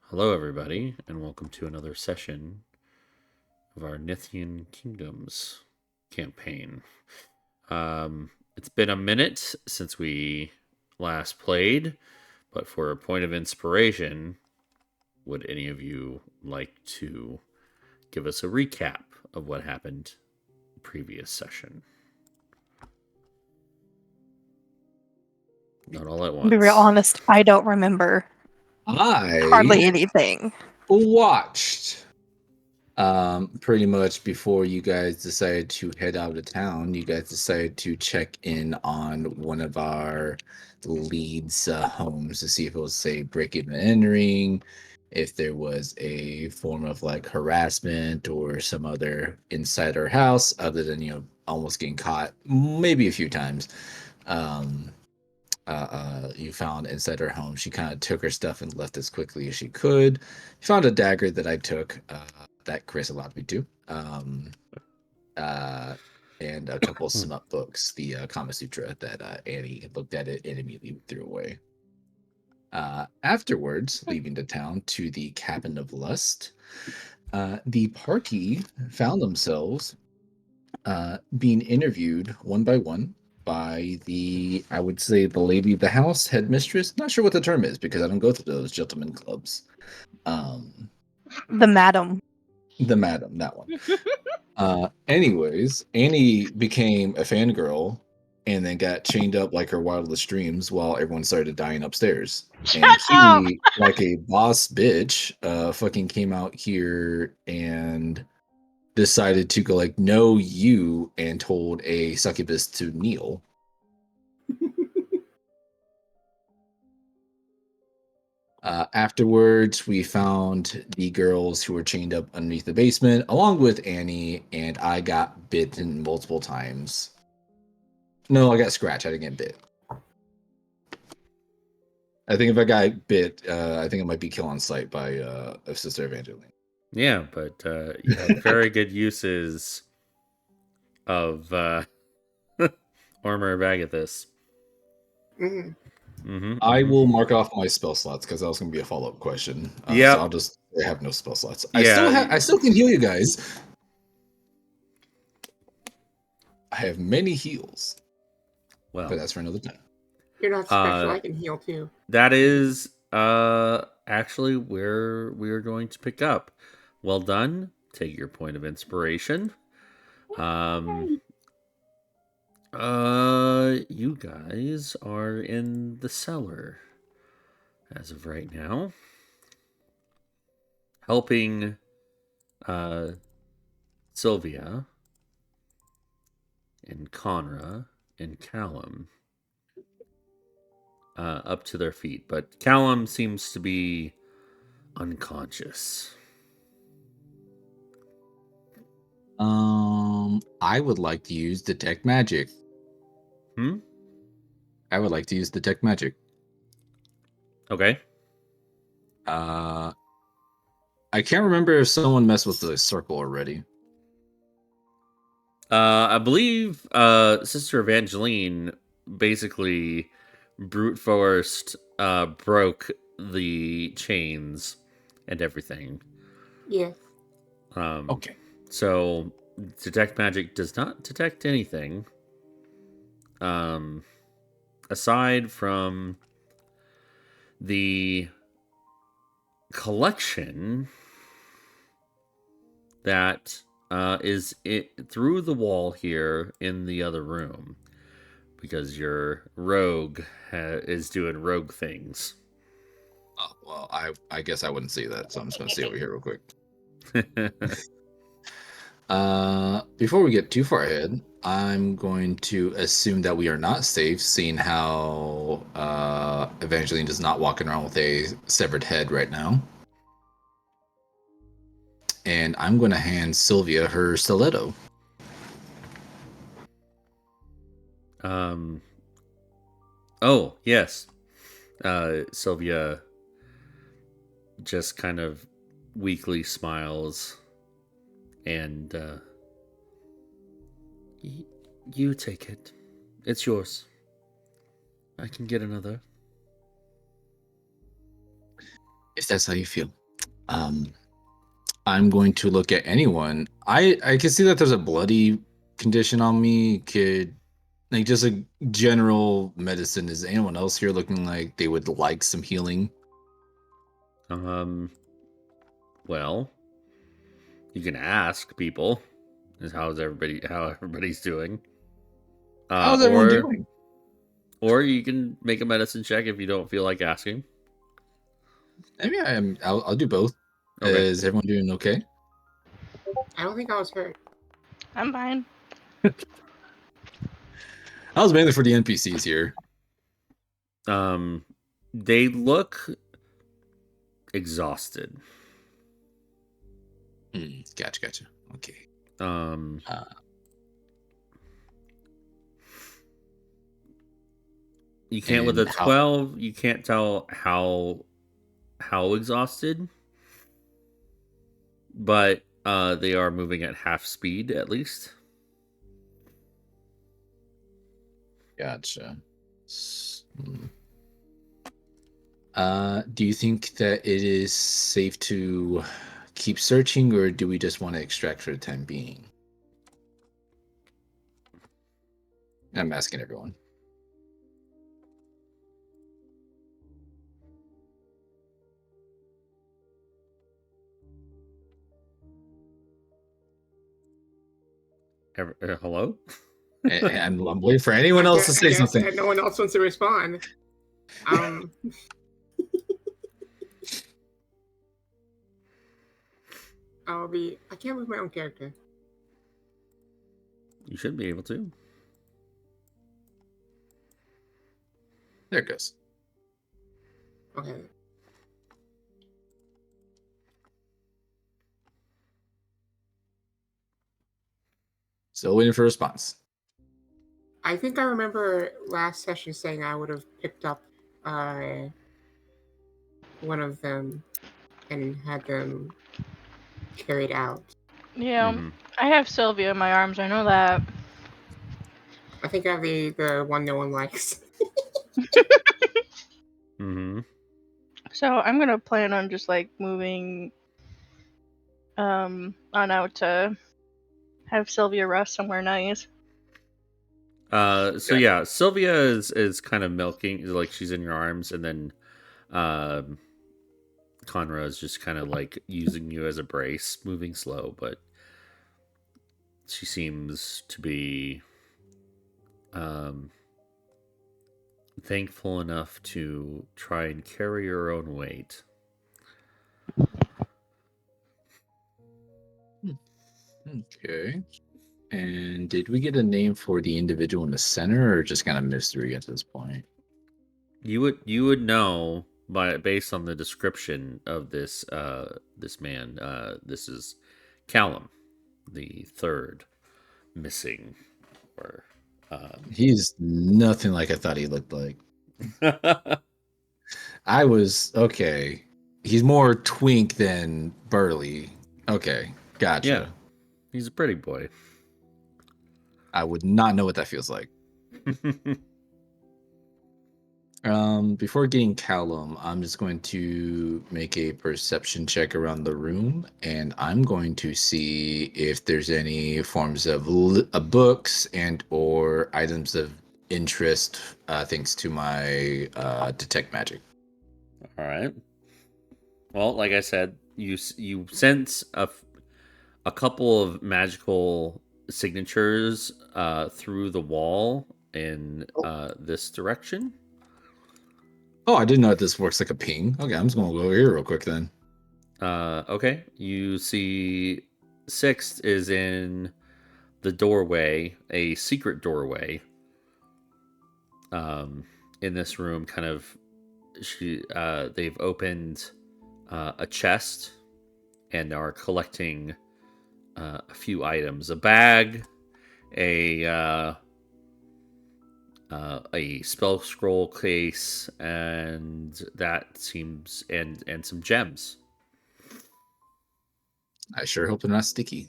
Hello, everybody, and welcome to another session of our Nithian Kingdoms campaign. It's been a minute since we last played, but for a point of inspiration, would any of you like to give us a recap of what happened the previous session? Not all at To be real once. honest, I don't remember hardly I anything. watched pretty much before you guys decided to head out of town. You guys decided to check in on one of our leads' homes to see if it was, say, breaking and entering, if there was a form of like harassment or some other inside our house, other than almost getting caught maybe a few times. Um, you found inside her home. She kind of took her stuff and left as quickly as she could. You found a dagger that I took, that Chris allowed me to, uh, and a couple of smut books, the Kama Sutra that Annie looked at it and immediately threw away. Afterwards, leaving the town to the Cabin of Lust, the party found themselves being interviewed one by one by I would say, the lady of the house, headmistress. Not sure what the term is because I don't go to those gentlemen clubs. The madam. The madam, that one. Anyways, Annie became a fangirl and then got chained up like her wildest dreams while everyone started dying upstairs. And Shut up! he, like a boss bitch, fucking came out here and decided to go like, no, you, and told a succubus to kneel. Afterwards, we found the girls who were chained up underneath the basement, along with Annie, and I got bitten multiple times. No, I got scratched. I didn't get bit. I think if I got bit, I think it might be kill on sight by Sister Evangeline. Yeah, but you have very good uses of Armor Bagathus. I will mark off my spell slots because that was going to be a follow-up question. Yeah, So I'll just have no spell slots. yeah. I still can heal you guys. I have many heals, Well, but that's for another time. You're not special. I can heal too. That is actually where we are going to pick up. Well done. Take your point of inspiration. You guys are in the cellar as of right now, helping Sylvia and Conra and Callum up to their feet, but Callum seems to be unconscious. I would like to use detect magic. I would like to use detect magic. Okay. I can't remember if someone messed with the circle already. I believe Sister Evangeline basically brute forced broke the chains and everything. Yes. Okay. So detect magic does not detect anything. Aside from the collection that is it through the wall here in the other room, because your rogue is doing rogue things. Oh, well, I guess I wouldn't see that, so I'm just going to see over here real quick. Before we get too far ahead, I'm going to assume that we are not safe, seeing how Evangeline is not walking around with a severed head right now. And I'm going to hand Sylvia her stiletto. Oh, yes. Sylvia just kind of weakly smiles and you take it. It's yours. I can get another. If that's how you feel. I'm going to look at anyone. I can see that there's a bloody condition on me. Could like just a general medicine. Is anyone else here looking like they would like some healing? Well, you can ask people is how everybody's doing. How's everyone doing? Or you can make a medicine check if you don't feel like asking. Maybe I'll do both. Okay. Is everyone doing okay? I don't think I was hurt. I'm fine. I was mainly for the NPCs here. They look exhausted. Gotcha. Okay. You can't with a 12. You can't tell how exhausted, but they are moving at half speed at least. Gotcha. Do you think that it is safe to keep searching, or do we just want to extract for the time being? I'm asking everyone. Hello? And I'm waiting for anyone else to say something. No one else wants to respond. I can't move my own character. You should be able to. There it goes. Okay. Still waiting for a response. I think I remember last session saying I would have picked up one of them and had them carried out. Yeah, I have Sylvia in my arms. I know that. I think I have the one no one likes. So I'm gonna plan on just like moving on out to have Sylvia rest somewhere nice. So yeah, Sylvia is kind of milking, like she's in your arms, and then Conra is just kind of like using you as a brace, moving slow, but she seems to be thankful enough to try and carry her own weight. Okay. And did we get a name for the individual in the center, or just kind of mystery at this point? You would know based on the description of this this man. This is Callum, the third missing. Or he's nothing like I thought he looked like. I was okay. He's more twink than burly. Okay, gotcha. Yeah, he's a pretty boy. I would not know what that feels like. Before getting Callum, I'm just going to make a perception check around the room, and I'm going to see if there's any forms of books and or items of interest, thanks to my detect magic. All right. Well, like I said, you sense a couple of magical signatures through the wall in this direction. Oh, I didn't know that this works like a ping. Okay, I'm just gonna go over here real quick then. Okay. You see Sixth is in the doorway, a secret doorway. In this room, kind of they've opened a chest and are collecting a few items. A bag, a spell scroll case, and that seems and some gems. I sure hope they're not sticky.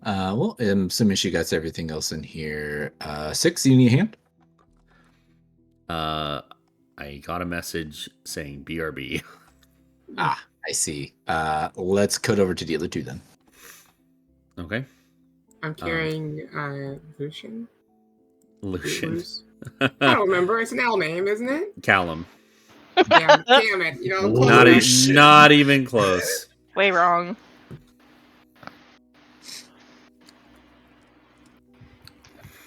Well, I'm assuming she got everything else in here. 6, you need a hand? I got a message saying BRB. Ah, I see. Let's cut over to the other two then. Okay. I'm carrying Lucian. Lucian. I don't remember. It's an L name, isn't it? Callum. Damn it. You know, Not, Lucian. not even close. Way wrong.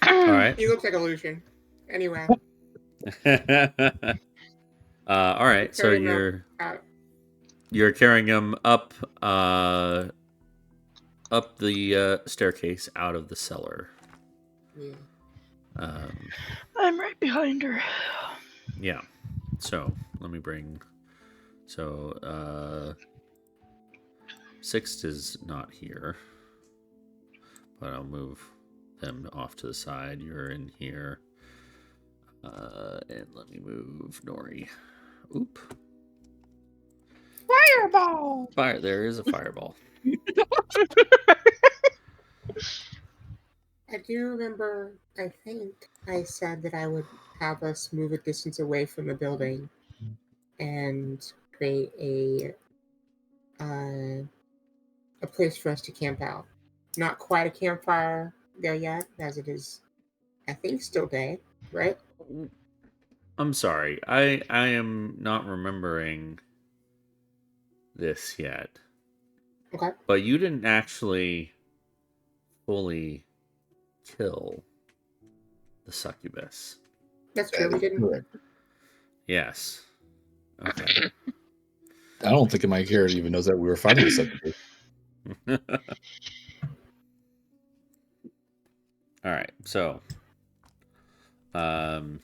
All right. he looks like a Lucian. Anyway. All right. So you're carrying him up the staircase out of the cellar. Yeah. I'm right behind her. Yeah. So let me bring. So Sixt is not here, but I'll move them off to the side. You're in here, and let me move Nori. Oop. Fireball! Fire! There is a fireball. I do remember, I think I said that I would have us move a distance away from the building and create a place for us to camp out. Not quite a campfire there yet, as it is, I think, still day, right? I'm sorry. I am not remembering this yet. Okay. But you didn't actually fully kill the succubus. That's true. We didn't. Correct. Yes. Okay. I don't think my character even knows that we were fighting a succubus. All right. So, one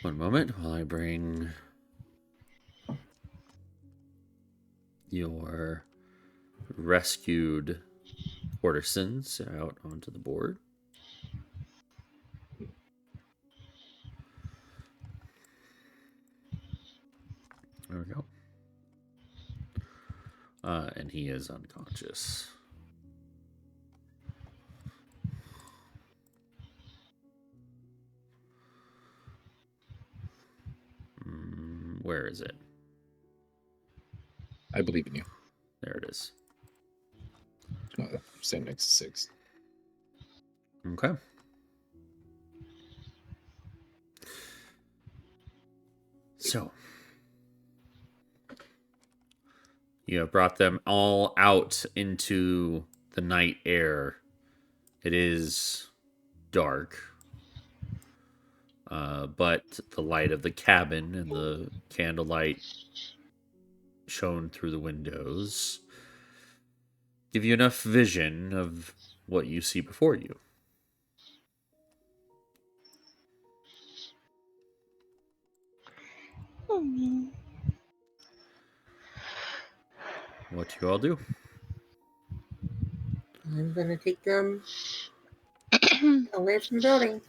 moment while I bring your rescued courtesans out onto the board. There we go. And he is unconscious. Where is it? I believe in you. There it is. Stand next to Six. Okay. So, you have brought them all out into the night air. It is dark, but the light of the cabin and the candlelight shown through the windows give you enough vision of what you see before you. What do you all do? I'm going to take them away from the building.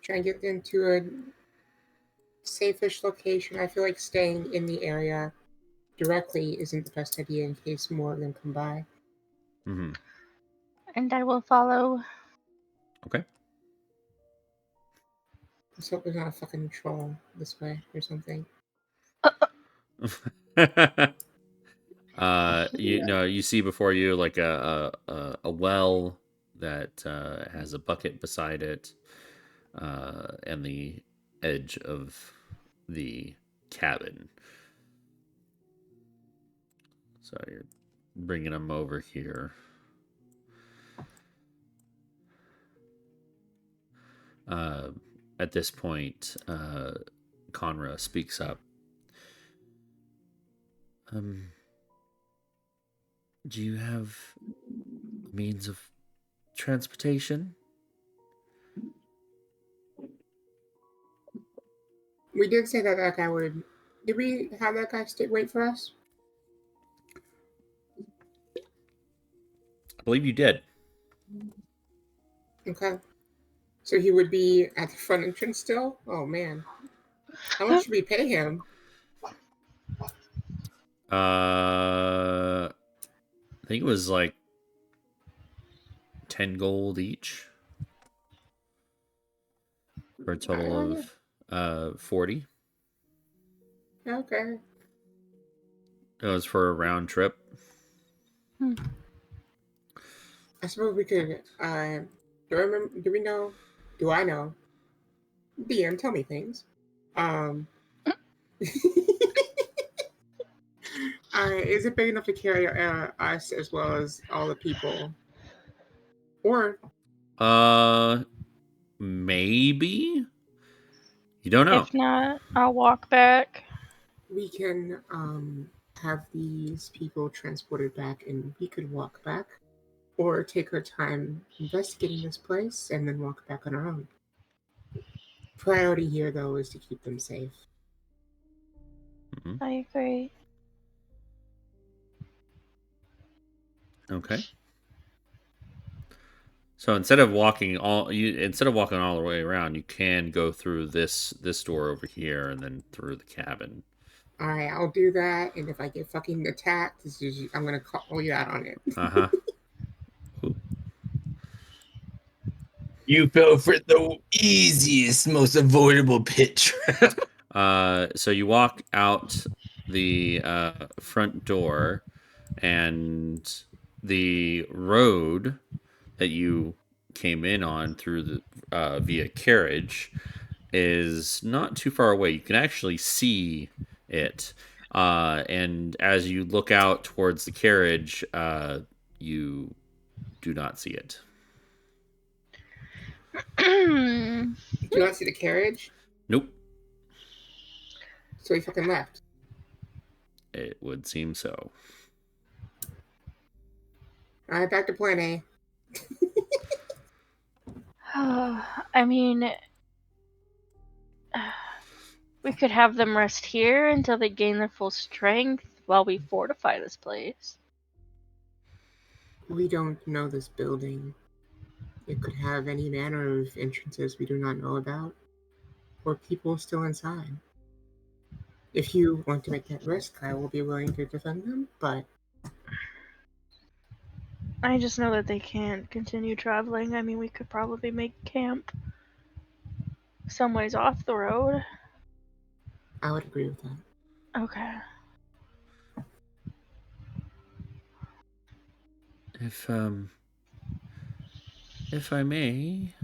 Try and get them to a safe-ish location. I feel like staying in the area directly isn't the best idea in case more of them come by. Mm-hmm. And I will follow. Okay. Let's hope there's not a fucking troll this way or something. You see before you like a well that has a bucket beside it, and the edge of the cabin. So you're bringing them over here. At this point, Conra speaks up. Do you have means of transportation? We did say that that guy would. Did we have that guy wait for us? I believe you did. Okay. So he would be at the front entrance still? Oh man. How much should we pay him? I think it was like 10 gold each for a total of 40. Okay. It was for a round trip. I suppose we could. Do we know? Do I know? DM, tell me things. Um. Is it big enough to carry us as well as all the people? Or Maybe? You don't know. If not, I'll walk back. we can have these people transported back and we could walk back. Or take our time investigating this place and then walk back on our own. Priority here, though, is to keep them safe. Mhm. I agree. Okay. So instead of walking all the way around, you can go through this door over here and then through the cabin. All right, I'll do that. And if I get fucking attacked, I'm gonna call you out on it. Uh-huh. You fell for the easiest, most avoidable pit trap. So you walk out the front door, and the road that you came in on through the via carriage is not too far away. You can actually see it, and as you look out towards the carriage, you do not see it. Do you not see the carriage? Nope. So he fucking left. It would seem so. All right, back to plan A. I mean, we could have them rest here until they gain their full strength while we fortify this place. We don't know this building. It could have any manner of entrances we do not know about, or people still inside. If you want to make that risk, I will be willing to defend them, but I just know that they can't continue traveling. I mean, we could probably make camp some ways off the road. I would agree with that. Okay. If I may,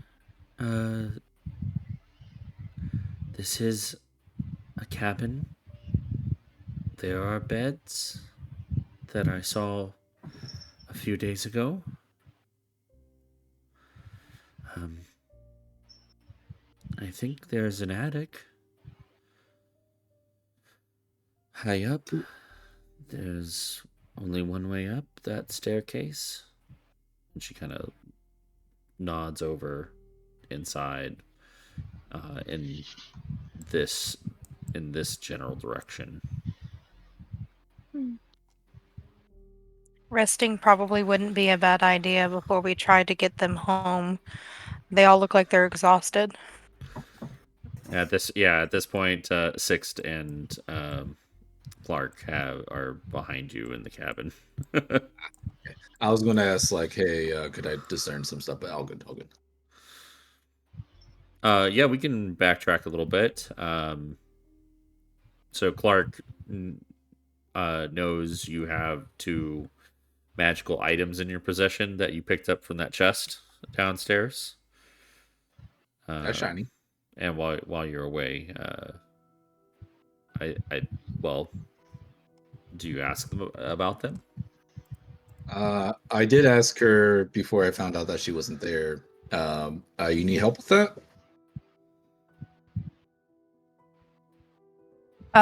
this is a cabin. There are beds that I saw a few days ago. I think there's an attic high up. There's only one way up that staircase. And she kind of nods over inside in this general direction. Resting probably wouldn't be a bad idea before we try to get them home. They all look like they're exhausted. At this point, Sixt and Clark are behind you in the cabin. I was gonna ask, like, hey, could I discern some stuff? But all good, all good. Yeah, we can backtrack a little bit. So Clark knows you have 2 magical items in your possession that you picked up from that chest downstairs. That's shiny. And while you're away, well, do you ask them about them? I did ask her before I found out that she wasn't there. You need help with that?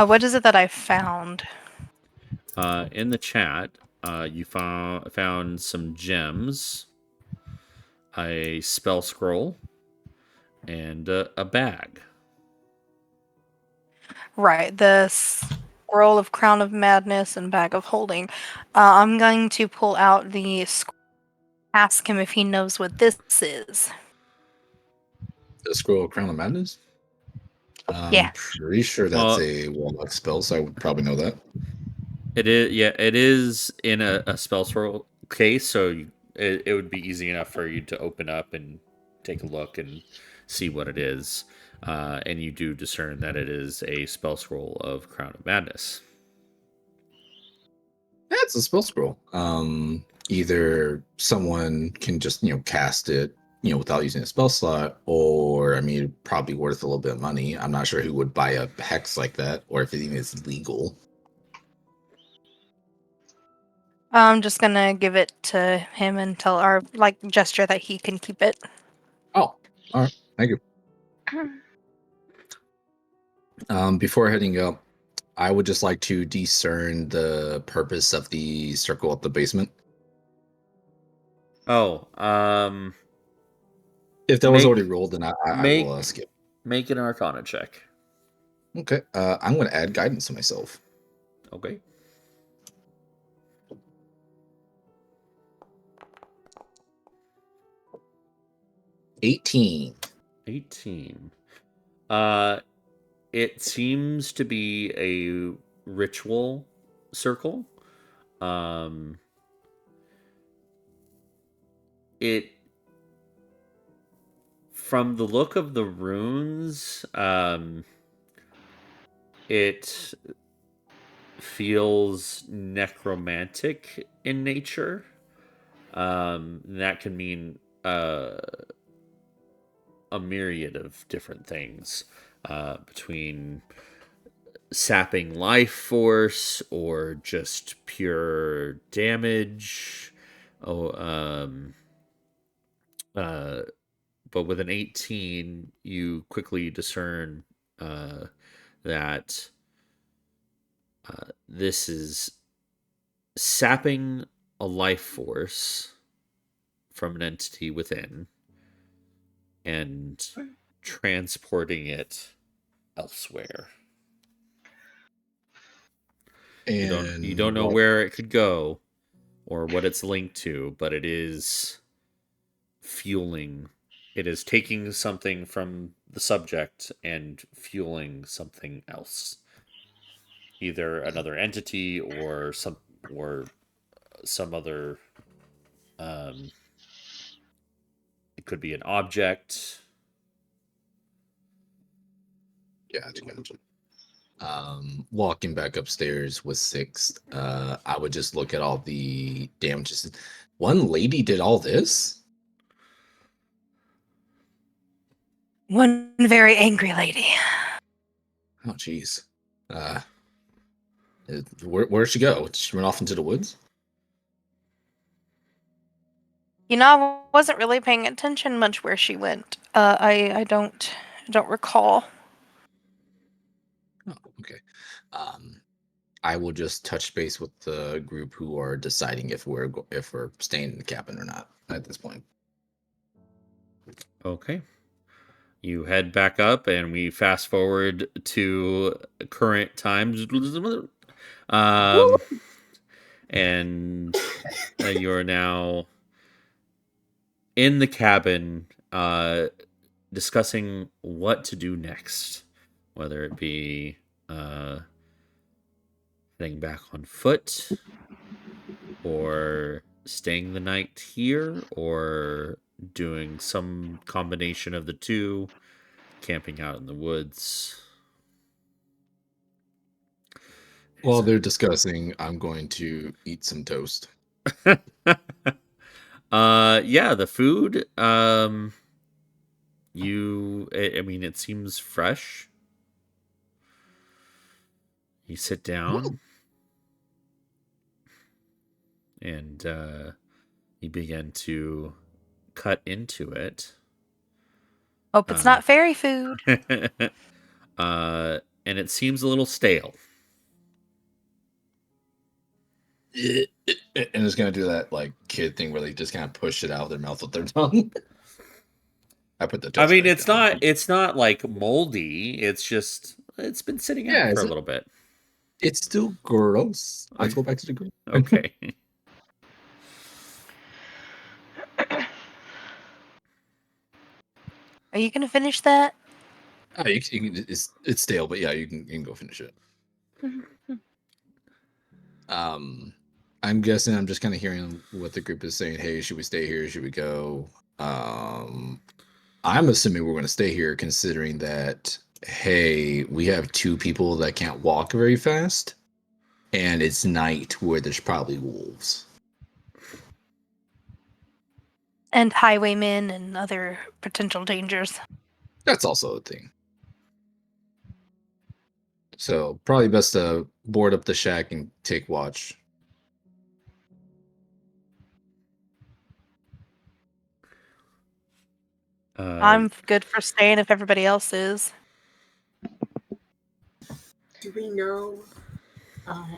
What is it that I found? In the chat, you found some gems, a spell scroll, and a bag. Right, the Scroll of Crown of Madness and Bag of Holding. I'm going to pull out the scroll, ask him if he knows what this is. The Scroll of Crown of Madness? Yeah. I'm pretty sure that's a warlock spell, so I would probably know that. It is, yeah. It is in a spell scroll case, so it would be easy enough for you to open up and take a look and see what it is. and you do discern that it is a spell scroll of Crown of Madness. That's a spell scroll. Either someone can just cast it without using a spell slot, or I mean, it'd probably worth a little bit of money. I'm not sure who would buy a hex like that, or if it even is legal. I'm just gonna give it to him and tell our gesture that he can keep it. Oh, all right. Thank you. Before heading up, I would just like to discern the purpose of the circle at the basement. Oh, If that was make already rolled, then I make will skip. make an Arcana check. Okay. I'm going to add guidance to myself. Okay. $18. 18. It seems to be a ritual circle. It From the look of the runes, it feels necromantic in nature. That can mean a myriad of different things, between sapping life force or just pure damage. Oh, but with an 18, you quickly discern that this is sapping a life force from an entity within and transporting it elsewhere. You don't And know what? where it could go or what it's linked to, but it is fueling. It is taking something from the subject and fueling something else, either another entity or some other. It could be an object. Yeah, gotcha. Walking back upstairs with 6, I would just look at all the damages. One lady did all this? One very angry lady. Oh, jeez. Where'd she go? Did she run off into the woods? I wasn't really paying attention much where she went. I don't recall. Oh, okay. I will just touch base with the group who are deciding if we're staying in the cabin or not at this point. Okay. You head back up, and we fast forward to current times. Um, and you're now in the cabin, discussing what to do next, whether it be heading back on foot, or staying the night here, or doing some combination of the two, camping out in the woods. While they're discussing, I'm going to eat some toast. Yeah, the food, I mean, it seems fresh. You sit down and you begin to cut into it. Hope it's not fairy food. And it seems a little stale. And it's gonna do that kid thing where they just kind of push it out of their mouth with their tongue. I put the toast. I mean, back down. it's not like moldy. It's been sitting out for a little bit. It's still gross. Let's go back to the group. Okay. Are you gonna finish that? It's stale, but yeah, you can go finish it. I'm guessing I'm just kind of hearing what the group is saying. Hey, should we stay here? Should we go? I'm assuming we're going to stay here, considering that, hey, we have 2 people that can't walk very fast, and it's night where there's probably wolves. And highwaymen and other potential dangers. That's also a thing. So probably best to board up the shack and take watch. I'm good for staying if everybody else is. Do we know?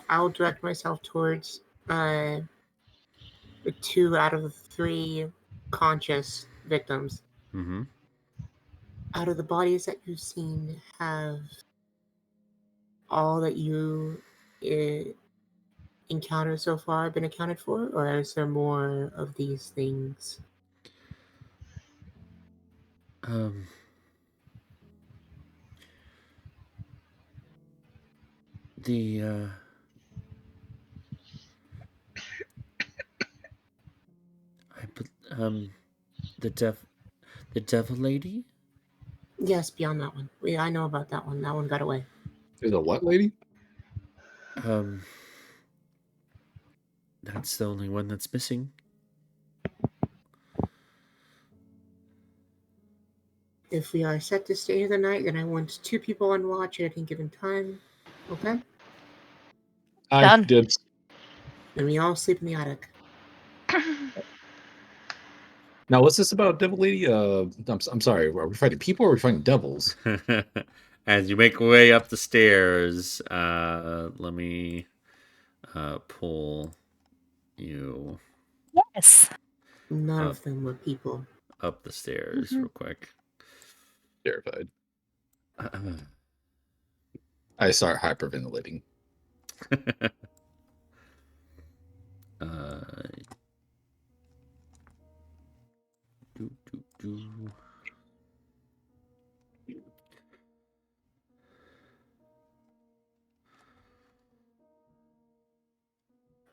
I'll direct myself towards the 2 out of the 3 conscious victims. Mm-hmm. Out of the bodies that you've seen, have all that you encountered so far been accounted for, or is there more of these things? The the devil lady. Yes, beyond that one. I know about that one. That one got away. There's a what lady? That's the only one that's missing. If we are set to stay here the night, then I want 2 people on watch at any given time. Okay? Done. Dibs. And we all sleep in the attic. Now, what's this about, devil lady? I'm sorry. Are we fighting people or are we fighting devils? As you make your way up the stairs, let me pull you Yes. None of them were people. up the stairs real quick. Terrified. I start hyperventilating.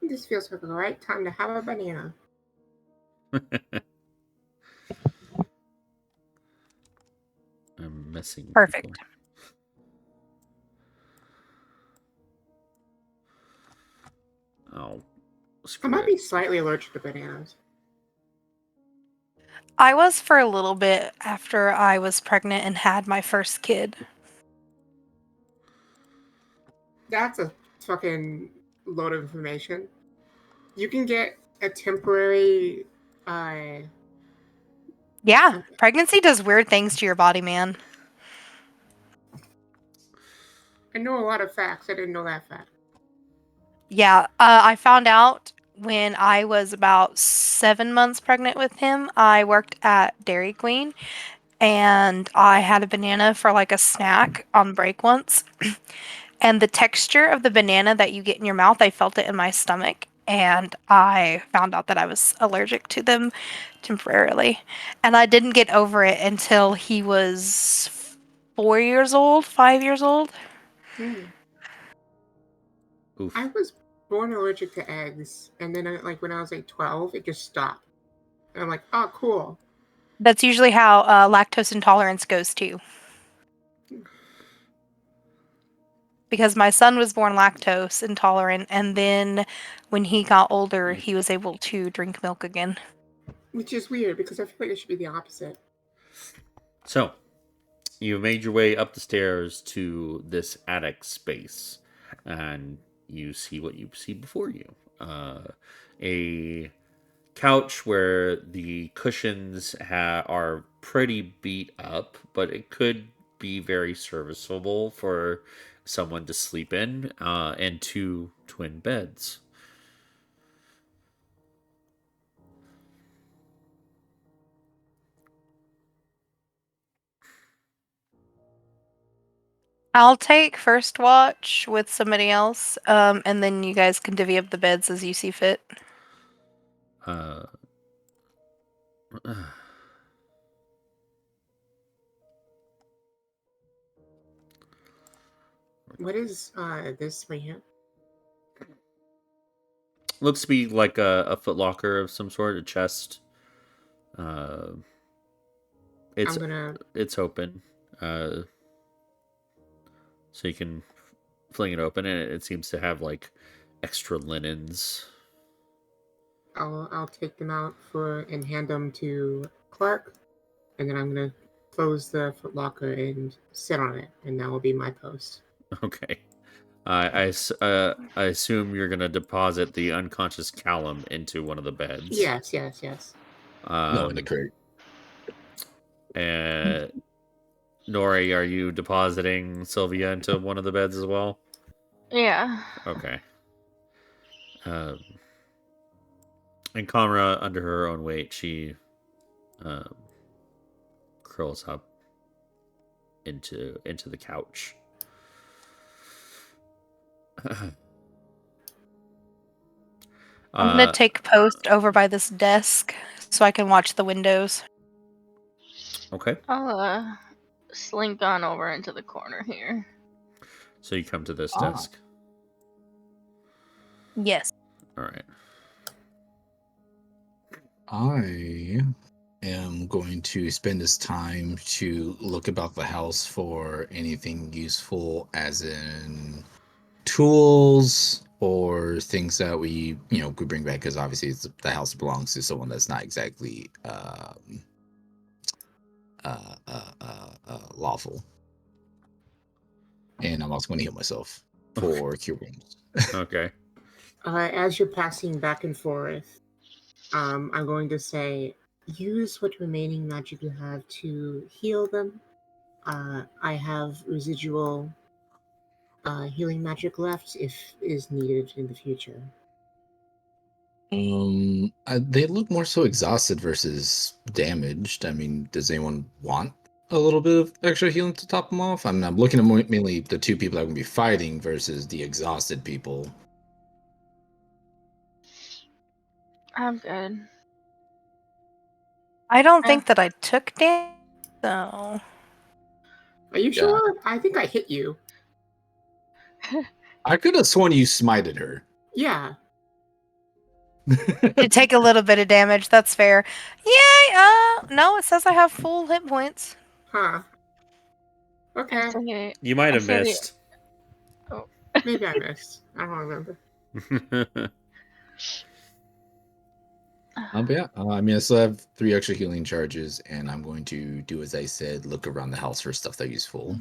This feels like the right time to have a banana. I'm messing. Perfect. People. Oh, I might be slightly allergic to bananas. I was for a little bit after I was pregnant and had my first kid. That's a fucking load of information. You can get a temporary Yeah, pregnancy does weird things to your body, man. I know a lot of facts. I didn't know that fact. Yeah, I found out when I was about 7 months pregnant with him. I worked at Dairy Queen and I had a banana for like a snack on break once. And the texture of the banana that you get in your mouth, I felt it in my stomach. And I found out that I was allergic to them temporarily. And I didn't get over it until he was 4 years old, 5 years old. Oof. I was born allergic to eggs, and then when I was like 12, it just stopped. And I'm like, oh, cool. That's usually how lactose intolerance goes too. Because my son was born lactose intolerant, and then when he got older, he was able to drink milk again. Which is weird, because I feel like it should be the opposite. So, you made your way up the stairs to this attic space, and you see what you see before you. A couch where the cushions are pretty beat up, but it could be very serviceable for someone to sleep in, and 2 twin beds. I'll take first watch with somebody else, and then you guys can divvy up the beds as you see fit. Uh, What is this right here? looks to be like a footlocker of some sort, a chest. It's I'm gonna. it's open, so you can fling it open, and it seems to have like extra linens. I'll take them out and hand them to Clark, and then I'm gonna close the footlocker and sit on it, and that will be my post. Okay. I assume you're gonna deposit the unconscious Callum into one of the beds. Yes. No, in the Um, crate. and Nori, are you depositing Sylvia into one of the beds as well? Yeah. Okay. Um, and Conra, under her own weight, she um, curls up into the couch. I'm gonna take post over by this desk so I can watch the windows. Okay. I'll slink on over into the corner here. So you come to this Ah. desk. Yes. All right. I am going to spend this time to look about the house for anything useful, as in tools or things that we, could bring back. Because obviously, the house belongs to someone that's not exactly lawful. And I'm also going to heal myself for cure wounds. Okay. As you're passing back and forth, I'm going to say, use what remaining magic you have to heal them. I have residual healing magic left if is needed in the future. They look more so exhausted versus damaged. I mean, does anyone want a little bit of extra healing to top them off? I mean, I'm looking at mainly the two people that are going to be fighting versus the exhausted people. I'm good. I don't think that I took damage, so Are you Yeah. sure? I think I hit you. I could have sworn you smited her. Yeah. to take a little bit of damage. That's fair. Yay! No, it says I have full hit points. Huh. Okay. I say, You might I have say the- missed. Maybe I missed. I don't remember. But yeah, I mean, I still have 3 extra healing charges, and I'm going to do as I said, look around the house for stuff that's useful.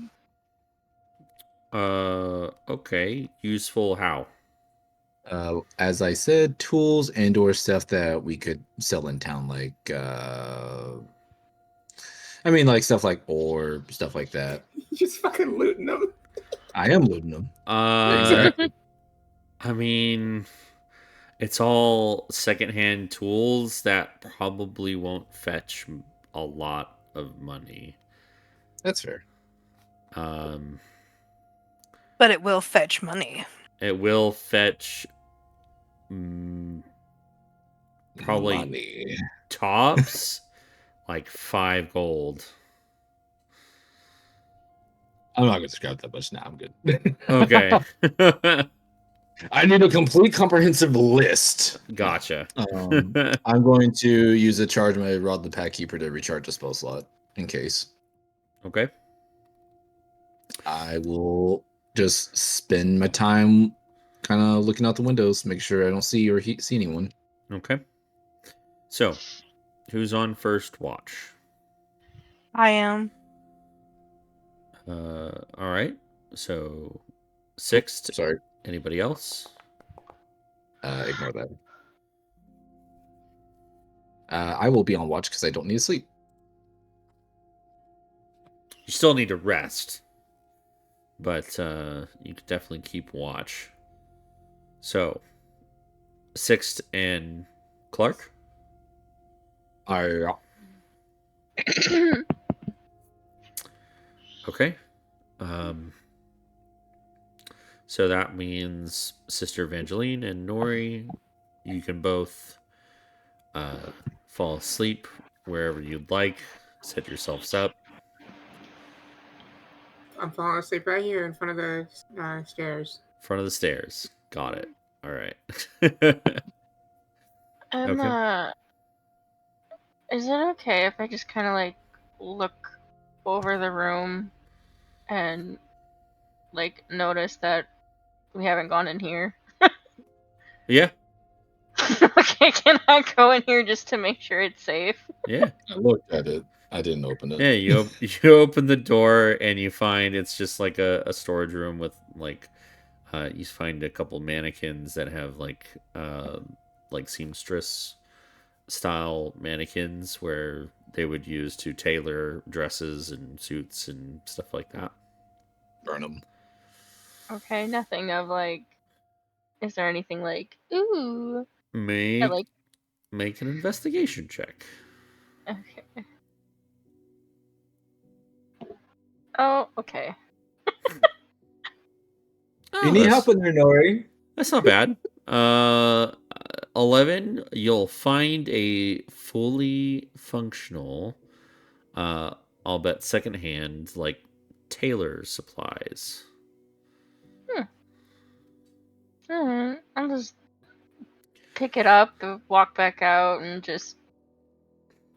Okay. Useful how? As I said, tools and/or stuff that we could sell in town, like like stuff like ore, stuff like that. You just fucking looting them. I am looting them. Exactly. I mean, it's all secondhand tools that probably won't fetch a lot of money. That's fair. But it will fetch money. It will fetch probably Money. tops like 5 gold. I'm not going to scrap that much now. I'm good. Okay. I need a complete comprehensive list. Gotcha. I'm going to use a charge my Rod the Pack Keeper to recharge a spell slot in case. Okay. I will just spend my time kind of looking out the windows, make sure I don't see or see anyone. Okay. So, who's on first watch? I am. All right. So, Sixth. Sorry. Anybody else? Ignore that. I will be on watch because I don't need to sleep. You still need to rest, but you could definitely keep watch. So, Sixth and Clark. Okay. So that means Sister Evangeline and Nori, you can both fall asleep wherever you'd like. Set yourselves up. I'm falling asleep right here in front of the stairs. Front of the stairs. Got it. All right. Okay. Is it okay if I just kind of like look over the room and like notice that we haven't gone in here. Yeah. Okay, can I go in here just to make sure it's safe? Yeah. I looked at it. I didn't open it. Yeah, you open the door and you find it's just like a storage room with like you find a couple mannequins that have like seamstress style mannequins where they would use to tailor dresses and suits and stuff like that. Burn them. Okay, nothing of like. Is there anything like ooh? Make Like make an investigation check. okay. Oh, okay. Oh, You need help in there, Nori. That's not bad. 11. You'll find a fully functional, I'll bet secondhand, like tailor supplies. Alright, I'll just pick it up, walk back out, and just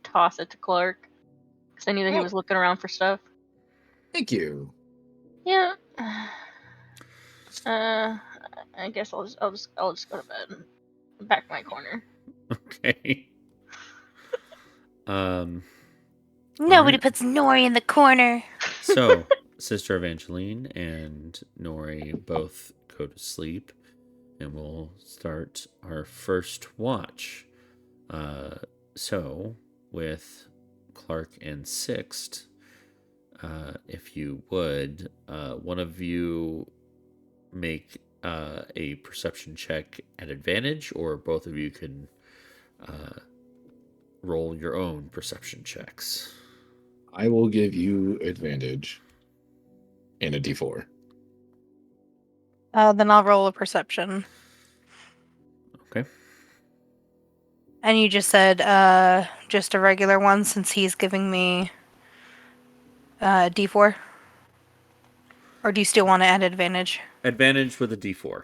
toss it to Clark. Because I knew that he Oh. was looking around for stuff. Thank you. Yeah. I guess I'll just go to bed. Back my corner. Okay. Um. Nobody Alright. puts Nori in the corner. So, Sister Evangeline and Nori both go to sleep, and we'll start our first watch. So, with Clark and Sixt, if you would, one of you make a perception check at advantage, or both of you can roll your own perception checks. I will give you advantage and a d4. Then I'll roll a perception. Okay. And you just said just a regular one since he's giving me D4? Or do you still want to add advantage? Advantage with a d4.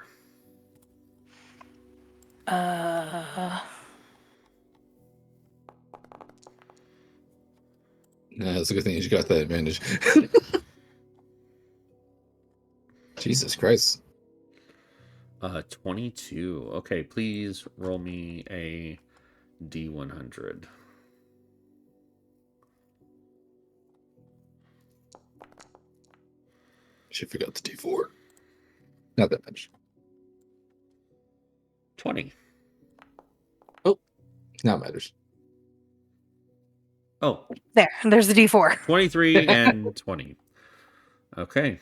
Yeah, it's a good thing you got that advantage. Jesus Christ. 22. Okay, please roll me a D100. She forgot the d4. Not that much. 20. Now it matters. Oh, There's the D4. 23 and 20. Okay.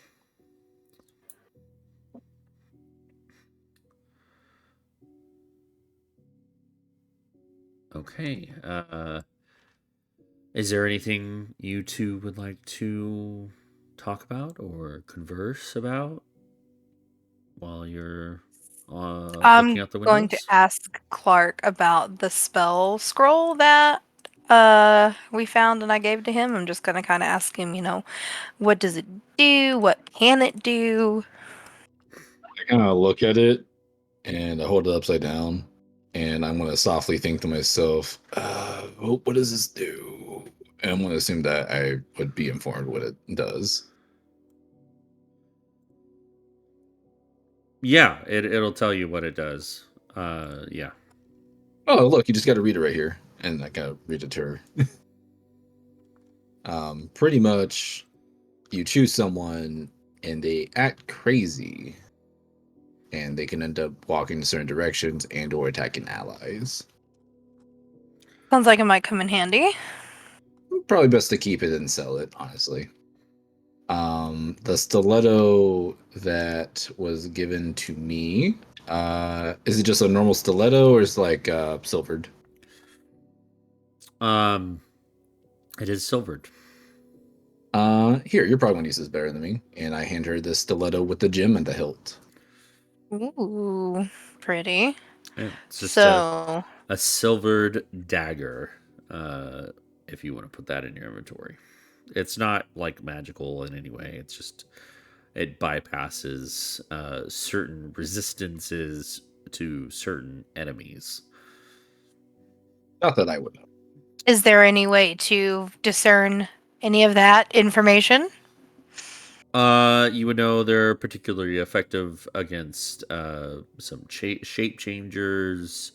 Okay. Is there anything you two would like to talk about or converse about while you're looking I'm out the going to windows? ask Clark about the spell scroll that we found and I gave to him. I'm just going to kind of ask him, what does it do? What can it do? I kind of look at it and I hold it upside down, and I'm gonna softly think to myself, what does this do? And I'm gonna assume that I would be informed what it does. Yeah, it'll tell you what it does. Yeah. Oh, look, you just got to read it right here, and I kind of read it to her. Pretty much, you choose someone, and they act crazy, and they can end up walking in certain directions and/or attacking allies. Sounds like it might come in handy. Probably best to keep it and sell it, honestly. The stiletto that was given to me, is it just a normal stiletto or is it like silvered? It is silvered. Here, you're probably gonna use this better than me. And I hand her the stiletto with the gem and the hilt. Ooh, pretty. Yeah, it's just So, a silvered dagger, if you want to put that in your inventory. It's not like magical in any way. It's just it bypasses certain resistances to certain enemies. Not that I would know. is there any way to discern Any of that information? You would know they're particularly effective against some shape changers,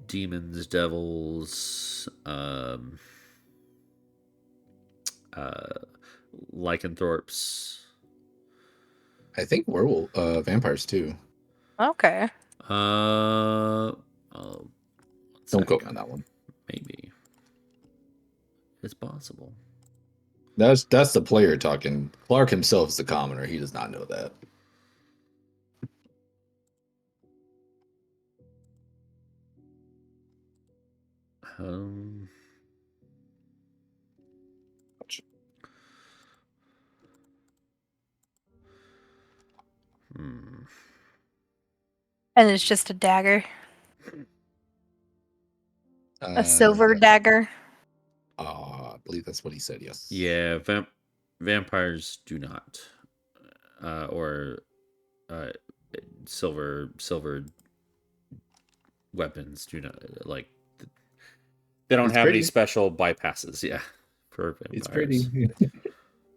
demons, devils, uh, lycanthropes. I think werewolf, vampires too. Okay. Oh, Don't quote me on that one. Maybe it's possible. That's the player talking. Clark himself is the commoner. He does not know that. Um, hmm. And it's just a dagger. A silver dagger. I believe that's what he said. Yes. Yeah, vampires do not, or silver weapons do not like. They don't It's have any pretty. special bypasses. Yeah, for vampires. It's pretty.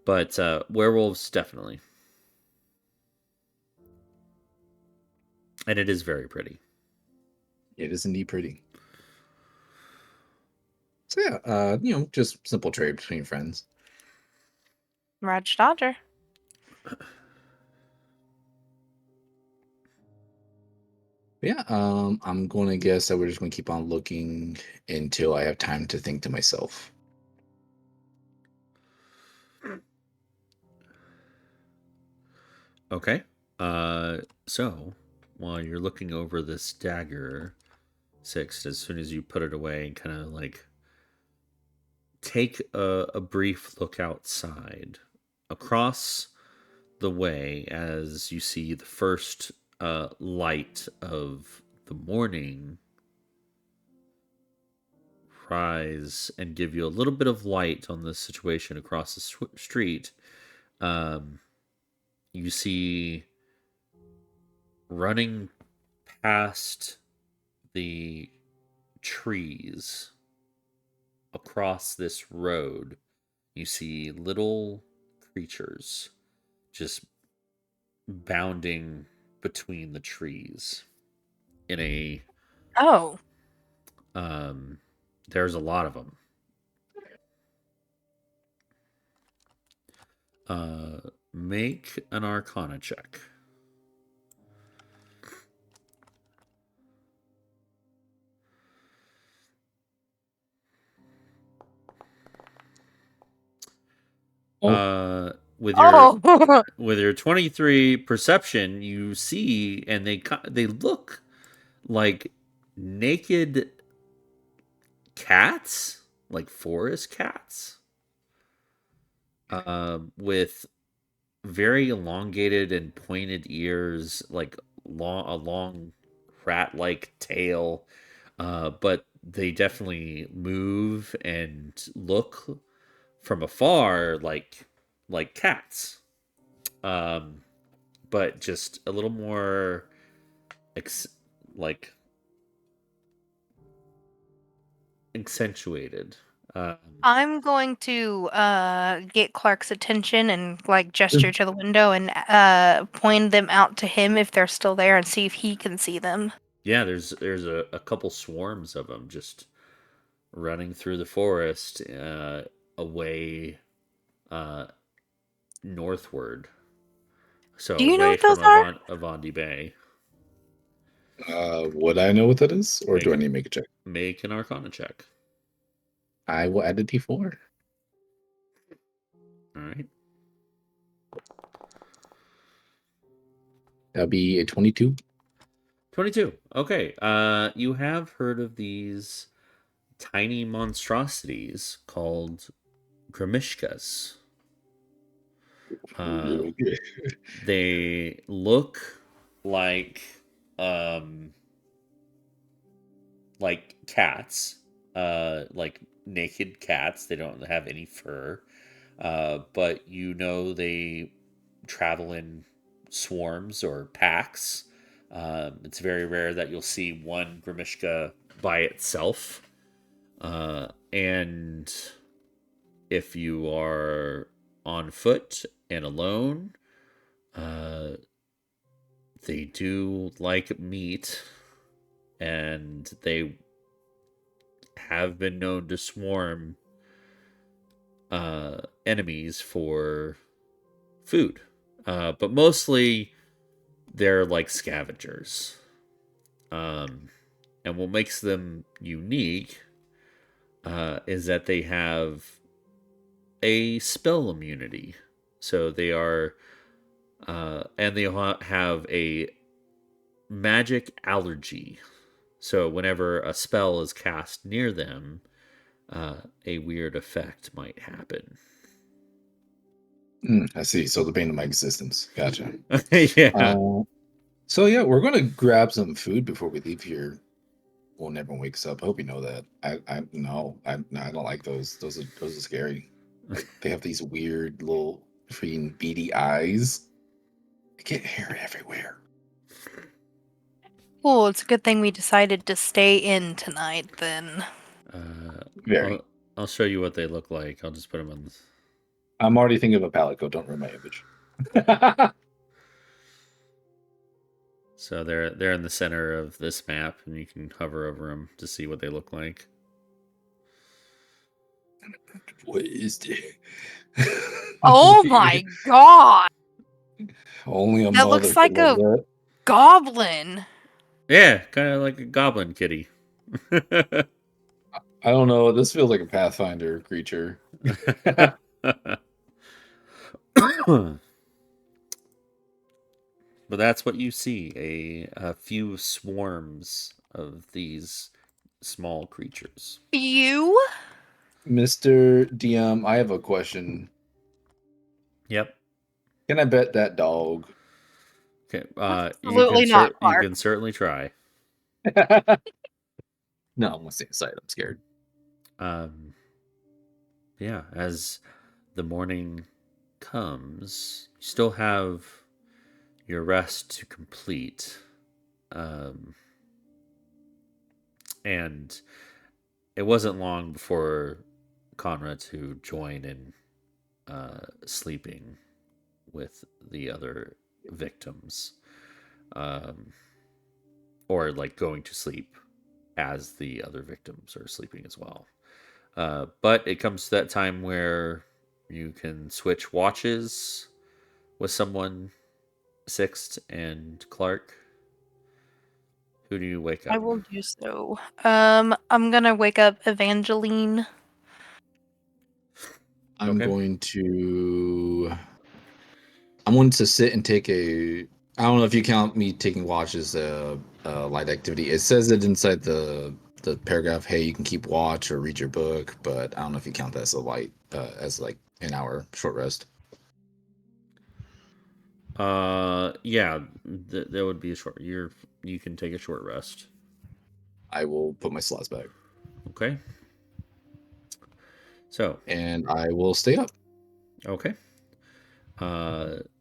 But werewolves definitely, and it is very pretty. It is indeed pretty. So yeah, just simple trade between friends. Roger Dodger. Yeah, I'm going to guess that we're just going to keep on looking until I have time to think to myself. Okay. So while you're looking over this dagger, Six, as soon as you put it away and kind of like take a brief look outside across the way as you see the first light of the morning rise and give you a little bit of light on the situation across the street. You see running past the trees across this road, you see little creatures just bounding between the trees in a Oh. There's a lot of them. Make an arcana check. With your Oh. with your 23 perception, you see, and they look like naked cats, like forest cats, with very elongated and pointed ears, like a long rat-like tail. But they definitely move and look from afar like cats. But just a little more like accentuated. I'm going to get Clark's attention and like gesture to the window and point them out to him if they're still there and see if he can see them. Yeah, there's a couple swarms of them just running through the forest away northward. So Do you know away what from those are? Avandi Bay. Would I know what that is, or do I Make- need to make a check? Make an Arcana check. I will add a D4. All right. That'll be a 22. 22. Okay. You have heard of these tiny monstrosities called Gramishkas. They look like cats, like naked cats. They don't have any fur, but they travel in swarms or packs. It's very rare that you'll see one Gramishka by itself, and if you are on foot and alone, they do like meat, and they have been known to swarm enemies for food. But mostly they're like scavengers. And what makes them unique is that they have a spell immunity. So they are, and they have a magic allergy. So whenever a spell is cast near them, a weird effect might happen. I see. So the bane of my existence. Gotcha. Yeah. So yeah, we're gonna grab some food before we leave here. When everyone wakes up. I hope you know that. I no, I don't like those. Those are scary. Like they have these weird little freaking beady eyes. They get hair everywhere. Well, it's a good thing we decided to stay in tonight then. Very. I'll show you what they look like. I'll just put them on. I'm already thinking of a palette code. Don't ruin my image. So they're in the center of this map, and you can hover over them to see what they look like. What is this? Oh my god! Only a That mother looks like could love a that. goblin. Yeah, kind of like a goblin kitty. I don't know. This feels like a Pathfinder creature. But that's what you see, a few swarms of these small creatures. You? Mr. DM, I have a question. Yep. Can I bet that dog? Okay. Absolutely not, You Clark. can certainly try. No, I'm gonna stay inside. I'm scared. Yeah, as the morning comes, you still have your rest to complete. And it wasn't long before Conrad to join in sleeping with the other victims, or like going to sleep as the other victims are sleeping as well. But it comes to that time where you can switch watches with someone, Sixt and Clark. Who do you wake up? I will do so. I'm gonna wake up Evangeline. I'm Okay. going to. I'm going to sit and take a. I don't know if you count me taking watch as a light activity. It says it inside the paragraph. Hey, you can keep watch or read your book, but I don't know if you count that as a light as like an hour short rest. Yeah, that would be a short. You can take a short rest. I will put my slots back. Okay. So, and I will stay up. okay.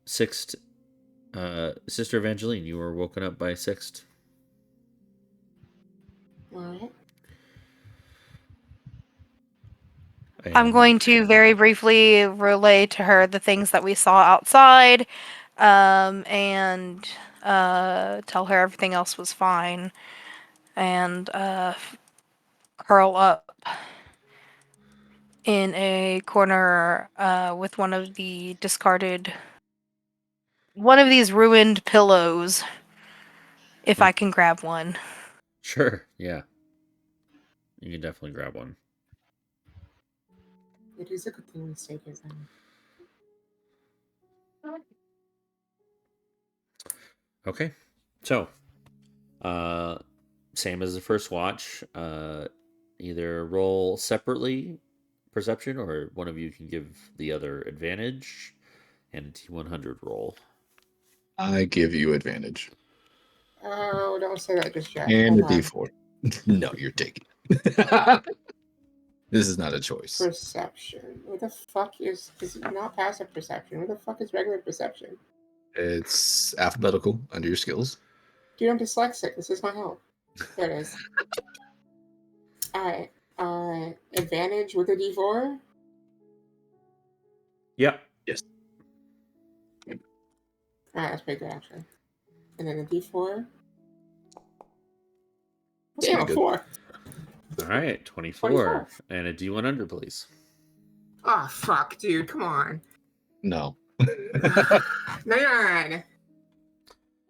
Sixt, Sister Evangeline, you were woken up by Sixt. Alright. I'm going to very briefly relay to her the things that we saw outside, and tell her everything else was fine, and curl up in a corner with one of these ruined pillows, if I can grab one. Sure, yeah. You can definitely grab one. It is a good thing we stayed here then. Okay. So, same as the first watch. Either roll separately perception, or one of you can give the other advantage, and a T100 roll. I give you advantage. Oh, don't say that just yet. And Hold a on. D4. No, you're taking it. This is not a choice. Perception. What the fuck is not passive perception? What the fuck is regular perception? It's alphabetical under your skills. Dude, I'm dyslexic. This is not help. There it is. Alright. Advantage with a D4? Yep. Yes. Alright, that's pretty good actually. And then a D4. It's pretty good. 4. All right, 24. 24. And a D100, please. Oh fuck, dude, come on. No. 99.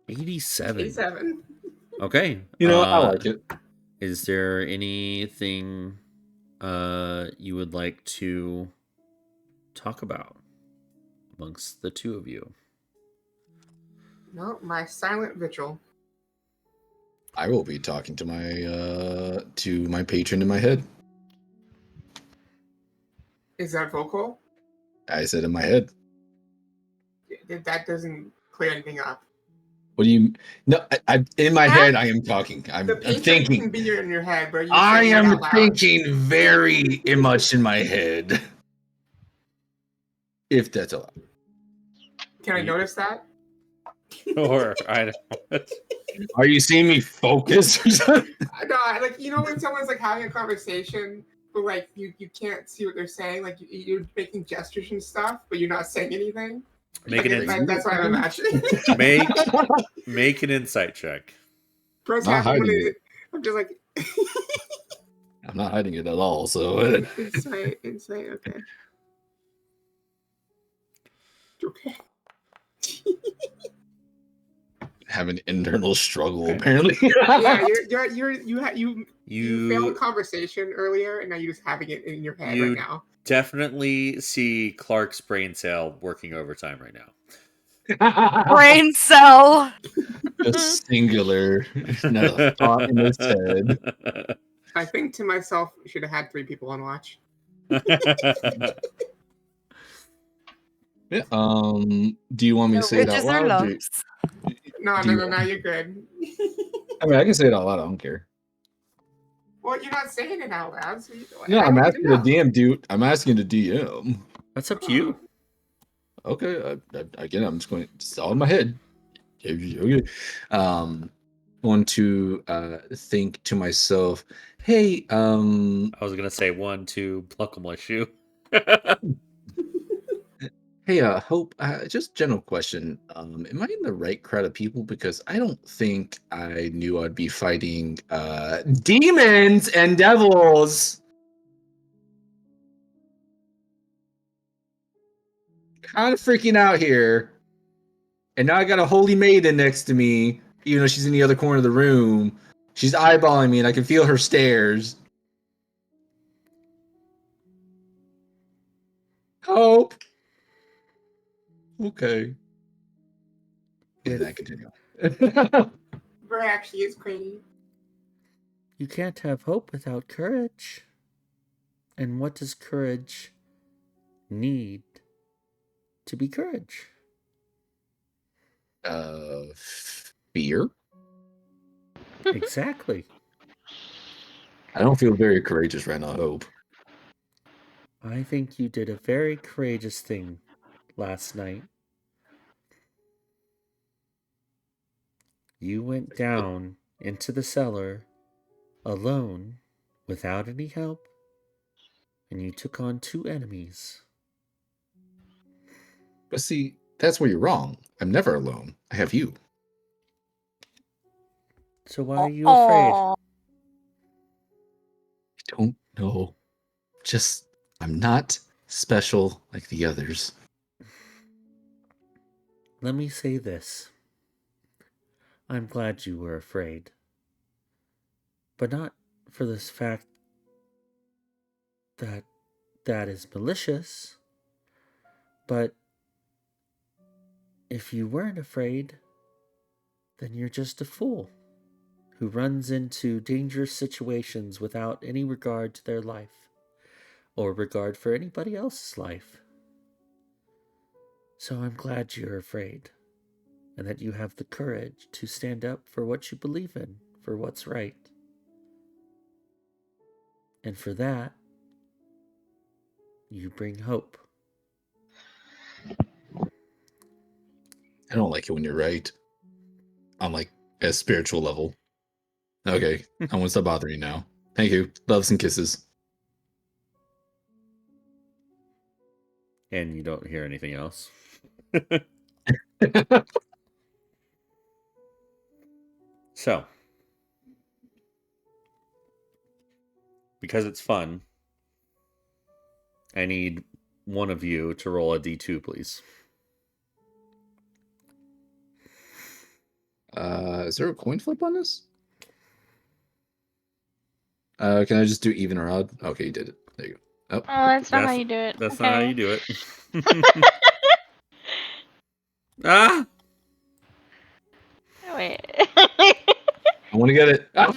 87. 87. Okay. You know, I like it. Is there anything you would like to talk about amongst the two of you? No, my silent vigil. I will be talking to my patron in my head. Is that vocal? I said in my head. That doesn't clear anything up. What do you? No, I in my head I am talking. I'm The patron thinking. can be in your head, but I saying it am out loud. thinking very much in my head. If that's allowed. Can I notice that? Or I don't. Are you seeing me focus or something? No, like when someone's like having a conversation, but like you can't see what they're saying, like you're making gestures and stuff, but you're not saying anything. Make an That's what I'm imagining. make an insight check. Bro's Not having hiding it. I'm just like I'm not hiding it at all. So insight. Okay. Okay. have an internal struggle Okay. apparently. Yeah, you failed You a conversation earlier, and now you're just having it in your head You- right now. definitely see Clark's brain cell working overtime right now. Brain cell. Just singular, not a thought in his head. I think to myself, should have had 3 people on watch. Yeah. Do you want me to say it out Riches or loud? lumps. No, Do you- you're good. I mean, I can say it out loud. I don't care. Well, you're not saying it out loud. So No, I I'm don't asking even the know. DM dude. I'm asking the DM. That's up to you. Okay. Again, I'm just going. It's all in my head. Okay. Want to think to myself, hey, I was gonna say 1, 2, pluck my shoe. hey, Hope. Just general question. Am I in the right crowd of people? Because I don't think I knew I'd be fighting demons and devils. Kind of freaking out here. And now I got a holy maiden next to me, even though she's in the other corner of the room. She's eyeballing me, and I can feel her stares. Hope. Okay. And I continue. Bro actually is crazy. You can't have hope without courage. And what does courage need to be courage? Fear? Exactly. I don't feel very courageous right now, Hope. I think you did a very courageous thing last night. You went down into the cellar alone without any help, and you took on 2 enemies. But see, that's where you're wrong. I'm never alone. I have you. So why are you afraid? Aw. I don't know. Just, I'm not special like the others. Let me say this. I'm glad you were afraid. But not for this fact that that is malicious. But if you weren't afraid, then you're just a fool who runs into dangerous situations without any regard to their life or regard for anybody else's life. So I'm glad you're afraid and that you have the courage to stand up for what you believe in, for what's right. And for that, you bring hope. I don't like it when you're right. On like a spiritual level. Okay, I won't stop bothering you now. Thank you. Loves and kisses. And you don't hear anything else. So, because it's fun, I need one of you to roll a d2, please. Is there a coin flip on this? Can I just do even or odd? Okay, you did it. There you go. Oh, that's not how you do it. That's okay. not how you do it. Ah! Wait. I want to get it. Ah!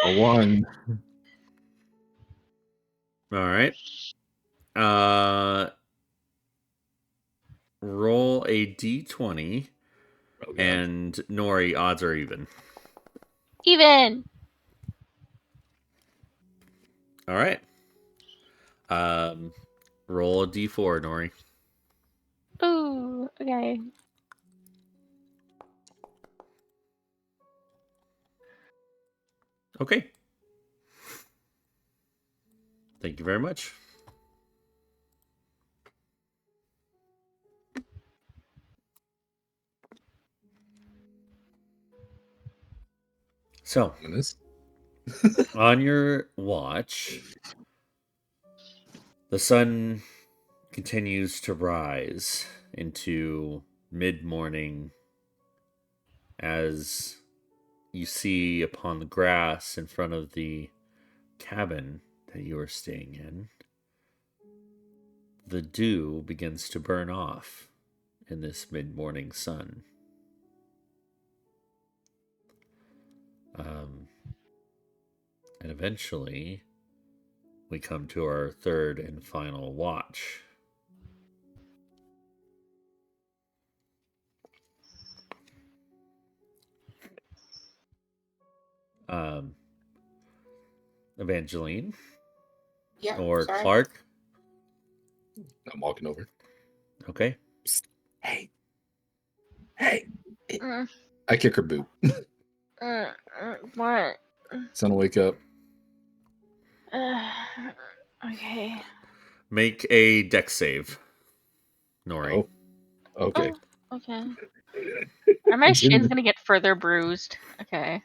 A 1. All right. Roll a d20, Oh, God. and Nori, odds are even. Even. All right. Roll a d4, Nori. Ooh. Okay. Okay. Thank you very much. So, Goodness. on your watch, the sun continues to rise into mid-morning as you see upon the grass in front of the cabin that you are staying in, the dew begins to burn off in this mid-morning sun. And eventually, we come to our third and final watch. Evangeline Yeah, or sorry. Clark. I'm walking over. Okay. Hey. Hey. Mm, I kick her boot. what? Son, wake up. Okay. Make a dex save, Nori. Oh. Okay. Oh, okay. Are my It's in shins the- gonna get further bruised? Okay.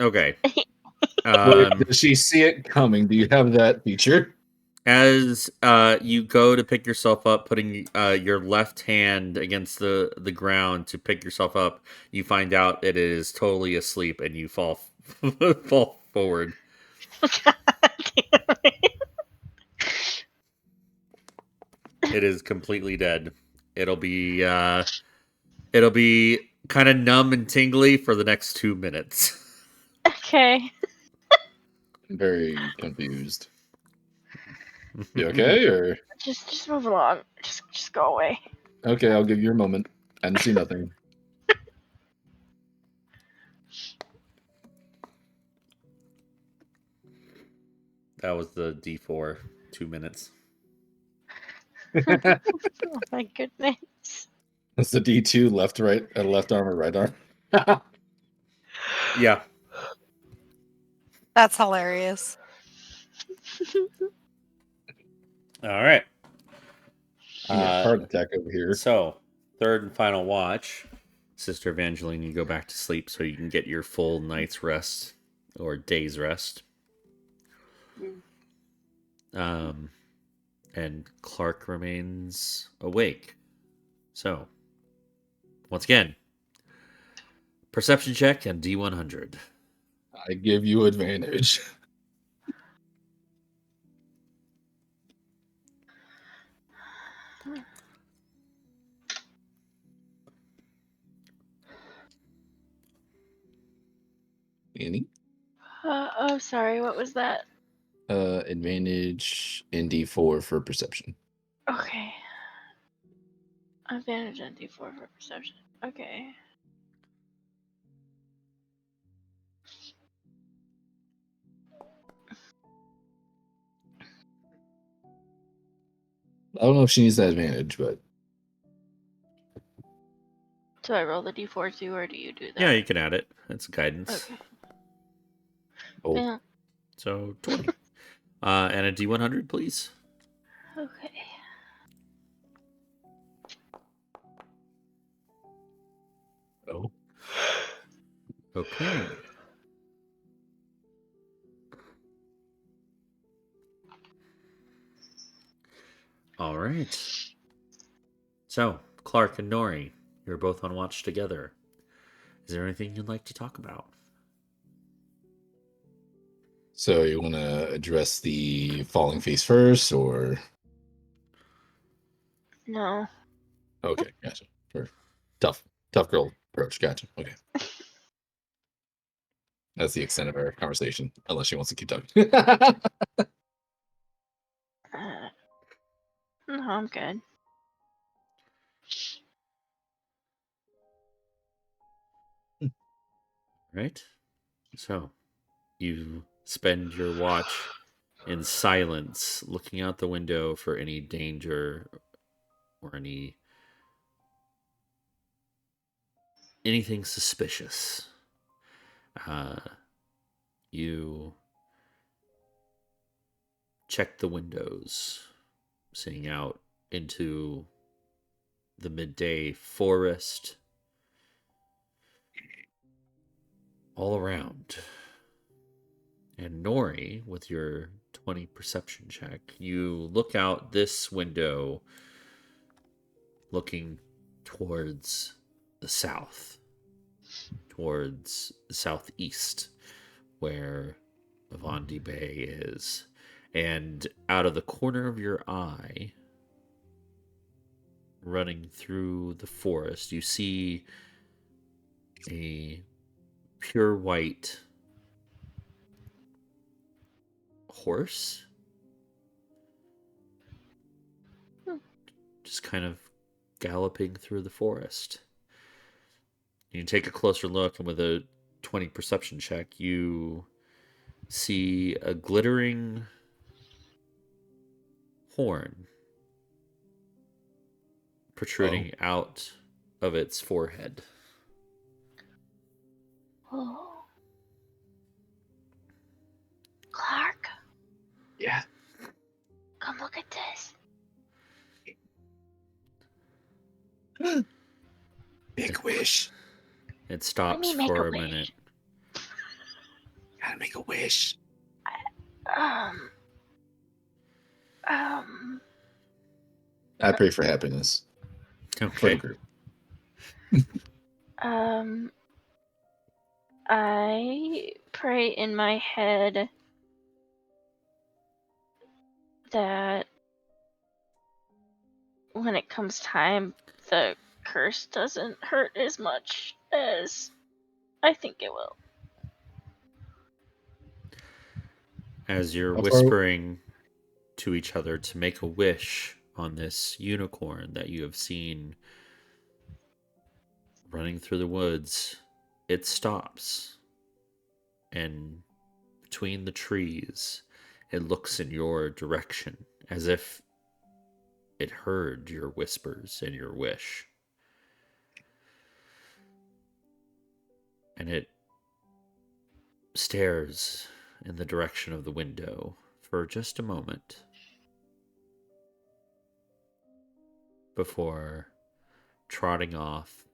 Okay. Wait, does she see it coming? Do you have that feature? As you go to pick yourself up, putting your left hand against the ground to pick yourself up, you find out it is totally asleep, and you fall fall forward. God damn it. It is completely dead. It'll be kind of numb and tingly for the next 2 minutes. Okay. I'm very confused. You okay, or Just move along. Just go away. okay? I'll give you a moment. I didn't see nothing. That was the D4, 2 minutes. Oh my goodness. That's the D2 left, right, left arm or right arm. Yeah. That's hilarious. All right. Yeah, heart attack over here. So, third and final watch. Sister Evangeline, you go back to sleep so you can get your full night's rest or day's rest. And Clark remains awake. So, once again, perception check and D100. I give you advantage. Annie? Oh, sorry. What was that? Advantage in D4 for perception. Okay. Advantage on D4 for perception. Okay. I don't know if she needs that advantage, but Do I roll the D4 too, or do you do that? Yeah, you can add it. It's guidance. Okay. oh, Yeah. So, 20. And a D100, please. Okay. Oh. Okay. All right. So, Clark and Nori, you're both on watch together. Is there anything you'd like to talk about? So you want to address the falling face first, or No. okay, gotcha. Sure. Tough girl approach. Gotcha. Okay, that's the extent of our conversation, unless she wants to keep talking. No, I'm good. Right? So, you spend your watch in silence, looking out the window for any danger or anything suspicious. You check the windows, seeing out into the midday forest all around. And Nori, with your 20 perception check, you look out this window looking towards the south, towards the southeast, where Avandi Bay is. And out of the corner of your eye, running through the forest, you see a pure white horse just kind of galloping through the forest. You take a closer look, and with a 20 perception check, you see a glittering horn protruding out of its forehead. Oh. Clark, Yeah. come look at this. Big wish. It stops me make for a a wish. minute. Gotta make a wish. Um. I pray for happiness for the Okay. group. I pray in my head that when it comes time, the curse doesn't hurt as much as I think it will. As you're How far- whispering to each other to make a wish on this unicorn that you have seen running through the woods, it stops. And between the trees, it looks in your direction as if it heard your whispers and your wish. And it stares in the direction of the window for just a moment before trotting off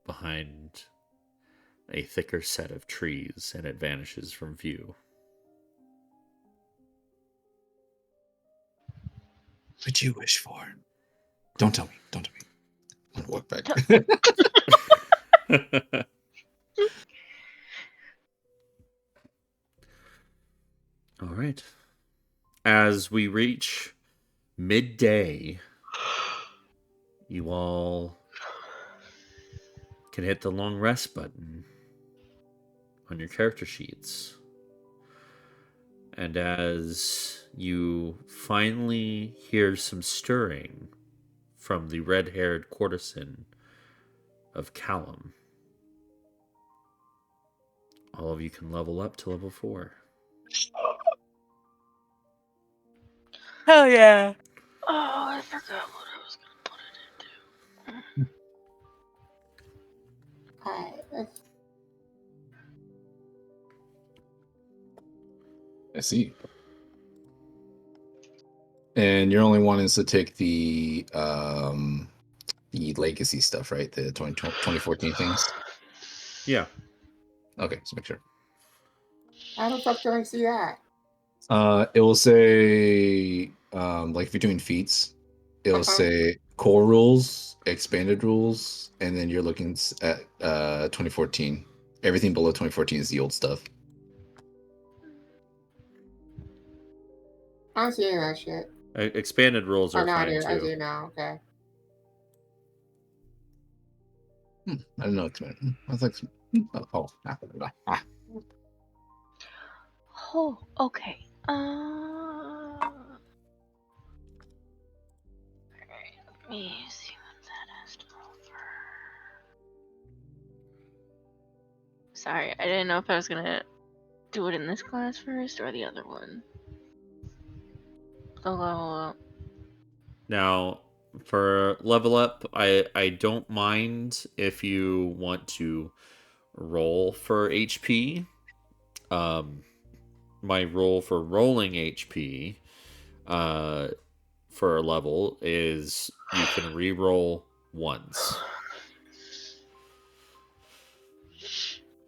behind a thicker set of trees, and it vanishes from view. What'd you wish for? Don't tell me. Don't tell me. I'm gonna walk back. All right. As we reach midday, you all can hit the long rest button on your character sheets. And as you finally hear some stirring from the red-haired courtesan of Callum, all of you can level up to level 4. Hell yeah. Oh, I forgot what I was gonna put it into. I see. And you're only wanting us to take the legacy stuff, right? The 2014 things. Yeah. Okay, just make sure. How the fuck do I see that? It will say, like if you're doing feats, it'll say core rules, expanded rules, and then you're looking at 2014. Everything below 2014 is the old stuff. I don't see any of that shit. Expanded rules Oh, are no, I fine do. I too. do now. Okay. I don't know. I was like, Oh, okay. Let me see what that has to offer. Sorry, I didn't know if I was gonna do it in this class first or the other one. The level up. Now, for level up, I don't mind if you want to roll for HP. My role for rolling HP for a level is you can re-roll once.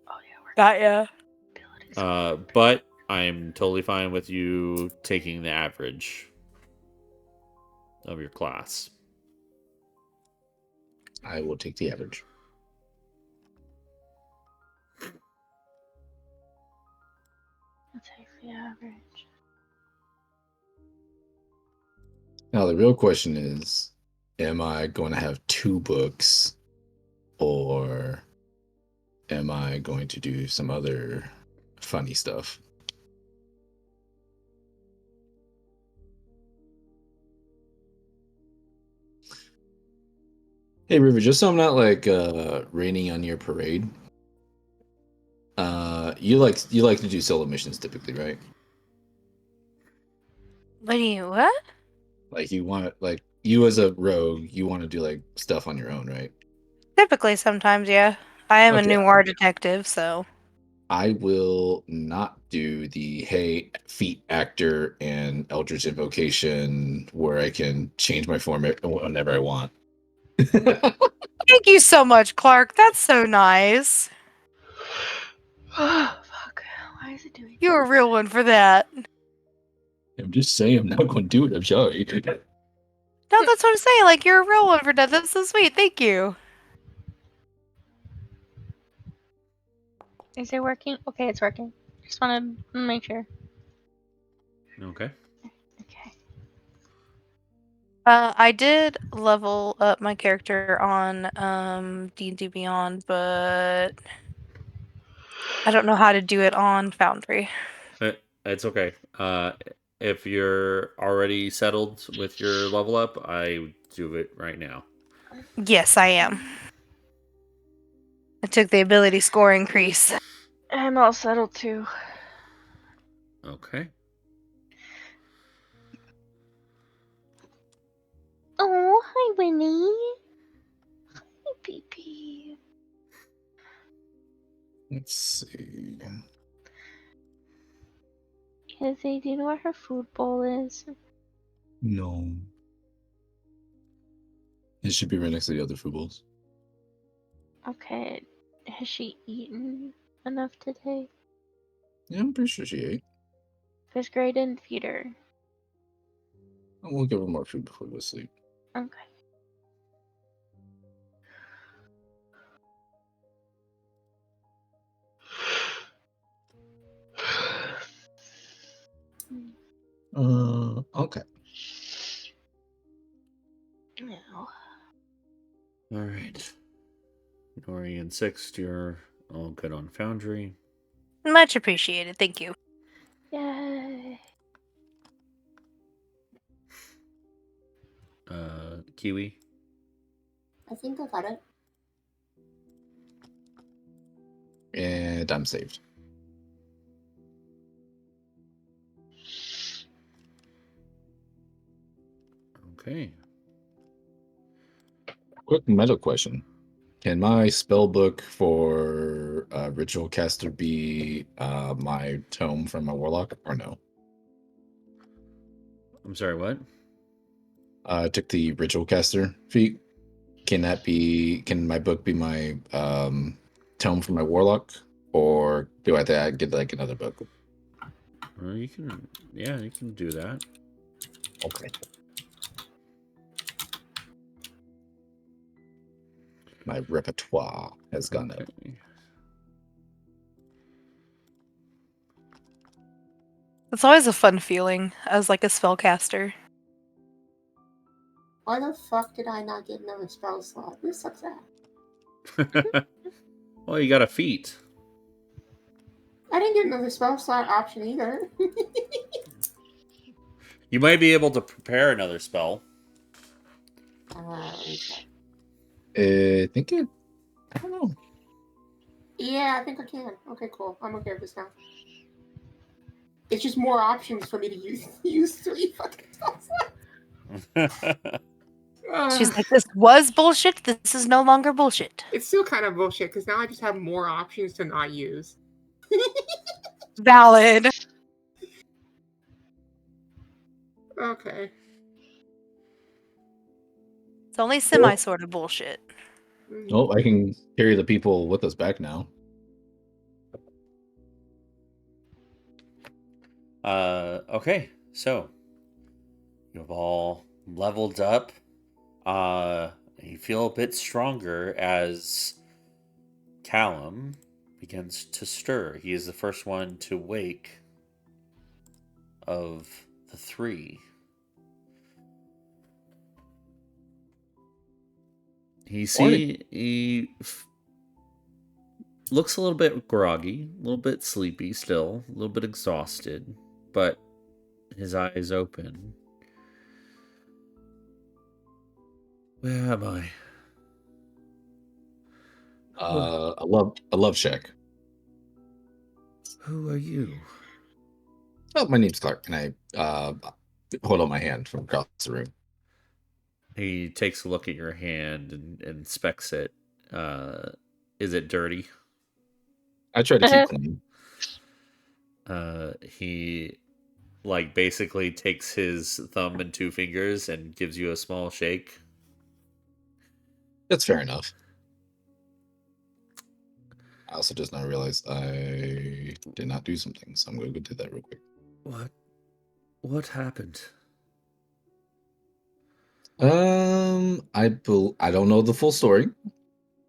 Oh yeah, we're Got ya. abilities. But I'm totally fine with you taking the average of your class. I will take the average. I'll take the average. Now the real question is, am I going to have 2 books, or am I going to do some other funny stuff? Hey River, just so I'm not like raining on your parade. You like to do solo missions typically, right? What do you what? Like you as a rogue, you want to do like stuff on your own, right? Typically, sometimes, yeah. I am a Okay. noir detective, so I will not do the hey feat actor and Eldritch Invocation where I can change my form whenever I want. thank you so much, Clark. That's so nice. Oh fuck! Why is it doing? You're a real one for that. I'm just saying I'm not going to do it. I'm sorry. No, that's what I'm saying. Like, you're a real one for that. That's so sweet. Thank you. Is it working? Okay, it's working. Just want to make sure. Okay. Okay. I did level up my character on D&D Beyond, but I don't know how to do it on Foundry. It's okay. If you're already settled with your level up, I would do it right now. Yes, I am. I took the ability score increase. I'm all settled too. Okay. Oh, hi, Winnie. Hi, Pee. Let's see. Izzy, do you know where her food bowl is? No. It should be right next to the other food bowls. Okay. Has she eaten enough today? Yeah, I'm pretty sure she ate. Because Gray didn't feed her. We'll give her more food before we go to sleep. Okay. Okay. No. All right. Nori and Sixt, you're all good on Foundry. Much appreciated. Thank you. Yay. Kiwi. I think I got it. And I'm saved. Okay. Quick meta question. Can my spell book for Ritual Caster be my tome from my Warlock, or no? I'm sorry, what? I took the ritual caster feat. Can my book be my tome for my warlock? Or do I have to get like another book? Well, you can do that. Okay. My repertoire has gone up. Okay. It's always a fun feeling as like a spellcaster. Why the fuck did I not get another spell slot? This sucks ass. Well, you got a feat. I didn't get another spell slot option either. You might be able to prepare another spell. Let me check. I don't know. Yeah, I think I can. Okay, cool. I'm okay with this now. It's just more options for me to use 3 fucking spell slots. She's like, this was bullshit. This is no longer bullshit. It's still kind of bullshit because now I just have more options to not use. Valid. Okay. It's only semi sort of bullshit. Oh, I can carry the people with us back now. Okay, so you've all leveled up. You feel a bit stronger as Callum begins to stir. He is the first one to wake of the 3. He looks a little bit groggy, a little bit sleepy still, a little bit exhausted, but his eyes open. Where am I? A love check. Who are you? Oh, my name's Clark, and I hold out my hand from across the room. He takes a look at your hand and inspects it. Is it dirty? I try to keep clean. He like basically takes his thumb and 2 fingers and gives you a small shake. That's fair enough. I also just now realized I did not do something, so I'm going to go do that real quick. What happened? I don't know the full story,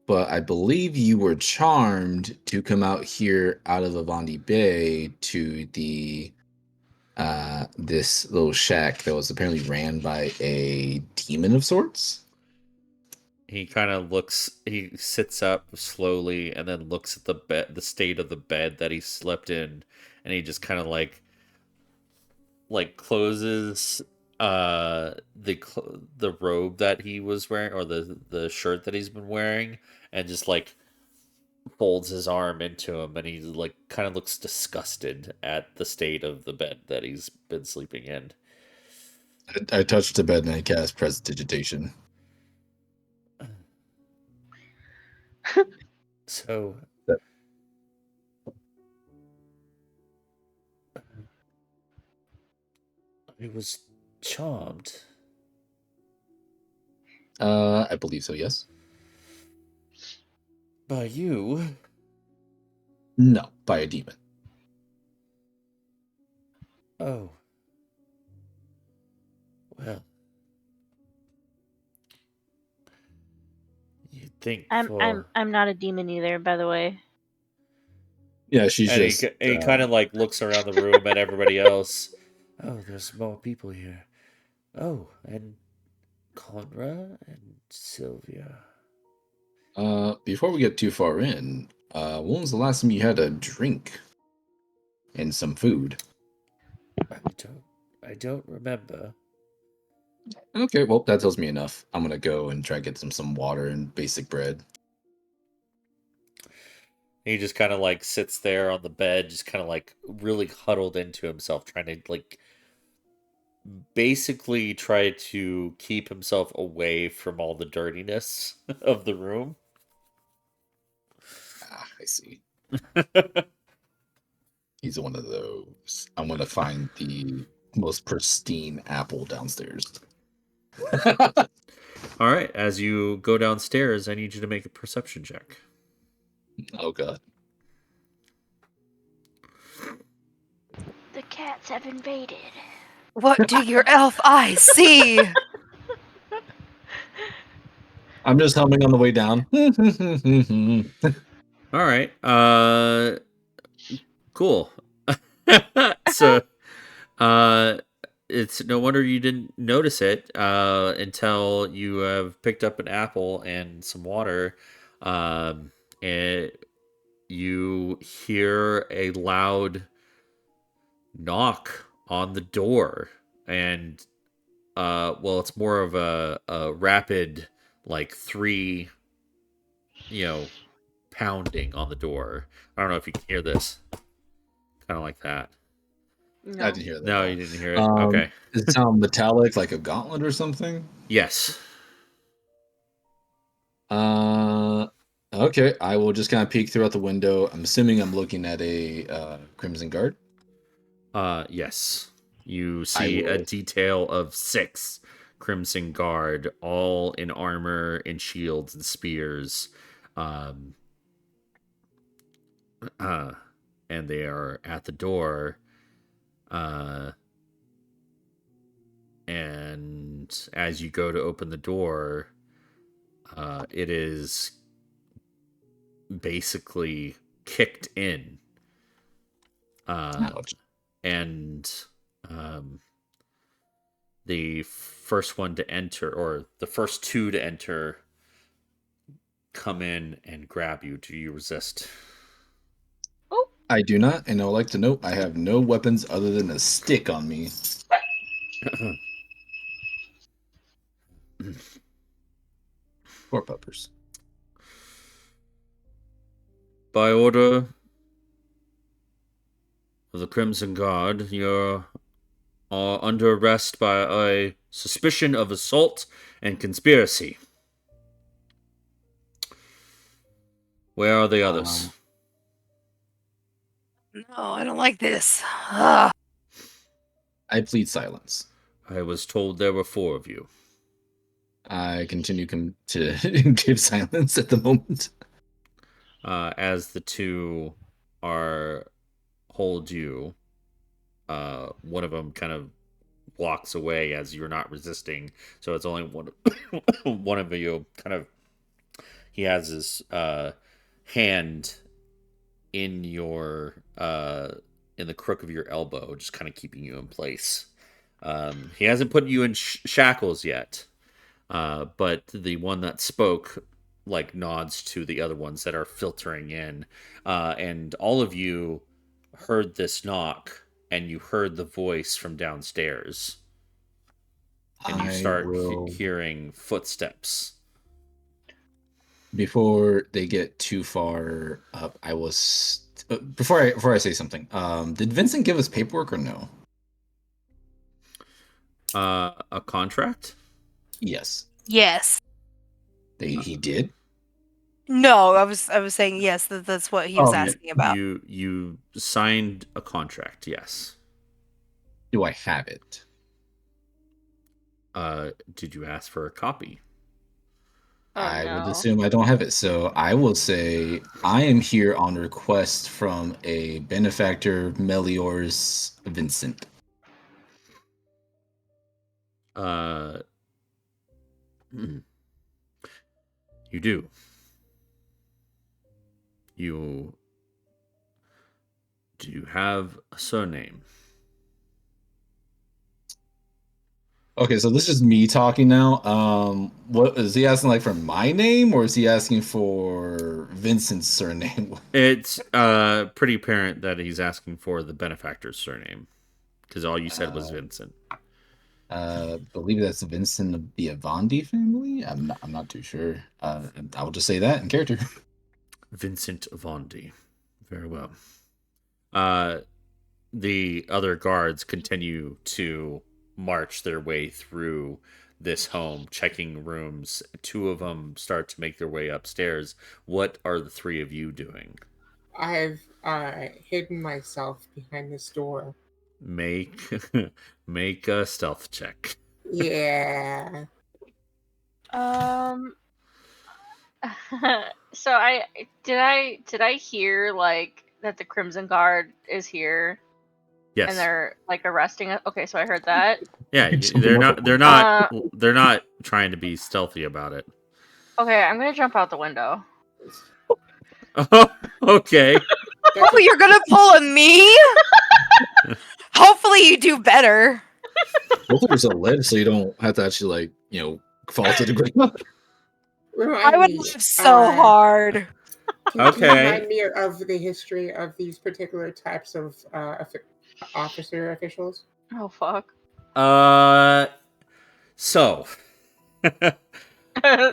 but I believe you were charmed to come out here out of Avandi Bay to the this little shack that was apparently ran by a demon of sorts. He kind of he sits up slowly and then looks at the state of the bed that he slept in, and he just kind of like closes the robe that he was wearing, or the shirt that he's been wearing, and just like folds his arm into him, and he like kind of looks disgusted at the state of the bed that he's been sleeping in. I touched the bed and I cast Prestidigitation. So I was charmed. I believe so, yes. By you? No, by a demon. Oh. Well. You'd think I'm not a demon either, by the way. Yeah, she's and just... he kind of like looks around the room at everybody else. Oh, there's more people here. Oh, and Conra and Sylvia. Before we get too far in, when was the last time you had a drink and some food? I don't remember. Okay, well, that tells me enough. I'm gonna go and try to get some water and basic bread. He just kind of like sits there on the bed, just kind of like really huddled into himself, trying to like basically try to keep himself away from all the dirtiness of the room. Ah, I see. He's one of those. I'm gonna find the most pristine apple downstairs. All right. As you go downstairs, I need you to make a perception check. Oh god. The cats have invaded. What do your elf eyes see? I'm just humming on the way down. All right. Cool. So, it's no wonder you didn't notice it until you have picked up an apple and some water. And you hear a loud knock on the door, and well, it's more of a rapid, like three, pounding on the door. I don't know if you can hear this. Kind of like that. No. I didn't hear that. No, at all. you didn't hear it. Okay. Does it sound metallic, like a gauntlet or something? Yes. Okay. I will just kind of peek throughout the window. I'm assuming I'm looking at a Crimson Guard. Yes. You see a will- detail of 6 Crimson Guard, all in armor and shields and spears. Um, and they are at the door. And as you go to open the door, it is basically kicked in. Ouch. And the first one to enter, or the first 2 to enter, come in and grab you. Do you resist? I do not, and I would like to note I have no weapons other than a stick on me. Poor puppers. By order of the Crimson Guard, you are under arrest by a suspicion of assault and conspiracy. Where are the others? No, I don't like this. Ugh. I plead silence. I was told there were 4 of you. I continue to give silence at the moment. As the 2 hold you, one of them kind of walks away as you're not resisting. So it's only one of you kind of. He has his hand in your in the crook of your elbow, just kind of keeping you in place. He hasn't put you in shackles yet, but the one that spoke like nods to the other ones that are filtering in, and all of you heard this knock, and you heard the voice from downstairs, and you start hearing footsteps. Before they get too far up, I was before I say something. Did Vincent give us paperwork or no? A contract? Yes, Yes. he did. No, I was saying yes. That's what he was yeah. asking about. You signed a contract, yes. Do I have it? Did you ask for a copy? I would no. assume I don't have it, so I will say I am here on request from a benefactor, Melior's Vincent. You do. Do you have a surname? Okay, so this is me talking now. What is he asking, like for my name, or is he asking for Vincent's surname? It's pretty apparent that he's asking for the benefactor's surname, because all you said was Vincent. Believe that's Vincent of the Avandi family. I'm not too sure. I'll just say that in character. Vincent Avandi. Very well. The other guards continue to march their way through this home, checking rooms. 2 of them start to make their way upstairs. What are the 3 of you doing? I've hidden myself behind this door. Make a stealth check. Yeah. So did I hear like that the Crimson Guard is here Yes. and they're like arresting us? Okay, so I heard that. Yeah, Jumping they're out the not window. they're not trying to be stealthy about it. Okay, I'm gonna jump out the window. Oh, okay. That's Oh, you're gonna pull a me? Hopefully you do better. Hopefully there's a ledge so you don't have to actually fall to the ground. I would laugh so hard. Can Okay. you remind me of the history of these particular types of officer officials? Oh fuck. So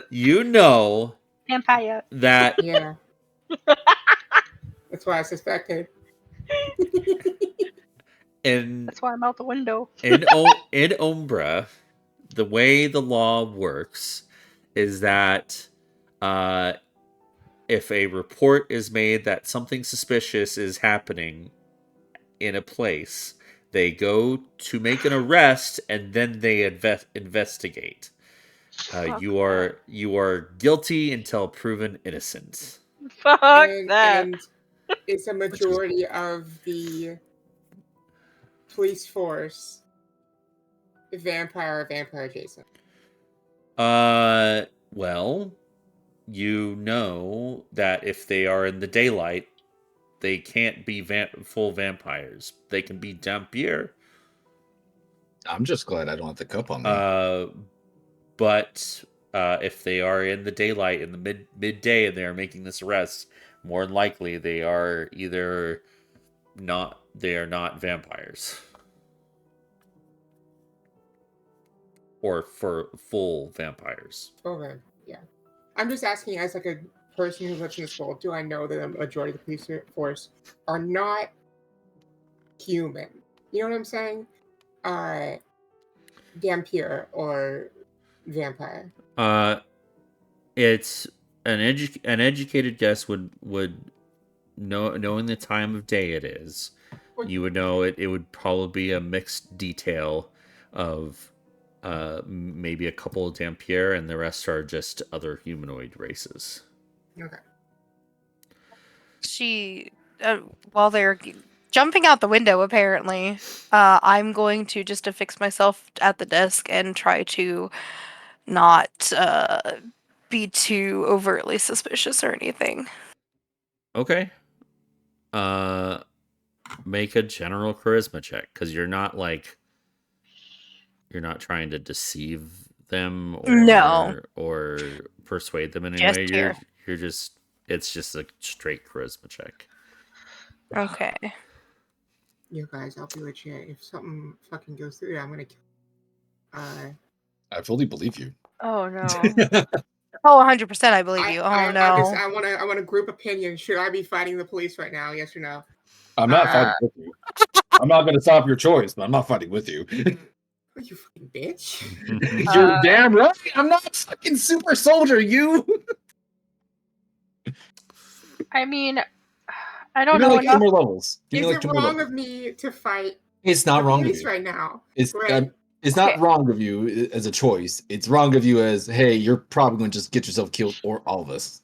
you know Vampire. that Yeah. That's why I suspected. in That's why I'm out the window. in Umbra, the way the law works is that if a report is made that something suspicious is happening in a place, they go to make an arrest and then they investigate. Fuck You are guilty until proven innocent. Fuck that. And it's a majority of the police force vampire or vampire adjacent. Well, you know that if they are in the daylight, they can't be full vampires. They can be dampier. I'm just glad I don't have the cup on me. But if they are in the daylight in the midday and they are making this arrest, more than likely they are either not vampires or for full vampires. Okay, yeah. I'm just asking as like a person who lives in this world, do I know that a majority of the police force are not human? You know what I'm saying? Vampire or vampire. It's an educated guess would knowing the time of day it is, you would know it would probably be a mixed detail of maybe a couple of Dampier and the rest are just other humanoid races. Okay. While they're jumping out the window, apparently, I'm going to just affix myself at the desk and try to not be too overtly suspicious or anything. Okay. Make a general charisma check because you're not trying to deceive them or persuade them in any Just way. here. You're just it's just a straight charisma check. Okay. You guys, I'll be legit. If something fucking goes through, I'm gonna kill. I fully believe you. Oh no. Oh, 100% I believe you. No. I want a group opinion. Should I be fighting the police right now? Yes or no? I'm not fighting with you. I'm not going to stop your choice, but I'm not fighting with you. Oh, you fucking bitch. You're damn right. I'm not fucking super soldier, you. I mean, I don't Give me know like 2 enough. more levels. Give Is me like it 2 more wrong levels. of me to fight It's not the wrong of police you. right now? It's Right. it's not wrong of you as a choice. It's wrong of you as, hey, you're probably going to just get yourself killed or all of us.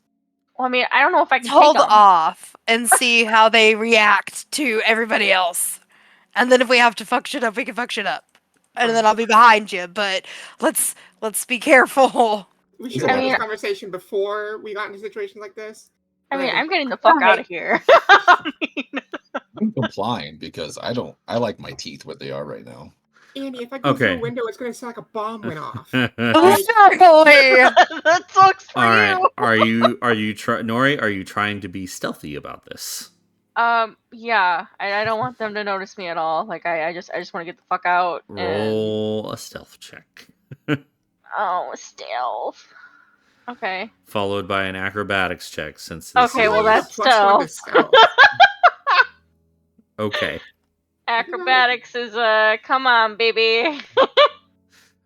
Well, I mean, I don't know if I can Hold take 'em. off and see how they react to everybody else. And then if we have to fuck shit up, we can fuck shit up. And then I'll be behind you, but let's be careful. We should There's a have lot had this of- conversation before we got into situations like this. I mean, Like, I'm getting the fuck out of here. I mean, I'm complying because I like my teeth where they are right now. Andy, if I go through Okay. a window, it's gonna sound like a bomb went off. Literally. that sucks for All right. you. Are you Nori? Are you trying to be stealthy about this? Yeah. I don't want them to notice me at all. Like, I just want to get the fuck out. Roll a stealth check, Oh, stealth. Okay. followed by an acrobatics check. Since this Okay, is well, I that's have a +1 to stealth. okay. Acrobatics is come on, baby.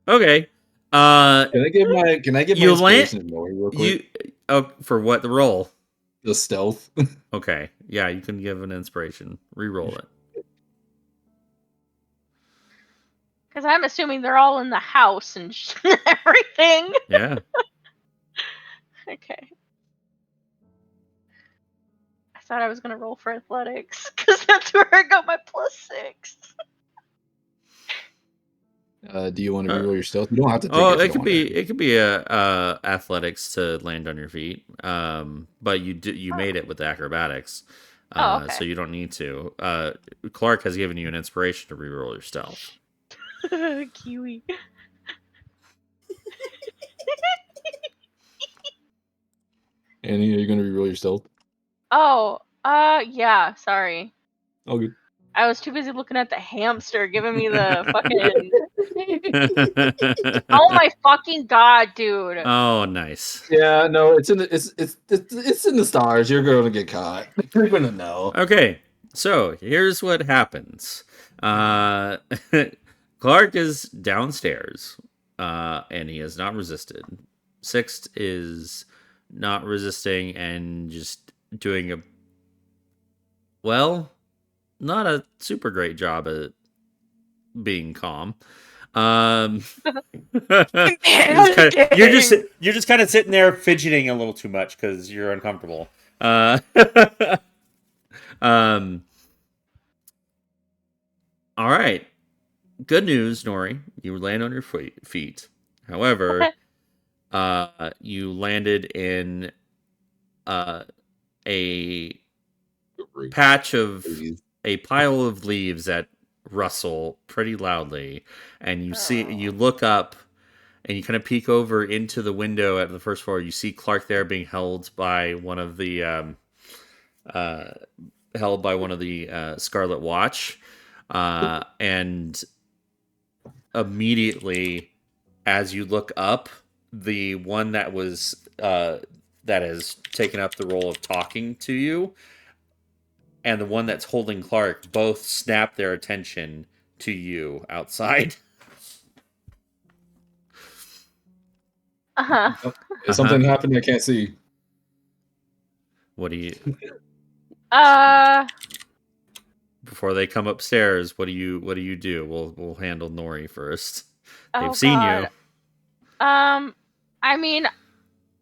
Okay. Can I get my You land- inspiration Nori real quick? For what the roll? The stealth. Okay. Yeah, you can give an inspiration. Reroll it. Because I'm assuming they're all in the house and everything. Yeah. Okay. I thought I was gonna roll for athletics because that's where I got my +6. Do you want to reroll your stealth? You don't have to take Oh, it if you it don't could want be to. it could be a athletics to land on your feet. But you made it with acrobatics. Oh, okay. So you don't need to. Clark has given you an inspiration to reroll your stealth. Kiwi. Annie, are you going to reroll your stealth? Oh, yeah, sorry. Oh, good. I was too busy looking at the hamster giving me the fucking. Oh my fucking god, dude. Oh, nice. Yeah, no, it's in the it's in the stars. You're going to get caught. You're going to know. Okay, so here's what happens. Clark is downstairs, and he has not resisted. Sixt is not resisting and just doing not a super great job at being calm. You're just kind of sitting there fidgeting a little too much because you're uncomfortable. Um, all right. Good news, Nori. You land on your feet. However, you landed in a patch of a pile of leaves that rustle pretty loudly, and you look up and you kind of peek over into the window at the first floor. You see Clark there being held by one of the Scarlet Watch, and immediately as you look up, the one that has taken up the role of talking to you and the one that's holding Clark both snap their attention to you outside. Is something happening I can't see? What do you Uh, before they come upstairs, what do you do? We'll handle Nori first. They've oh seen you. god. I mean,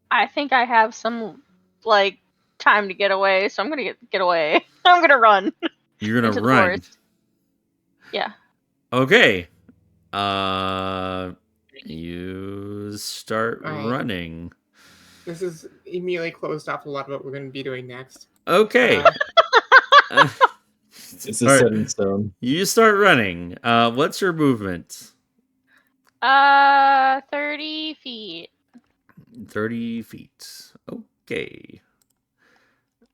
I think I have some, like, time to get away, so I'm gonna get away. I'm gonna run. You're gonna into the run. forest. Yeah. Okay. You start Alright. running. This is immediately closed off a lot of what we're going to be doing next. Okay. It's a set in stone. You start running. What's your movement? 30 feet. 30 feet. Okay.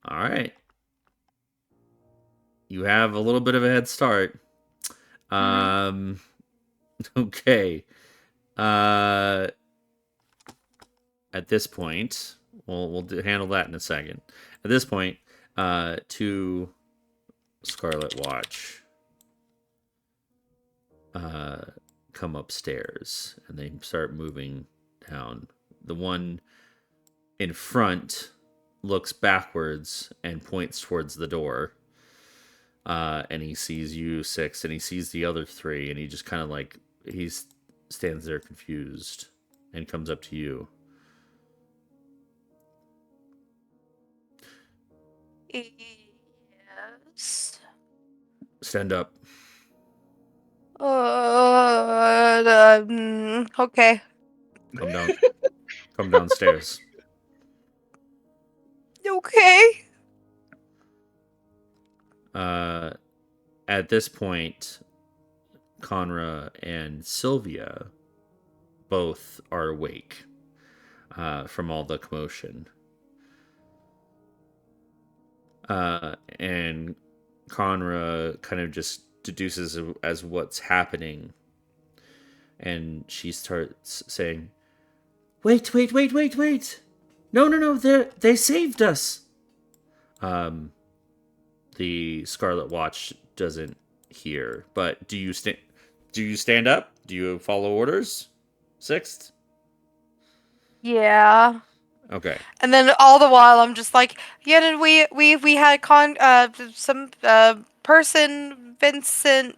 All right. You have a little bit of a head start. Okay. At this point, we'll handle that in a second. At this point, to Scarlet Watch come upstairs and they start moving down. The one in front looks backwards and points towards the door. And he sees you, Six, and he sees the other three, and he just kind of like he stands there confused and comes up to you. Yes. Stand up. Okay. Come down. Come downstairs. Okay. At this point, Conra and Sylvia both are awake from all the commotion. And Conra kind of just deduces as what's happening. And she starts saying, Wait. No, they saved us. The Scarlet Watch doesn't hear, but do you stand up? Do you follow orders? Sixth? Yeah. Okay. And then all the while I'm just like, yeah, did we had some person Vincent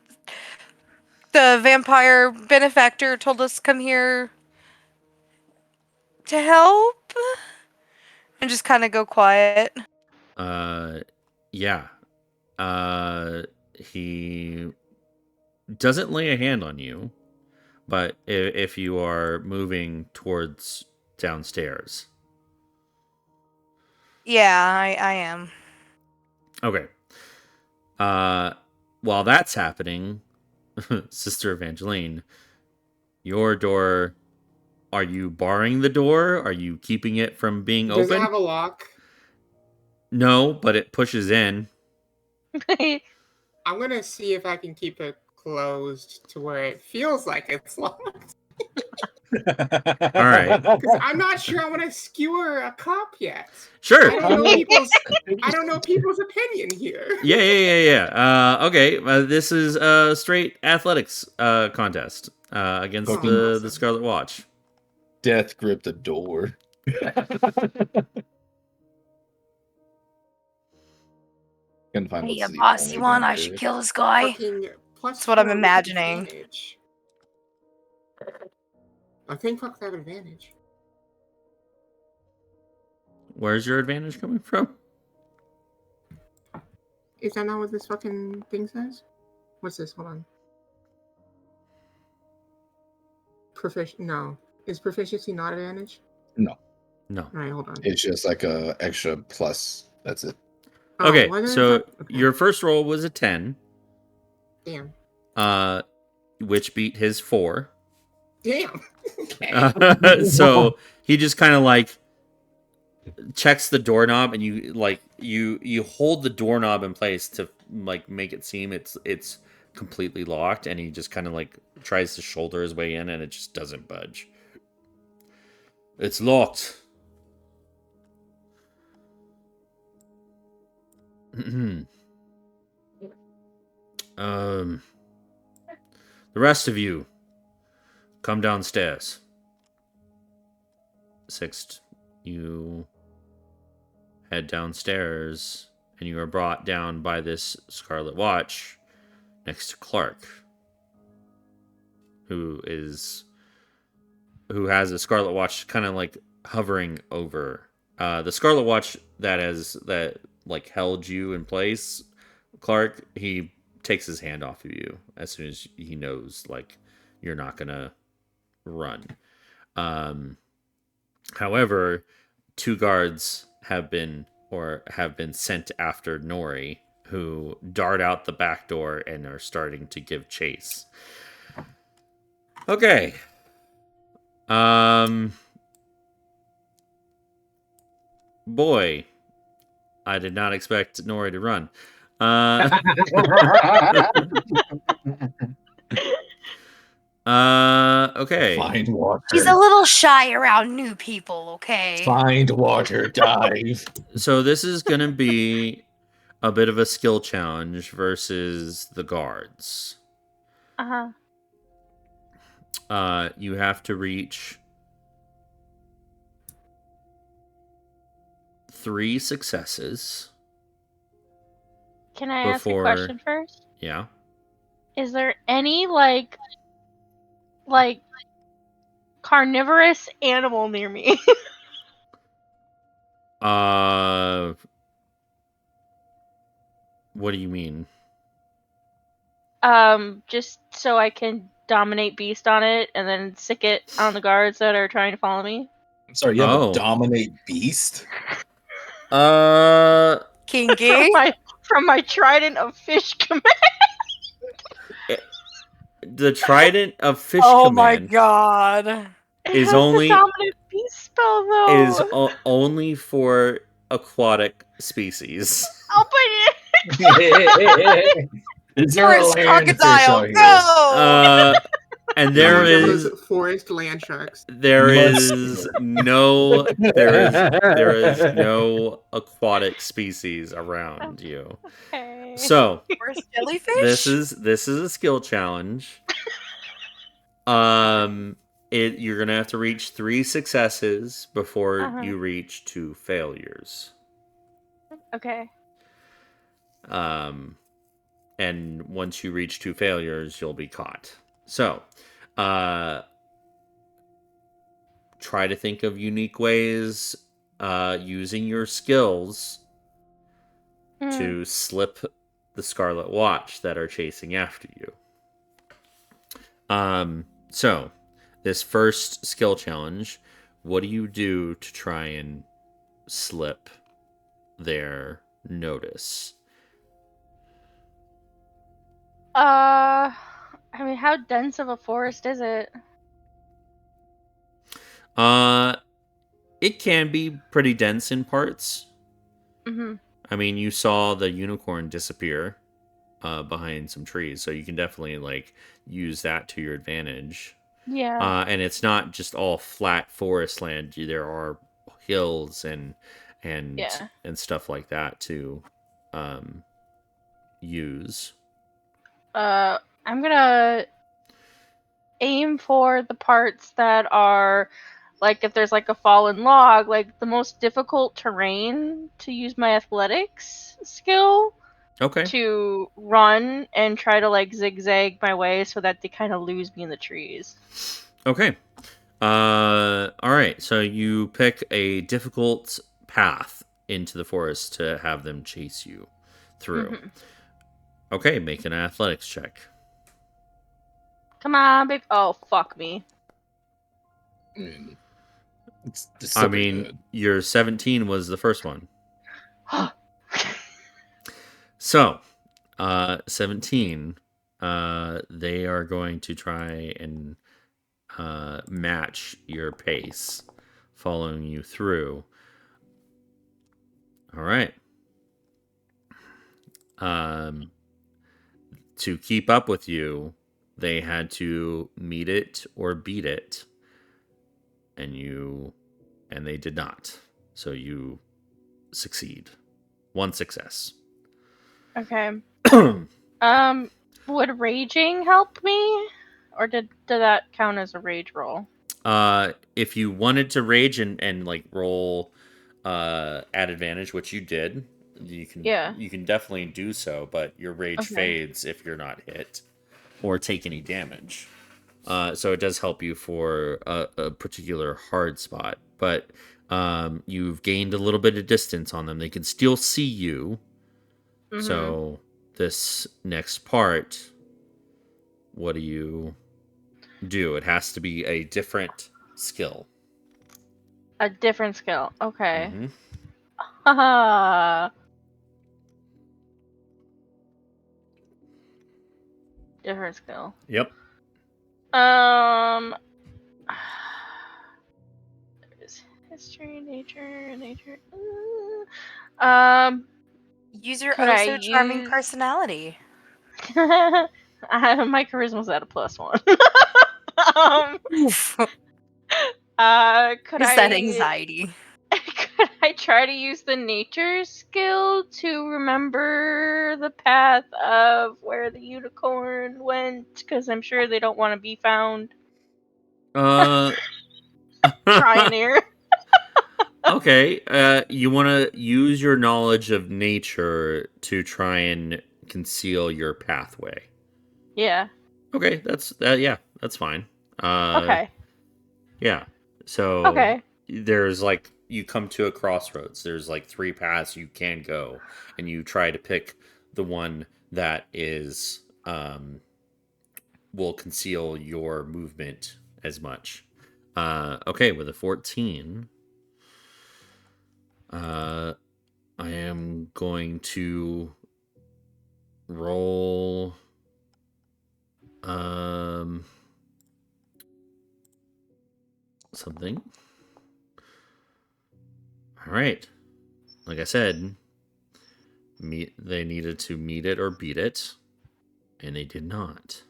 The vampire benefactor told us to come here to help. And just kind of go quiet. Yeah. He doesn't lay a hand on you, but if you are moving towards downstairs. Yeah, I am. Okay. While that's happening, Sister Evangeline, your door, are you barring the door? Are you keeping it from being Does it open? have a lock? No, but it pushes in. I'm gonna see if I can keep it closed to where it feels like it's locked. All right. Because I'm not sure I want to skewer a cop yet. Sure. I don't know people's opinion here. Yeah. Okay. This is a straight athletics contest against Okay. the Awesome. Scarlet Watch. Death grip the door. Couldn't find Hey, what's the boss, only you want? I vampire. should kill this guy. Fucking plus That's what I'm 4 with imagining. advantage. I think fuck that advantage. Where's your advantage coming from? Is that not what this fucking thing says? What's this? Hold on. No. Is proficiency not advantage? No, No. All right, hold on. it's just like a extra plus. That's it. Oh, Okay, why did I so fuck- okay. your first roll was a 10, Damn. which beat his 4. Damn. Okay. So he just kind of like checks the doorknob, and you hold the doorknob in place to like make it seem it's completely locked, and he just kind of like tries to shoulder his way in, and it just doesn't budge. It's locked. The rest of you come downstairs. Sixt, you head downstairs, and you are brought down by this Scarlet Watch next to Clark, who has a Scarlet Watch kind of like hovering over the Scarlet Watch that like held you in place. Clark, he takes his hand off of you as soon as he knows like you're not gonna run. However, 2 guards have been sent after Nori, who dart out the back door and are starting to give chase. Okay. Boy, I did not expect Nori to run. Okay. Find water. He's a little shy around new people, okay? Find water, dive. So this is going to be a bit of a skill challenge versus the guards. You have to reach 3 successes. Can I ask a Before- question first? Yeah. Is there any like carnivorous animal near me? What do you mean? Just so I can dominate beast on it and then sick it on the guards that are trying to follow me. I'm sorry, you have Oh. a dominate beast? Kinky. From my trident of fish command. The Trident of Fish Oh my Command god. It is has only- the dominant beast spell though. is only for aquatic species. Open it. Is there a Forest land fish crocodile, out here? Uh, and there One of is those forest land sharks. there Must- is no there is no aquatic species around you. Okay. So Where's jellyfish? this is a skill challenge. You're gonna have to reach 3 successes before you reach 2 failures. Okay. And once you reach 2 failures, you'll be caught. So, try to think of unique ways using your skills to slip the Scarlet Watch that are chasing after you. So, this first skill challenge, what do you do to try and slip their notice? I mean, how dense of a forest is it? It can be pretty dense in parts. Mm-hmm. I mean, you saw the unicorn disappear behind some trees, so you can definitely like use that to your advantage. Yeah. And it's not just all flat forest land. There are hills and Yeah. stuff like that to use. I'm gonna aim for the parts that are like if there's like a fallen log, like the most difficult terrain to use my athletics skill Okay. to run and try to like zigzag my way so that they kind of lose me in the trees. Okay. All right. So you pick a difficult path into the forest to have them chase you through. Mm-hmm. Okay, make an athletics check. Come on, big. Oh, fuck me. I mean, it's I still pretty mean, good. your 17 was the first one. So, 17, they are going to try and match your pace, following you through. All right. To keep up with you, they had to meet it or beat it, and they did not. So you succeed. One success. Okay. Would raging help me? Or did that count as a rage roll? If you wanted to rage and like roll at advantage, which you did, Yeah. you can definitely do so, but your rage Okay. fades if you're not hit or take any damage. So it does help you for a particular hard spot, but you've gained a little bit of distance on them. They can still see you. Mm-hmm. So this next part, what do you do? It has to be a different skill. A different skill. Okay. Mm-hmm. Haha. Different skill. Yep. History, nature. Use your Could oh I so charming use? personality. My charisma's at a +1. Oof. Could Is that I? anxiety? Could I try to use the nature skill to remember the path of where the unicorn went? Because I'm sure they don't want to be found. Trying here. Okay. You want to use your knowledge of nature to try and conceal your pathway. Yeah. Okay, that's yeah, that's fine. Okay. Yeah. So Okay. there's like you come to a crossroads. There's like three paths you can go, and you try to pick the one that is will conceal your movement as much. Okay, with a 14, I am going to roll something. All right. Like I said, they needed to meet it or beat it, and they did not.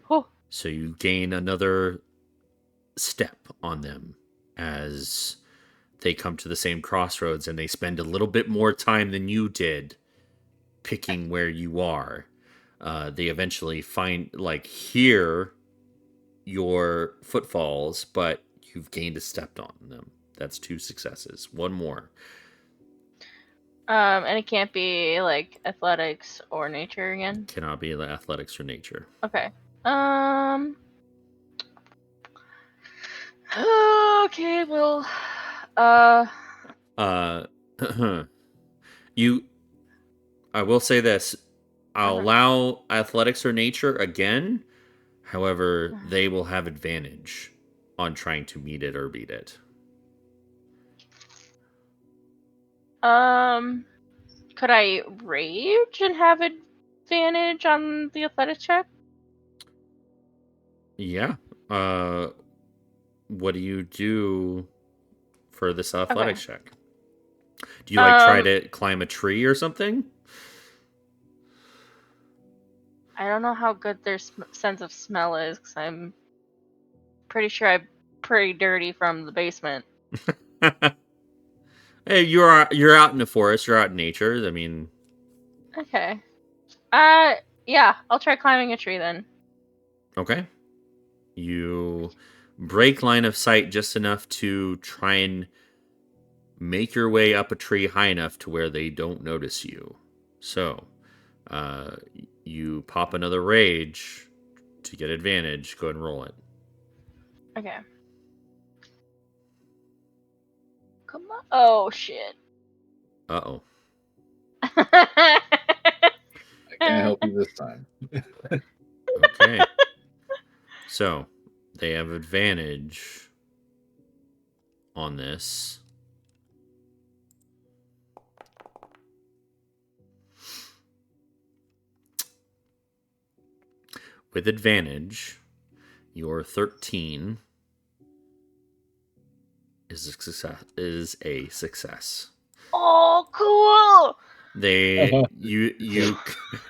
Oh. So you gain another step on them as they come to the same crossroads, and they spend a little bit more time than you did picking where you are. They eventually hear your footfalls, but you've gained a step on them. That's 2 successes. One more. And it can't be like athletics or nature again. Cannot be athletics or nature. Okay. Um. Okay. Well. You. I will say this. I'll allow athletics or nature again. However, they will have advantage on trying to meet it or beat it. Could I rage and have advantage on the athletics check? Yeah. What do you do for this Okay. athletics check? Do you like try Um. to climb a tree or something? I don't know how good their sense of smell is, because I'm pretty sure I'm pretty dirty from the basement. Hey, you're out in the forest. You're out in nature. I mean, Okay. Yeah, I'll try climbing a tree then. okay. You break line of sight just enough to try and make your way up a tree high enough to where they don't notice you. So, uh, you pop another rage to get advantage. Go ahead and roll it. Okay. Come on. Oh, shit. Uh-oh. I can't help you this time. Okay. So, they have advantage on this. With advantage, your 13 is a success. Oh, cool.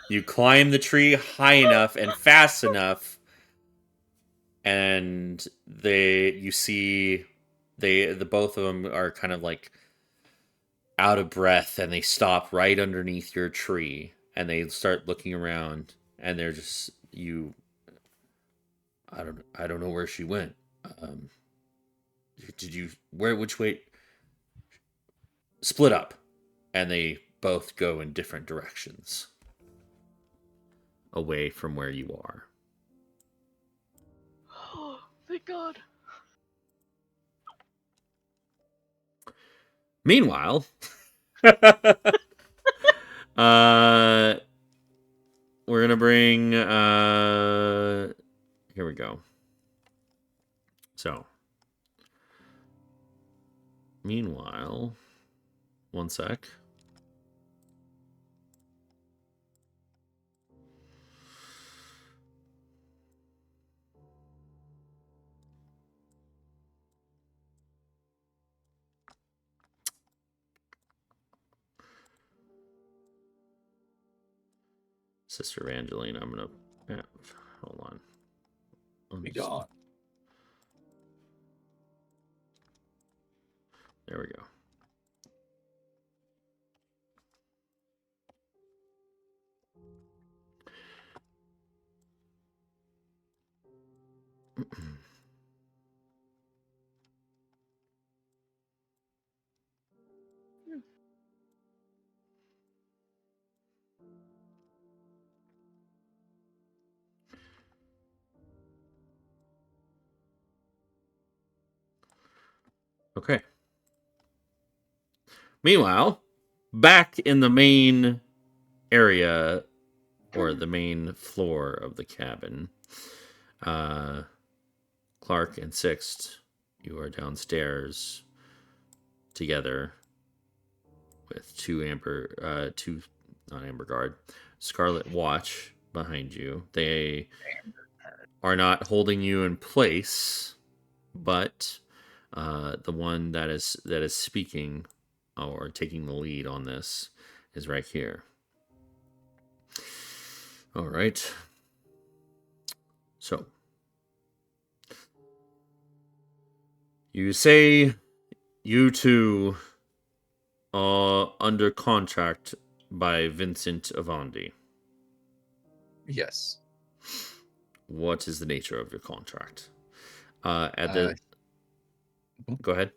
You climb the tree high enough and fast enough, and you see the both of them are kind of like out of breath, and they stop right underneath your tree, and they start looking around, and they're just you. I don't know where she went. Um, did you which way? Split up, and they both go in different directions away from where you are. Oh, thank God. Meanwhile, we're gonna bring. Here we go. So, meanwhile, one sec. Sister Angelina, I'm gonna. Yeah, hold on. Be gone. There we go. Okay. Meanwhile, back in the main area or the main floor of the cabin, uh, Clark and Sixt, you are downstairs together with two not Amber Guard, Scarlet Watch behind you. They are not holding you in place, but the one that is speaking or taking the lead on this is right here. All right. So you say you two are under contract by Vincent Avandi. Yes. What is the nature of your contract? Go ahead.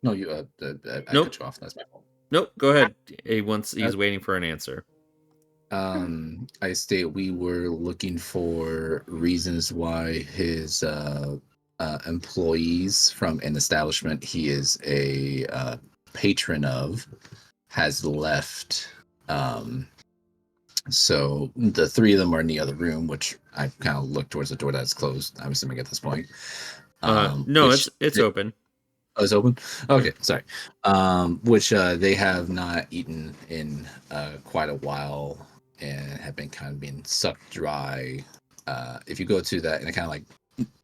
No, you. I Nope. cut you off. That's my fault. Nope. Go ahead. He's waiting for an answer. I state we were looking for reasons why his employees from an establishment he is a patron of has left. So the three of them are in the other room, which I kind of look towards the door that's closed. I'm assuming at this point. No, Which it's open. Oh, it's open? Okay, sorry. Which they have not eaten in quite a while and have been kind of being sucked dry. If you go to that and kind of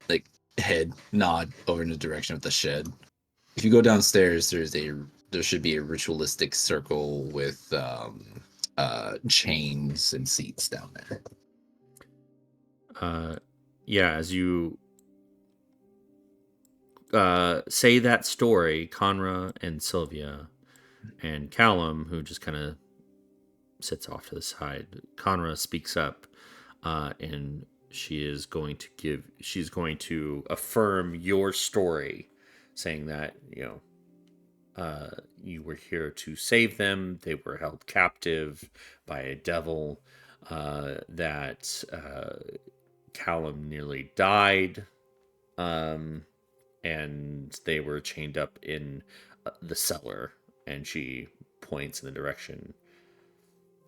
like head nod over in the direction of the shed. If you go downstairs, there should be a ritualistic circle with chains and seats down there. Yeah, as you say that story, Conra and Sylvia and Callum, who just kind of sits off to the side, Conra speaks up, and she's going to affirm your story, saying that you were here to save them. They were held captive by a devil. That Callum nearly died. And they were chained up in the cellar. And she points in the direction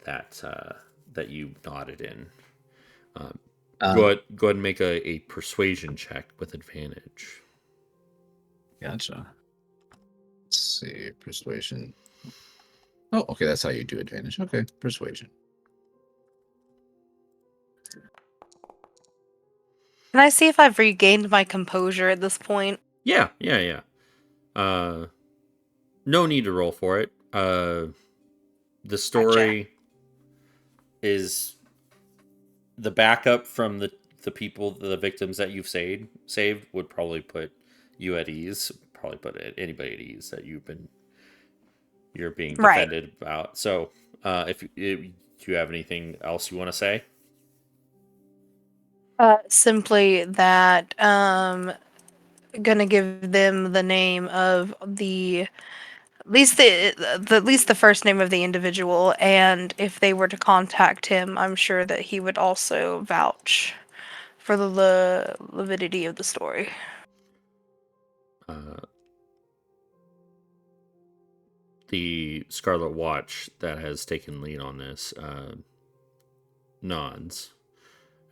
that you nodded in. Go ahead and make a persuasion check with advantage. Gotcha. Let's see, persuasion. Oh, okay, that's how you do advantage. Okay, persuasion. Can I see if I've regained my composure at this point? Yeah. No need to roll for it. The story is the backup from the victims that you've saved would probably put you at ease. Probably put anybody at ease that you're being defended about. So, do you have anything else you want to say? Simply that gonna give them the name of at least the first name of the individual, and if they were to contact him, I'm sure that he would also vouch for the validity of the story. The Scarlet Watch that has taken lead on this nods,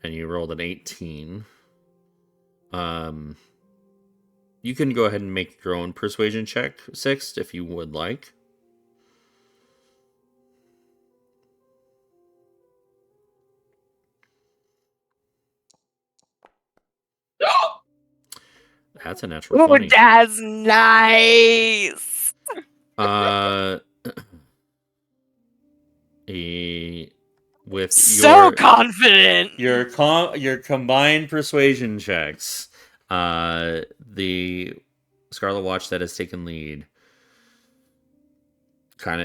and you rolled an 18. You can go ahead and make your own persuasion check, Sixt, if you would like. That's a natural 20. That's nice. With so confident. Your combined persuasion checks, the Scarlet Watch that has taken lead,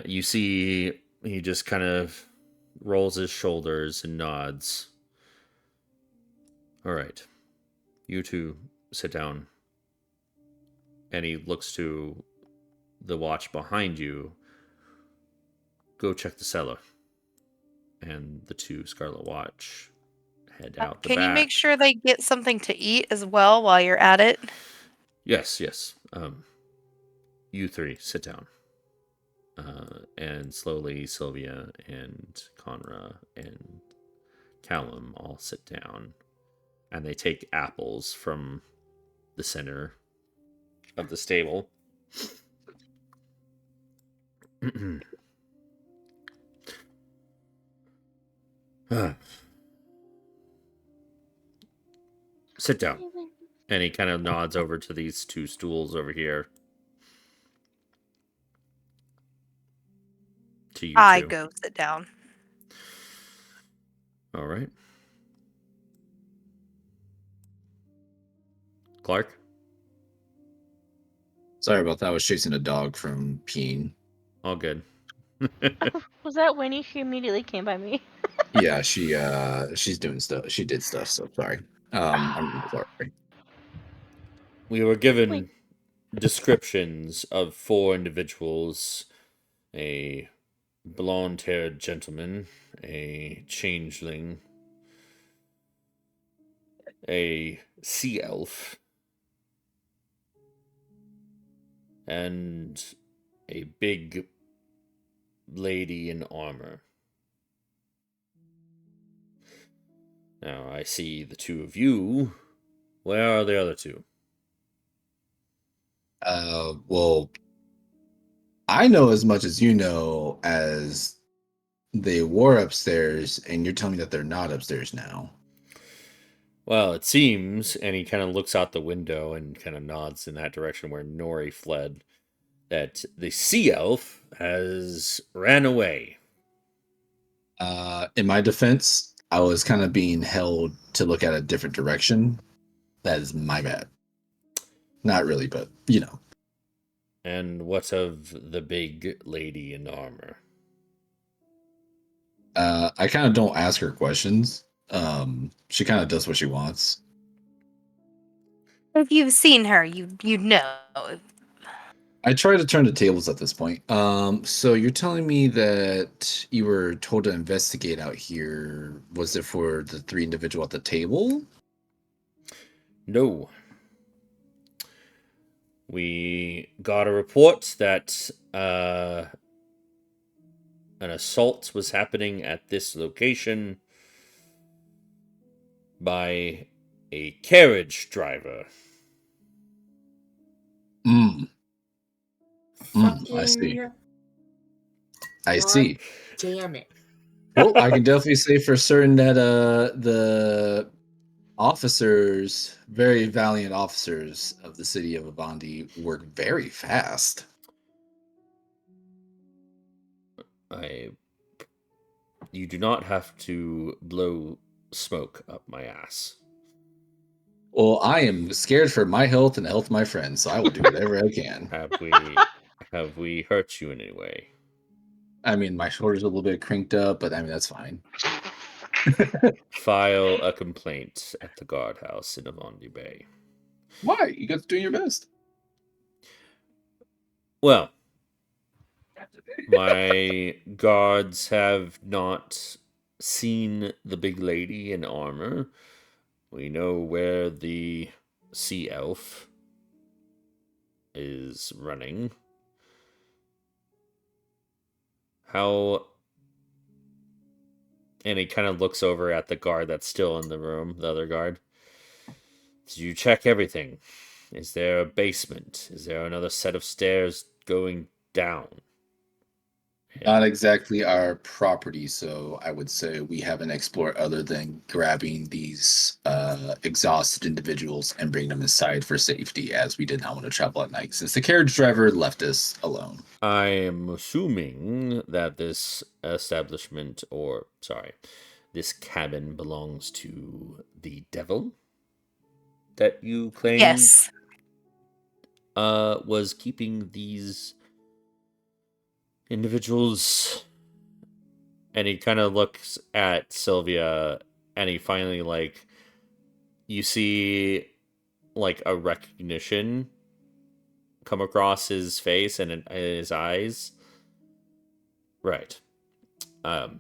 you see he just kind of rolls his shoulders and nods. All right, you two sit down. And he looks to the watch behind you. Go check the cellar. And the two Scarlet Watch head out the back. Can you make sure they get something to eat as well while you're at it? Yes. You three sit down. And slowly Sylvia and Conra and Callum all sit down. And they take apples from the center of the stable. Sit down. And he kind of nods over to these two stools over here. To you I two. go sit down. All right. Clark? Sorry about that. I was chasing a dog from peeing. All good. Was that Winnie? She immediately came by me. Yeah, she's doing stuff. She did stuff, so sorry. I'm sorry. We were given descriptions of 4 individuals, a blonde-haired gentleman, a changeling, a sea elf, and a big lady in armor. Now, I see the two of you. Where are the other two? Well, I know as much as you know as they were upstairs, and you're telling me that they're not upstairs now. Well, it seems, and he kind of looks out the window and kind of nods in that direction where Nori fled, that the sea elf has ran away. In my defense, I was kind of being held to look at a different direction. That is my bad. Not really, but you know. And what of the big lady in armor? I kind of don't ask her questions. She kind of does what she wants. If you've seen her, you'd know. I try to turn the tables at this point. So you're telling me that you were told to investigate out here. Was it for the three individual at the table? No. We got a report that an assault was happening at this location by a carriage driver. I see. Fucking I God see. damn it. Well, I can definitely say for certain that the officers, very valiant officers of the city of Avandi, work very fast. You do not have to blow smoke up my ass. Well, I am scared for my health and the health of my friends, so I will do whatever I can. Have we hurt you in any way? I mean, my shoulder's a little bit crinked up, but I mean that's fine. File a complaint at the guardhouse in Avandi Bay. Why? You guys doing your best. Well, my guards have not seen the big lady in armor. We know where the sea elf is running. How... And he kind of looks over at the guard that's still in the room, the other guard. Did you check everything? Is there a basement? Is there another set of stairs going down? Not exactly our property, so I would say we haven't explored other than grabbing these exhausted individuals and bringing them inside for safety, as we did not want to travel at night since the carriage driver left us alone. I am assuming that this establishment, or sorry, this cabin belongs to the devil that you claim Yes. was keeping these individuals. And he kind of looks at Sylvia, and he finally, like, you see, like, a recognition come across his face and in his eyes. Right. A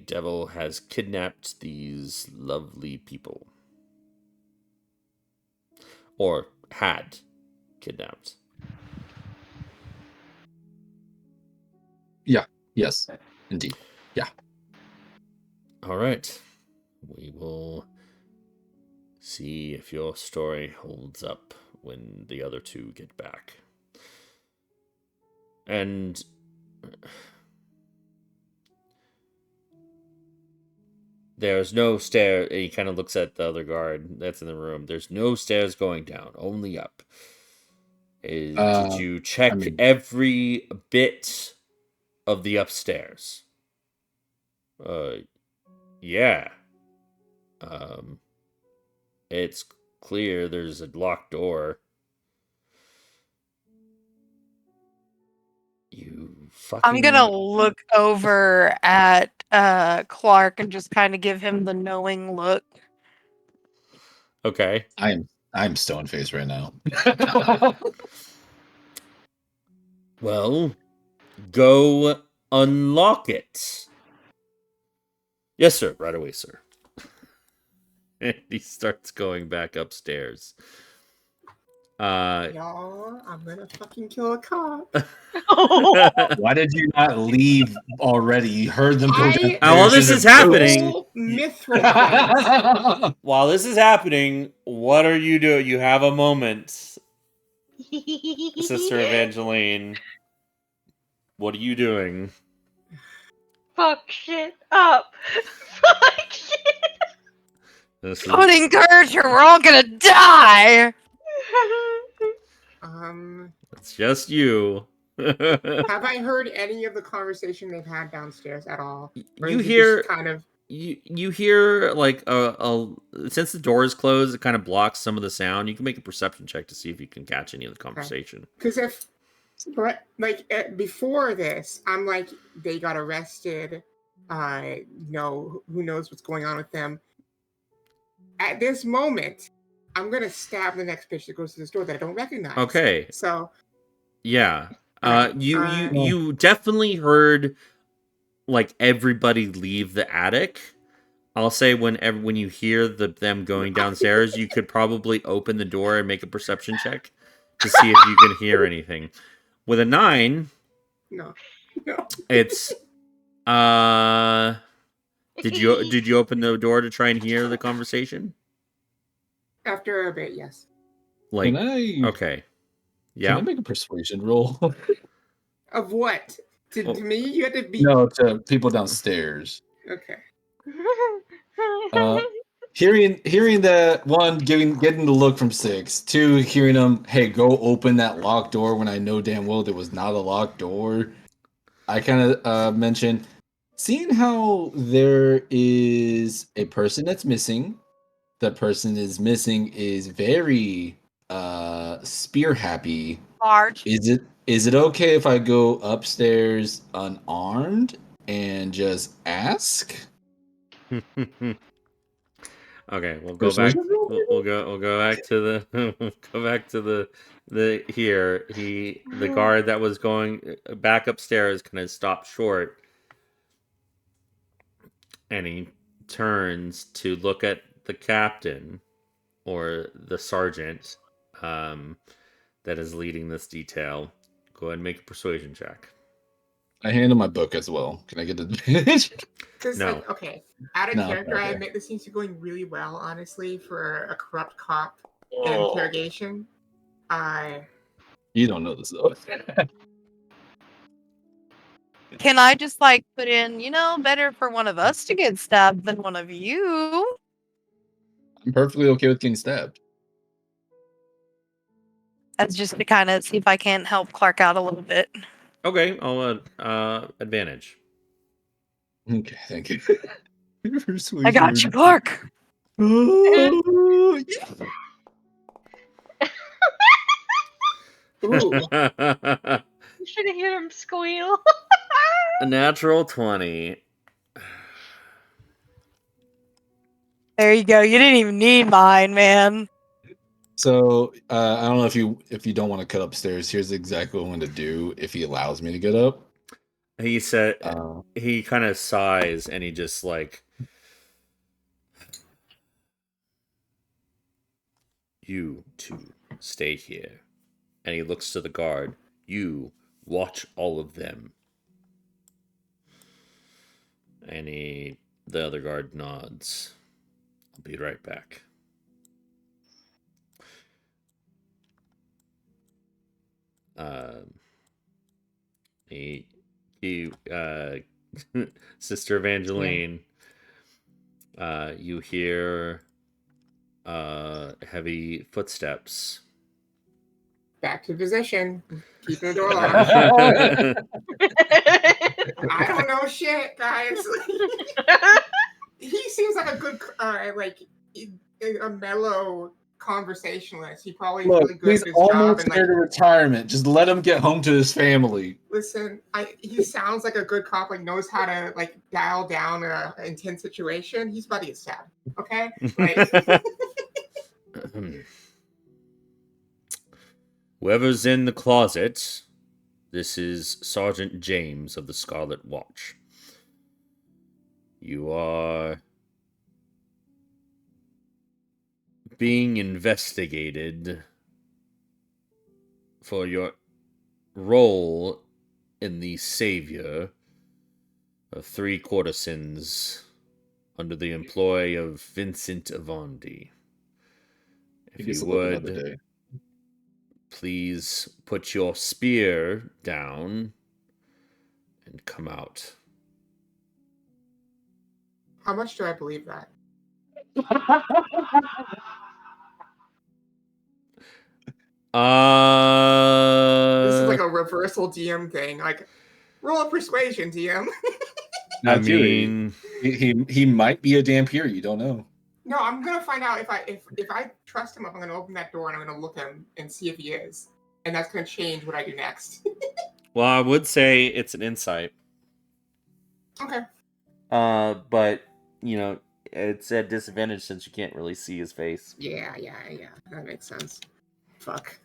devil has kidnapped these lovely people. Or had kidnapped. Yeah. Yes. Indeed. Yeah. All right. We will see if your story holds up when the other two get back. And there's no stair. He kind of looks at the other guard that's in the room. There's no stairs going down, only up. Did you check every bit of the upstairs? Yeah. It's clear there's a locked door. You fucking... I'm gonna look over at Clark and just kind of give him the knowing look. Okay. I'm stone faced right now. Well, Go unlock it. Yes, sir. Right away, sir. And he starts going back upstairs. Y'all, I'm gonna fucking kill a cop. Why did you not leave already? You heard them go downstairs. While this is happening, Whole mithril plate. while this is happening, what are you doing? You have a moment, Sister Evangeline. What are you doing? Fuck shit up. Fuck shit. This is Don't encourage her. We're all gonna die. it's just you. Have I heard any of the conversation they've had downstairs at all? Or You is it hear just kind of you hear like a since the door is closed, it kind of blocks some of the sound. You can make a perception check to see if you can catch any of the conversation. because if before this, I'm like they got arrested. No, who knows what's going on with them? At this moment, I'm gonna stab the next bitch that goes to the store that I don't recognize. Okay. So Yeah. Alright, You definitely heard like everybody leave the attic. I'll say when you hear them going downstairs, you could probably open the door and make a perception check to see if you can hear anything. With a 9, no. it's did you open the door to try and hear the conversation? After a bit, yes. Like Can I? okay. Can Yeah. I make a persuasion roll? Of what? To me, you had to be No, to people downstairs. okay. Hearing that, one, getting the look from 6. 2, hearing them, hey, go open that locked door when I know damn well there was not a locked door. I kind of mentioned, seeing how there is a person that's missing. The person is missing is very spear happy. Large. Is it okay if I go upstairs unarmed and just ask? Okay, we'll go back. Persuasion? We'll go back to the go back to the here. The guard that was going back upstairs kind of stopped short, and he turns to look at the captain or the sergeant that is leading this detail. Go ahead and make a persuasion check. I hand him my book as well. Can I get advantage? Because No. like, okay, out of No, character, I okay. admit this seems to be going really well, honestly, for a corrupt cop in Oh, interrogation. you don't know this though. Can I just like put in, better for one of us to get stabbed than one of you? I'm perfectly okay with getting stabbed. That's just to kind of see if I can help Clark out a little bit. Okay, I'll advantage. Okay, thank you. I got you, Clark. Oh, yeah. ooh, You should have heard him squeal. A natural 20. There you go. You didn't even need mine, man. So I don't know if you don't want to cut upstairs. Here's exactly what I'm going to do if he allows me to get up. He said Uh, he kind of sighs and he just like, you two stay here. And he looks to the guard. You watch all of them. And the other guard nods. I'll be right back. Sister Evangeline, you hear heavy footsteps. back to position. Keeping the door locked. I don't know shit, guys. He seems like a good, a mellow conversationalist. He probably is Look, really good he's at his job. almost And there to retirement. Just let him get home to his family. listen, he sounds like a good cop. Like knows how to like dial down a intense situation. He's about to get stabbed. Okay, like Whoever's in the closet, This is Sergeant James of the Scarlet Watch. You are being investigated for your role in the savior of 3 courtesans under the employ of Vincent Avandi. He If gets you to live another would, day. please put your spear down and come out. How much do I believe that? This is like a reversal DM thing. Like, roll a persuasion, DM. I Not Fury. mean, He might be a Dampier. You don't know. No, I'm gonna find out if I trust him. I'm gonna open that door and I'm gonna look him and see if he is, and that's gonna change what I do next. well, I would say it's an insight. Okay. But you know, it's at disadvantage since you can't really see his face. Yeah. That makes sense. Fuck.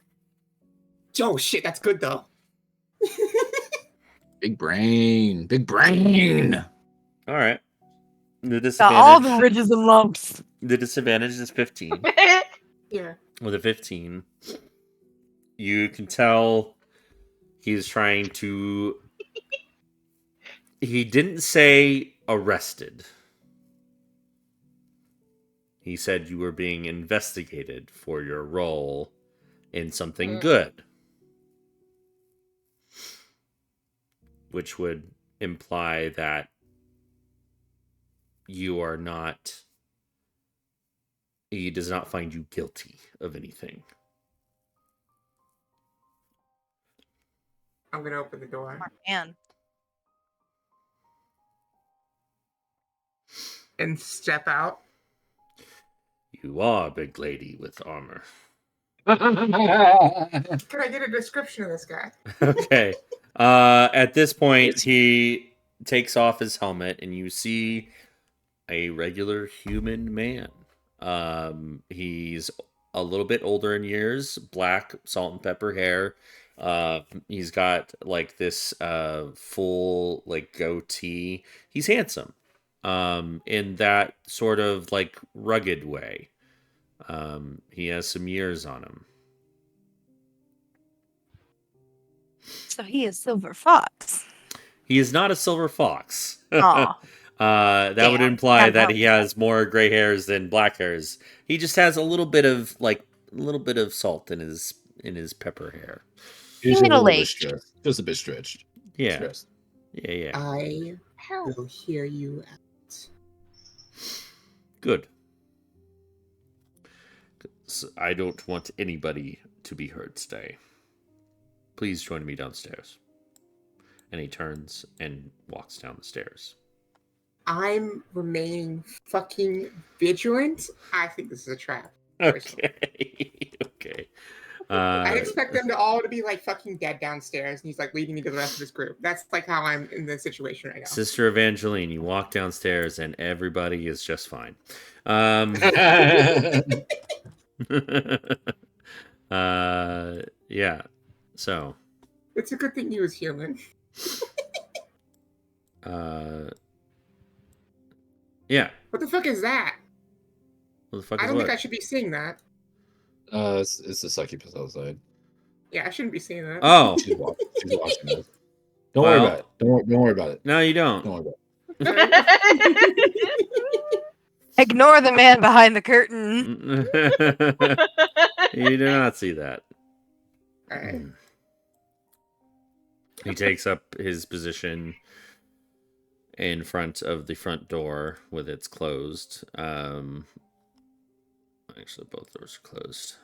Oh shit, that's good though. Big brain. Big brain. All right. The Got all the disadvantage. ridges and lumps. The disadvantage is 15. Yeah. With a 15, you can tell he's trying to. He didn't say arrested. He said you were being investigated for your role in something good, which would imply that you are not. He does not find you guilty of anything. I'm gonna open the door Man. and step out. You are a big lady with armor. Can I get a description of this guy? Okay. At this point, he takes off his helmet, and you see a regular human man. He's a little bit older in years, black salt and pepper hair. He's got like this full like goatee. He's handsome. In that sort of like rugged way. He has some years on him. So he is Silver Fox. He is not a silver fox. Aw. That would Damn. imply Can't that help he has more gray hairs than black hairs. He just has a little bit of salt in his pepper hair. He's a little bit Middle-aged. stressed. Just a bit stretched. Yeah, Stressed. yeah. I Help. will hear you out. Good. 'Cause I don't want anybody to be hurt today. Please join me downstairs. And he turns and walks down the stairs. I'm remaining fucking vigilant. I think this is a trap. personally. Okay. Okay. I expect them to all to be like fucking dead downstairs, and he's like leading me to the rest of his group. That's like how I'm in this situation right now. Sister Evangeline, you walk downstairs and everybody is just fine. Yeah. So, It's a good thing he was human. yeah. What the fuck is that? What the fuck I is don't what? think I should be seeing that. It's the succubus outside. Yeah, I shouldn't be seeing that. Oh, She's watching us. Don't worry about it. Don't worry about it. no, you Don't don't. worry about it. Ignore the man behind the curtain. You do not see that. Alright. He takes up his position in front of the front door with its closed. Actually, both doors are closed.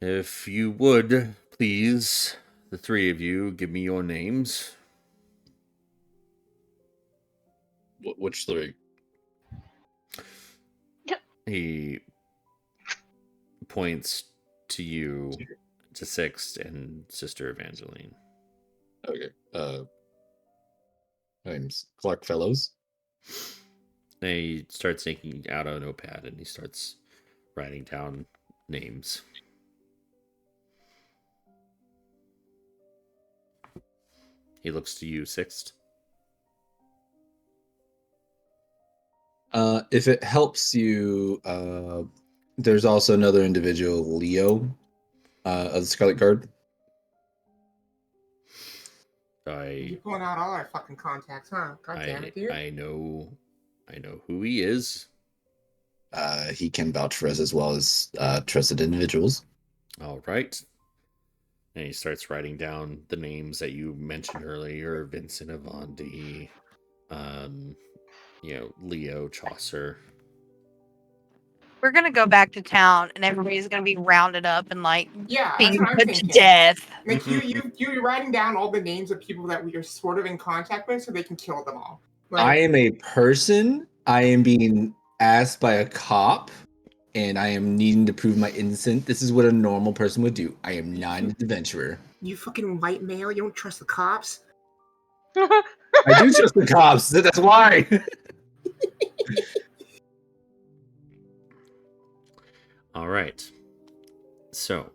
If you would, please, the 3 of you, give me your names. Which 3? He points to you, to Sixt and Sister Evangeline. Okay. Name's Clark Fellows. And he starts taking out a notepad and he starts writing down names. He looks to you, Sixth. If it helps you, there's also another individual, Leo, of the Scarlet Guard. You're pulling out all our fucking contacts, huh? God damn it, dude. I know who he is. He can vouch for us as well as trusted individuals. All right. And he starts writing down the names that you mentioned earlier: Vincent Avandi, Leo Chaucer. We're gonna go back to town, and everybody's gonna be rounded up and like Yeah, being that's what I'm put to thinking. death. Like you're writing down all the names of people that we are sort of in contact with, so they can kill them all. Like, I am a person. I am being asked by a cop, and I am needing to prove my innocence. This is what a normal person would do. I am not an adventurer. you fucking white male, you don't trust the cops. I do trust the cops. That's why. All right. So,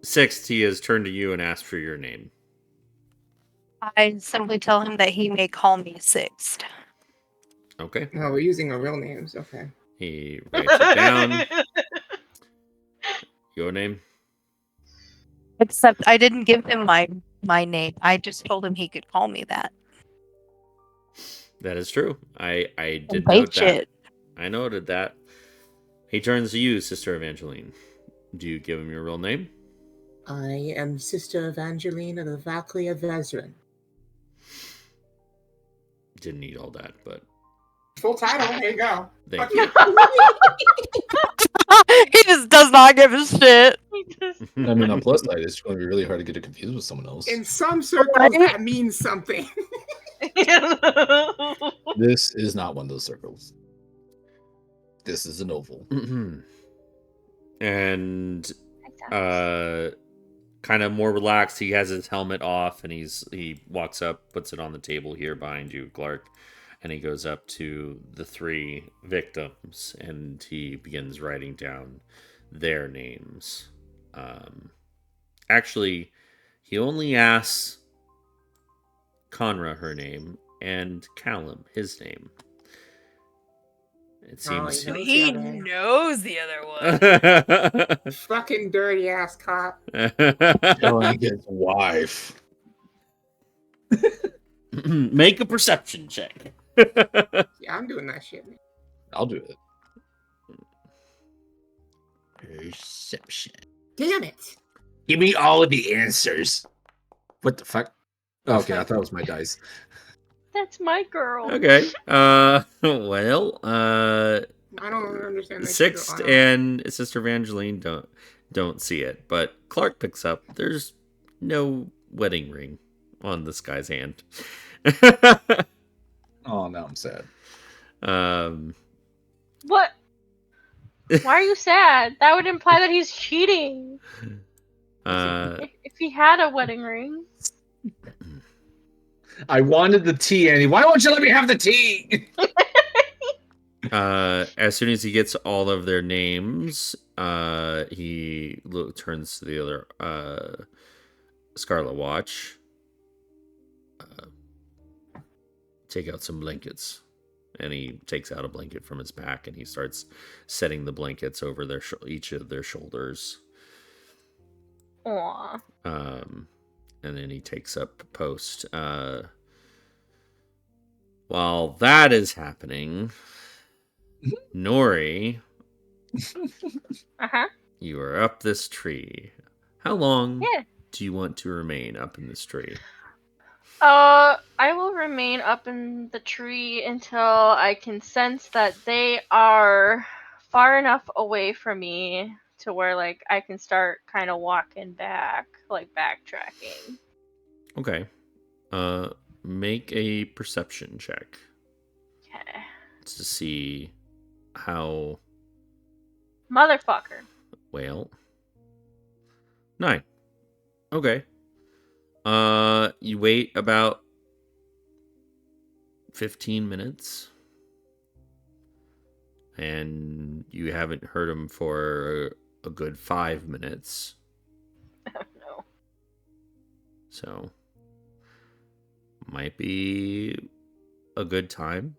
Sixth, he has turned to you and asked for your name. I simply tell him that he may call me Sixth. Okay. No, we're using our real names. Okay. He writes it down. Your name? Except I didn't give him my name. I just told him he could call me that. That is true. I did Wait, note that. shit. I noted that. He turns to you, Sister Evangeline. Do you give him your real name? I am Sister Evangeline of the Valkyrie of Vezrin. Didn't need all that, but Full title. There you go. thank Okay. He just does not give a shit. I mean, on plus side, it's going to be really hard to get it confused with someone else. In some circles, that means something. This is not one of those circles. This is an oval. And kind of more relaxed, he has his helmet off and he walks up, puts it on the table here behind you, Clark, and he goes up to the three victims and he begins writing down their names. Actually, he only asks Conra her name and Callum his name. It seems He knows the other one. Fucking dirty ass cop. Showing his wife. Make a perception check. Yeah, I'm doing that shit. I'll do it. Perception. Damn it. Give me all of the answers. What the fuck? Okay, I thought it was my dice. That's my girl. Okay. Well, I don't understand that. Sixth and Sister Evangeline don't see it, but Clark picks up. There's no wedding ring on this guy's hand. Oh, now I'm sad. What? Why are you sad? That would imply that he's cheating. If he had a wedding ring. I wanted the tea, Annie. Why won't you let me have the tea? As soon as he gets all of their names, he turns to the other Scarlet Watch. Take out some blankets. And he takes out a blanket from his pack and he starts setting the blankets over each of their shoulders. Aww. And then he takes up post. While that is happening, Nori, you are up this tree. How long do you want to remain up in this tree? I will remain up in the tree until I can sense that they are far enough away from me to where, like, I can start kind of walking back, like backtracking. Okay. Make a perception check. Okay. To see how... Motherfucker. Well. 9. Okay. You wait about 15 minutes. And you haven't heard him for a good 5 minutes. Oh, no. So, might be a good time.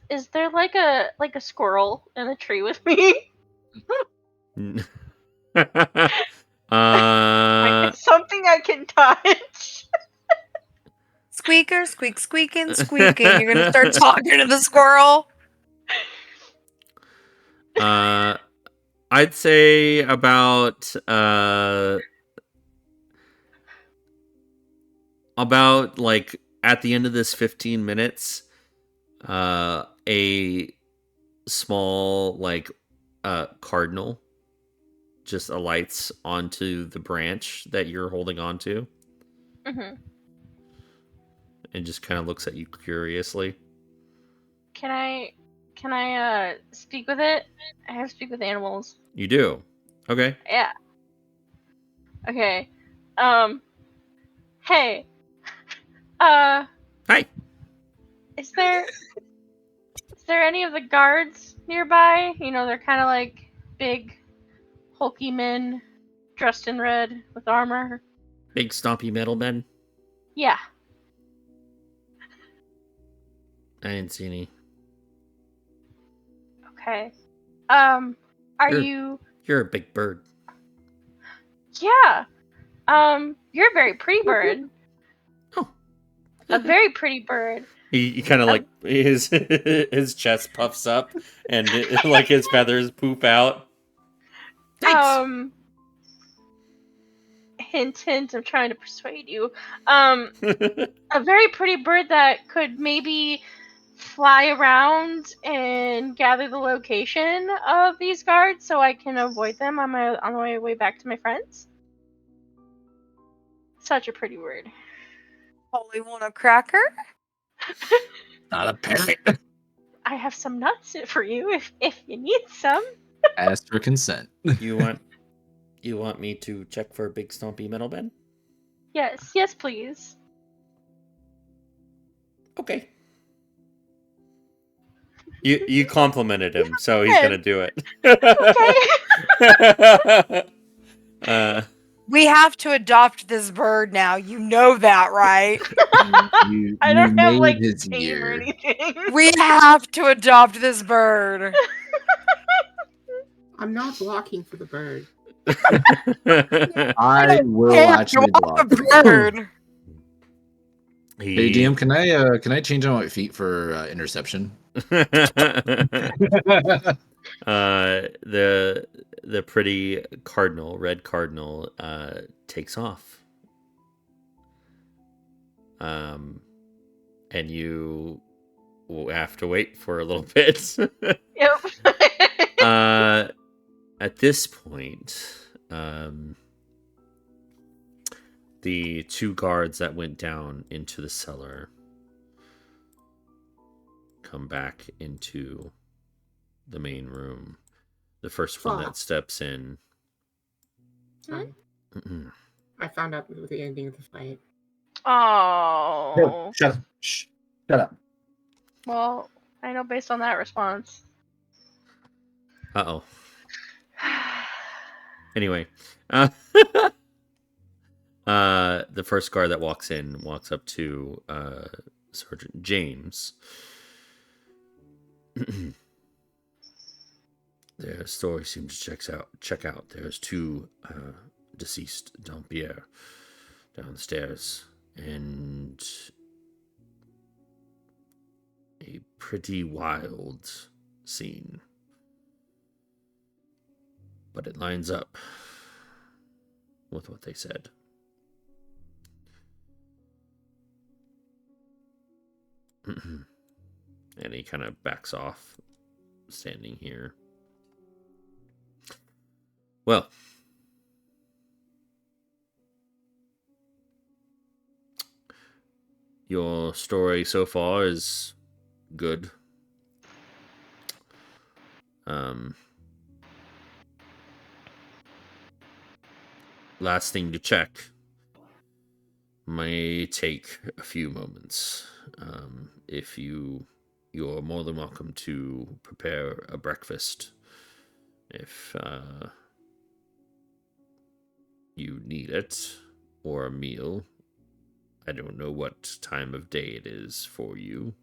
Is there like a squirrel in a tree with me? uh, Something I can touch. Squeaker, squeaking, squeaking. You're gonna start talking to the squirrel. I'd say about like at the end of this 15 minutes, a small like cardinal just alights onto the branch that you're holding onto Mm-hmm. and just kind of looks at you curiously. Can I speak with it? I have to speak with animals. You do. Okay. Yeah. Okay. Hey. Hi. Is there any of the guards nearby? You know, they're kind of like big, hulky men dressed in red with armor. Big stompy metal men. Yeah. I didn't see any. Okay. Are You're- you? You're a big bird. Yeah. You're a very pretty bird. Oh. A very pretty bird. He kind of like his his chest puffs up and like his feathers poop out. Thanks. Hint, hint. I'm trying to persuade you. A very pretty bird that could maybe fly around and gather the location of these guards so I can avoid them on my way back to my friends. Such a pretty bird. Holy want a cracker? Not a parrot. I have some nuts for you if you need some. Ask for consent. You want me to check for a big stompy metal man? Yes, please. Okay. You complimented him, so he's gonna do it. Okay. We have to adopt this bird now. You know that, right? I don't have like his tame or year. anything. We have to adopt this bird. I'm not blocking for the bird. I will Hey, actually I want block. a bird. Hey DM, can I change on my feet for interception? The pretty cardinal, red cardinal, takes off. And you will have to wait for a little bit. Yep. At this point, the two guards that went down into the cellar come back into the main room. The first one that Fuck. steps in. Sorry. I found out the ending of the fight. Oh. Shut up. Shh. Shut up. Well, I know based on that response. Uh-oh. Anyway, the first guard that walks up to Sergeant James. Their story seems to check out. There's two deceased Dampierre downstairs, and a pretty wild scene. But it lines up with what they said. And he kind of backs off, standing here. Well, your story so far is good. Last thing to check may take a few moments. If you're more than welcome to prepare a breakfast. If you need it, or a meal. I don't know what time of day it is for you.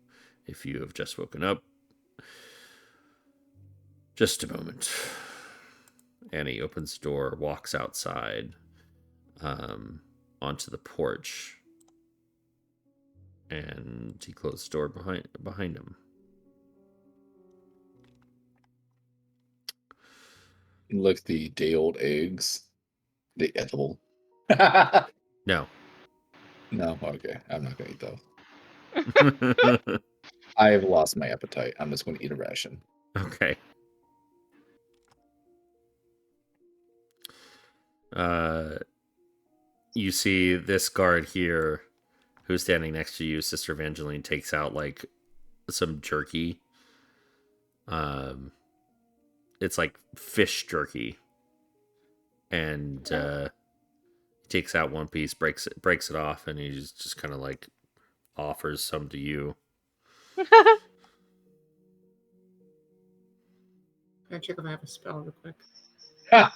If you have just woken up. Just a moment. And he opens the door, walks outside, onto the porch, and he closes the door behind him. Look, the day-old eggs. They edible. No. No, okay. I'm not gonna eat those. I have lost my appetite. I'm just gonna eat a ration. Okay. You see this guard here who's standing next to you, Sister Evangeline, takes out like some jerky. It's like fish jerky. And takes out one piece, breaks it off, and he just kind of like offers some to you. Can I check if I have a spell real quick? I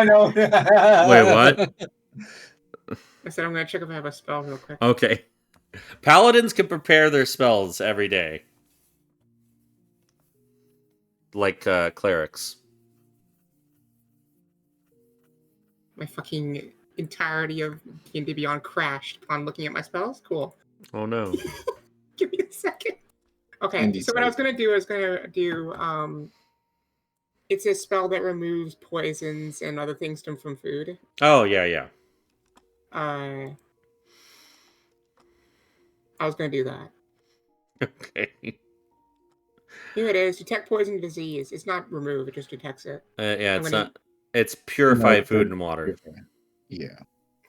know. Wait, what? I said I'm gonna check if I have a spell real quick. Okay. Paladins can prepare their spells every day. Like clerics. My fucking entirety of D&D Beyond crashed upon looking at my spells. Cool. Oh no. Give me a second. Okay, Indeed, so what I was sorry. gonna do is it's a spell that removes poisons and other things from food. Oh yeah. I was gonna do that. Okay. Here it is. Detect poison disease. It's not remove. It just detects it. Yeah, I'm it's gonna- not. It's purify No, food and water. Yeah.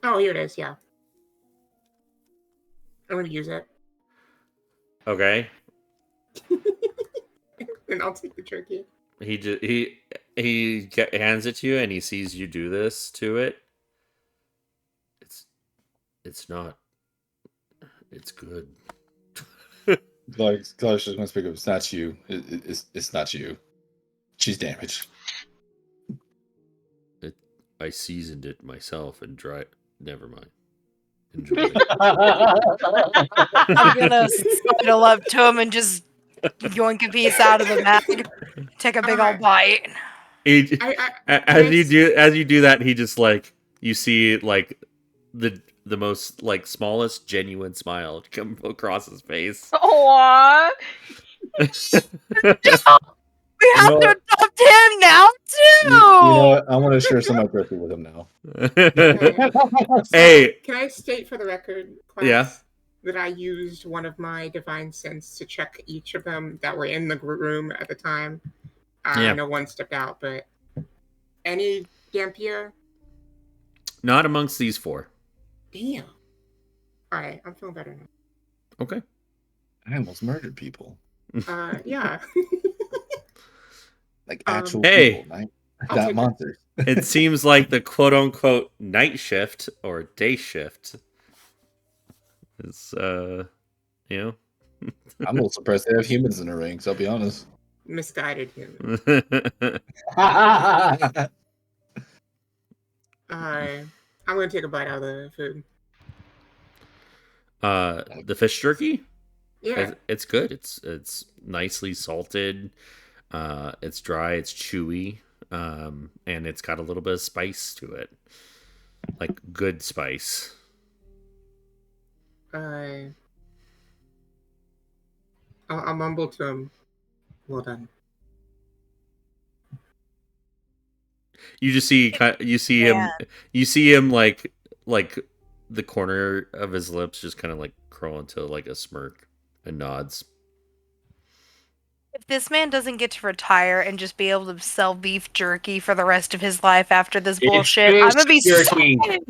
Oh, here it is. Yeah. I'm gonna use it, Okay. and I'll take the jerky. He hands it to you, and he sees you do this to it. It's not. It's good. Clark's just gonna speak up. It's not you. It's not you. She's damaged. I seasoned it myself and dried. Never mind. Enjoy it. I'm gonna sidle up to him and just yoink a piece out of the bag. Take a big old bite. He, I as you do that, he just like you see like the most like smallest genuine smile come across his face. Aww. We have know to what? adopt him now too. You know what? I want to share some of my birthday with him now. Hey, Can I state for the record, class, Yeah. that I used one of my divine sense to check each of them that were in the room at the time? Yeah. I know one stepped out, but any Dampier? not amongst these four. Damn. All right, I'm feeling better now. Okay. I almost murdered people. Yeah. Like actual Hey. people, right? I'll Not take it. monsters. It seems like the quote unquote night shift or day shift is you know. I'm a little surprised they have humans in the ranks, I'll be honest. Misguided him. I'm gonna take a bite out of the food. The fish jerky? Yeah. It's good. It's nicely salted. It's dry, it's chewy, and it's got a little bit of spice to it. Like good spice. I'll mumble to him. Well done. You just see Man. you see him like the corner of his lips just kind of like curl into like a smirk and nods. If this man doesn't get to retire and just be able to sell beef jerky for the rest of his life after this bullshit, I'm gonna be so jerky. mad.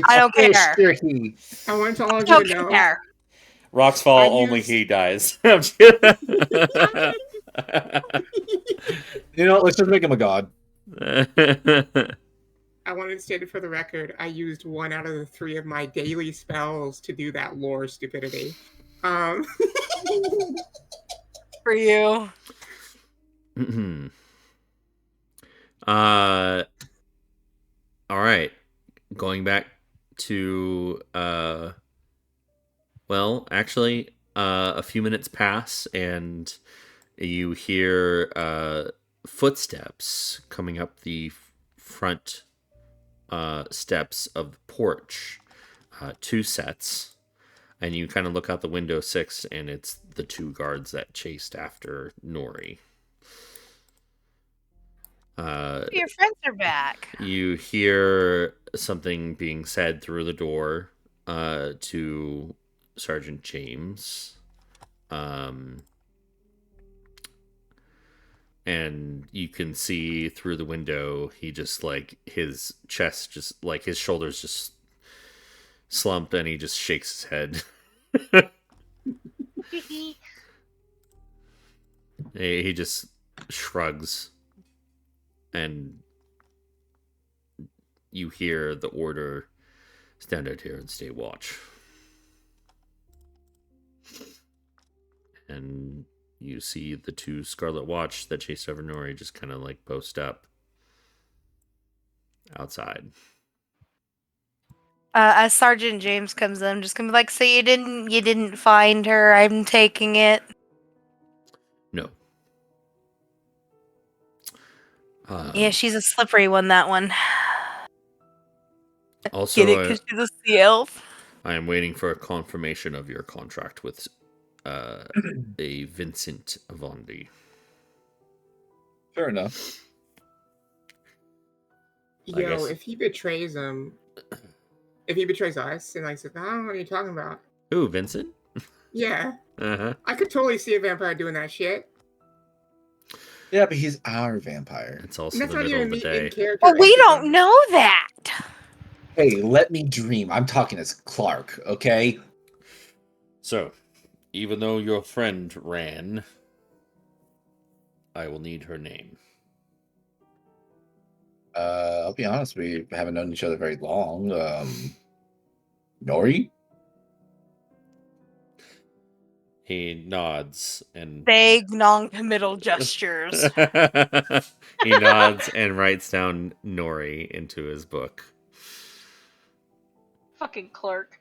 I don't care. Jerky. I want all I of you to don't know. care. Rocks fall, I only used- he dies. I'm just kidding. You know, let's just make him a god. I wanted to state it for the record. I used 1 out of the 3 of my daily spells to do that lore stupidity. For you. All right. Going back to well, actually, a few minutes pass and you hear footsteps coming up the front steps of the porch. Two sets, and you kind of look out the window 6, and it's the two guards that chased after Nori. Your friends are back. You hear something being said through the door to Sergeant James. And you can see through the window, he just like his chest, just like his shoulders just slumped, and he just shakes his head. He just shrugs, and you hear the order: stand out here and stay watch. And you see the two Scarlet Watch that chased over Nori just kind of like post up outside. As Sergeant James comes in, I'm just gonna be like, "So you didn't find her? I'm taking it." No. Yeah, she's a slippery one. That one. Also, Get it? Because she's a sea elf. I am waiting for a confirmation of your contract with a Vincent Vondi. Fair enough. I Yo, guess. if he betrays us and like says, I don't know what you're talking about. Ooh, Vincent? Yeah, Uh-huh. I could totally see a vampire doing that shit. Yeah, but he's our vampire. It's also And that's the not middle even of the in day. character. Well, we anything. don't know that. Hey, let me dream. I'm talking as Clark, okay? So, even though your friend ran, I will need her name. I'll be honest, we haven't known each other very long. Nori? He nods and Vague, non-committal gestures. he nods and writes down Nori into his book. Fucking clerk.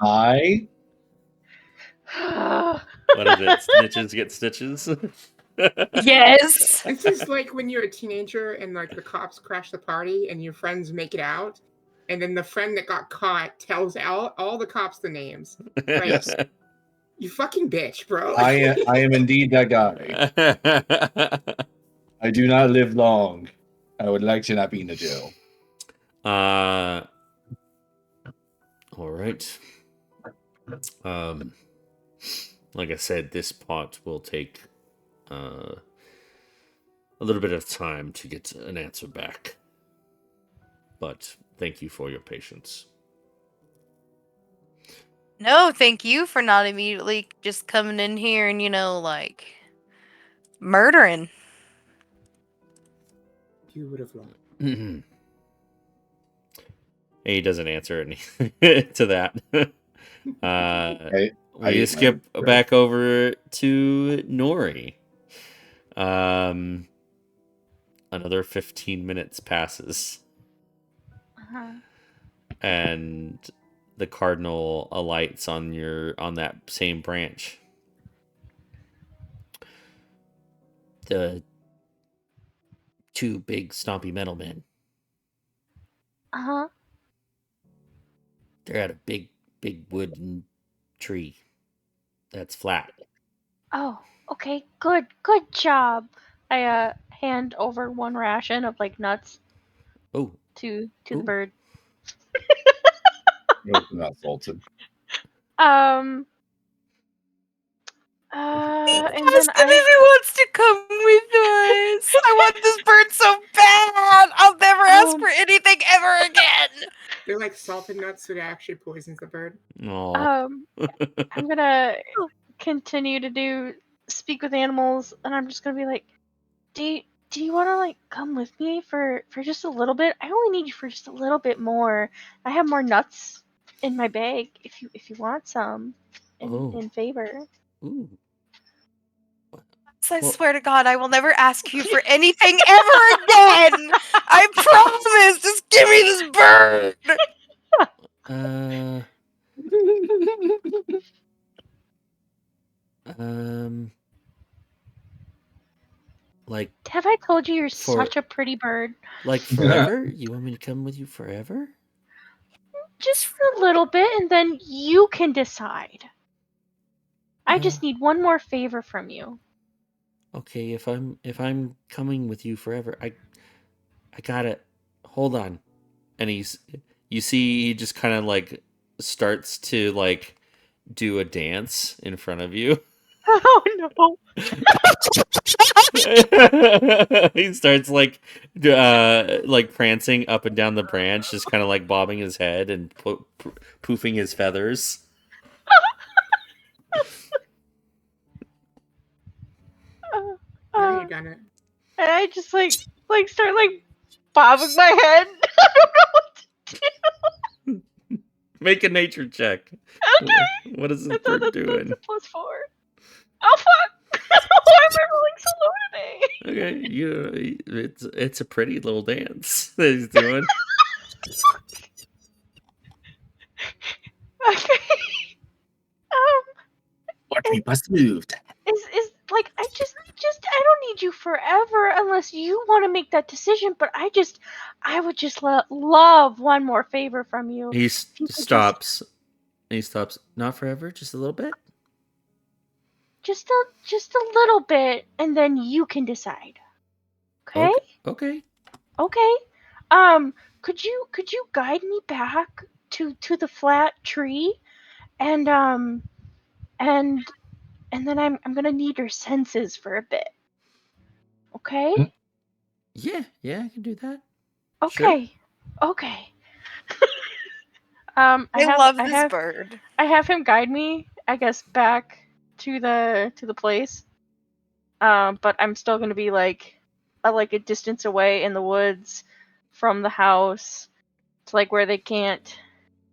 I? What is it? Snitches get stitches? Yes. This is like when you're a teenager and like the cops crash the party and your friends make it out, and then the friend that got caught tells all the cops the names. Like, Yes. you fucking bitch, bro. I am indeed that guy. I do not live long. I would like to not be in a jail. All right. Like I said, this pot will take a little bit of time to get an answer back. But thank you for your patience. No, thank you for not immediately just coming in here and, like, murdering. You would have loved. He doesn't answer anything to that. We skip back over to Nori. Another 15 minutes passes. Uh-huh. And the cardinal alights on that same branch. The two big stompy metal men. Uh-huh. They're at a big wooden tree that's flat. Oh, okay. Good job. I hand over one ration of like nuts Oh, to the Ooh. bird. Nope, not salted. And then Ask him if he wants to come with us. I want this bird so bad. I'll never ask for anything ever again. They're like salted nuts, so it actually poisons the bird. I'm gonna continue to speak with animals, and I'm just gonna be like, do you want to like come with me for just a little bit? I only need you for just a little bit more. I have more nuts in my bag if you want some in favor. Ooh. I Well- swear to God, I will never ask you for anything ever again. I promise. Just give me this bird. Uh, like Have I told you you're For- such a pretty bird? forever? You want me to come with you forever? Just for a little bit, and then you can decide. I Uh, just need one more favor from you. Okay, if I'm coming with you forever, I gotta hold on. And you see he just kind of like starts to like do a dance in front of you. Oh no! He starts like prancing up and down the branch, just kind of like bobbing his head and poofing his feathers. Now Uh, you've done it. and I just like start like bobbing my head. I don't know what to do. Make a nature check. Okay. What is this That's bird a doing? +4. Oh fuck! Why am I rolling so low today? Okay, it's a pretty little dance that he's doing. Okay. Um, Watch me bust moved. is like I just I don't need you forever unless you want to make that decision. But I would just love one more favor from you. He If you could stops. He stops. Not forever, just a little bit. just a little bit, and then you can decide. Okay? Okay. Okay. Could you guide me back to the flat tree, and and then I'm gonna need your senses for a bit. Okay? Mm. Yeah, I can do that. Sure. Okay. Okay. I love this bird. I have him guide me, I guess, back to the place. But I'm still gonna be like a distance away in the woods from the house to like where they can't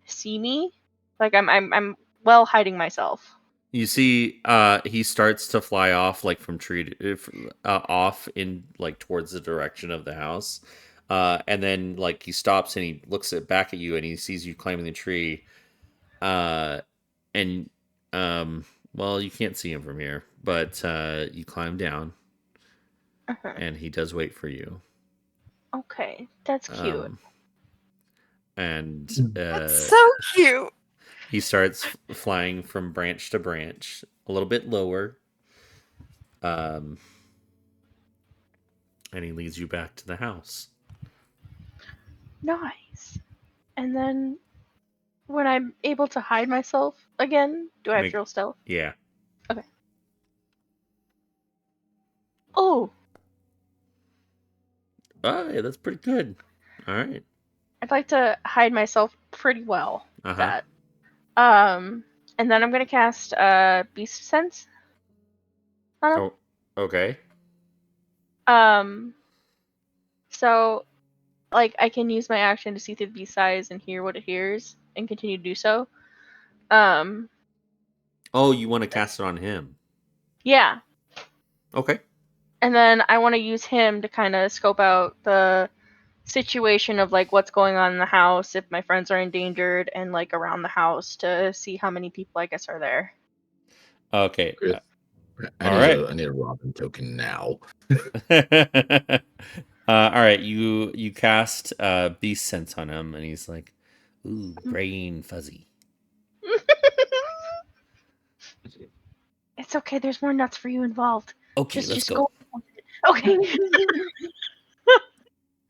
see me. Like I'm well hiding myself. You see, he starts to fly off like from tree off in like towards the direction of the house, and then like he stops and he looks back at you and he sees you climbing the tree, and well, you can't see him from here, but you climb down Uh-huh. and he does wait for you. Okay, that's cute. And That's so cute. he starts flying from branch to branch, a little bit lower. And he leads you back to the house. Nice. And then when I'm able to hide myself again, do I have to roll stealth? Yeah. Okay. Oh, Oh, yeah, that's pretty good. All right. I'd like to hide myself pretty well. Uh-huh. That. And then I'm gonna cast Beast Sense on him. Oh, okay. So like I can use my action to see through the beast's eyes and hear what it hears and continue to do so. Oh, you want to cast it on him? Yeah. Okay. And then I want to use him to kind of scope out the situation of like what's going on in the house, if my friends are endangered, and like around the house to see how many people I guess are there. Okay. I all need right. I need a Robin token now. All right. You cast Beast Sense on him, and he's like, "Ooh, brain fuzzy." It's okay. There's more nuts for you involved. Okay, let's Just go. Okay.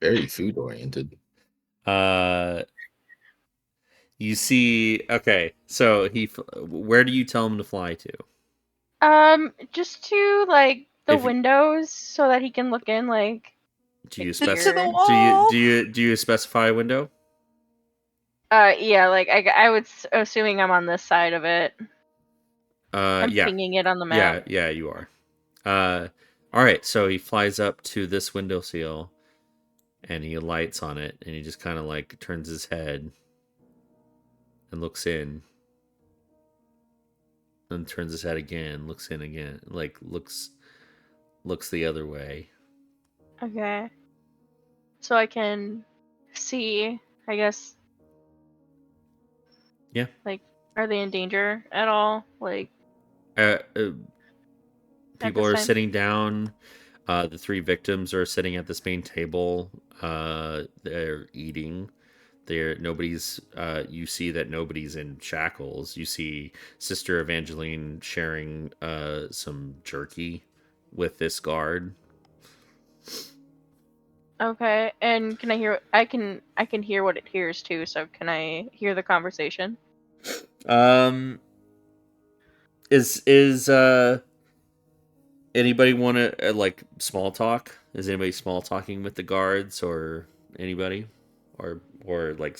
Very food oriented. You see. Okay, so where do you tell him to fly to? Just to like the If you- windows so that he can look in. Like, Do you Like, To specify? the here. wall. Do you specify a window? Yeah, like I would assuming I'm on this side of it. I'm Yeah, pinging it on the map. yeah, you are. All right. So he flies up to this windowsill, and he lights on it, and he just kind of like turns his head and looks in, and turns his head again, looks in again, like looks looks the other way. Okay. So I can see, I guess. Yeah. Like, are they in danger at all? Like, at People this are time? sitting down. The three victims are sitting at this main table. They're eating. Nobody's. You see that nobody's in shackles. You see Sister Evangeline sharing some jerky with this guard. Okay, and can I hear? I can hear what it hears too. So can I hear the conversation? Is anybody want to like small talk? Is anybody small talking with the guards or anybody, or like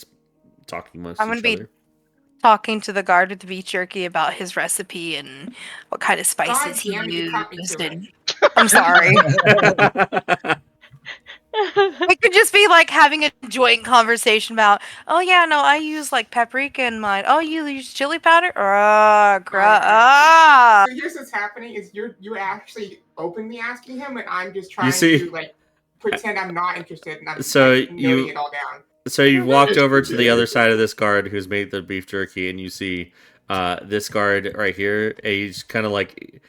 talking amongst I'm gonna each be other? talking to the guard with the beef jerky about his recipe and what kind of spices God he damn it, you caught me used. to it. And I'm sorry. It could just be like having a joint conversation about, oh yeah, no, I use like paprika in mine. Oh, you use chili powder? So here's what's happening: is you're actually openly asking him, and I'm just You trying see, to like pretend I'm not interested, and I'm so like noting you it all down. so you've walked over to the other side of this guard who's made the beef jerky, and you see this guard right here. And he's kind of like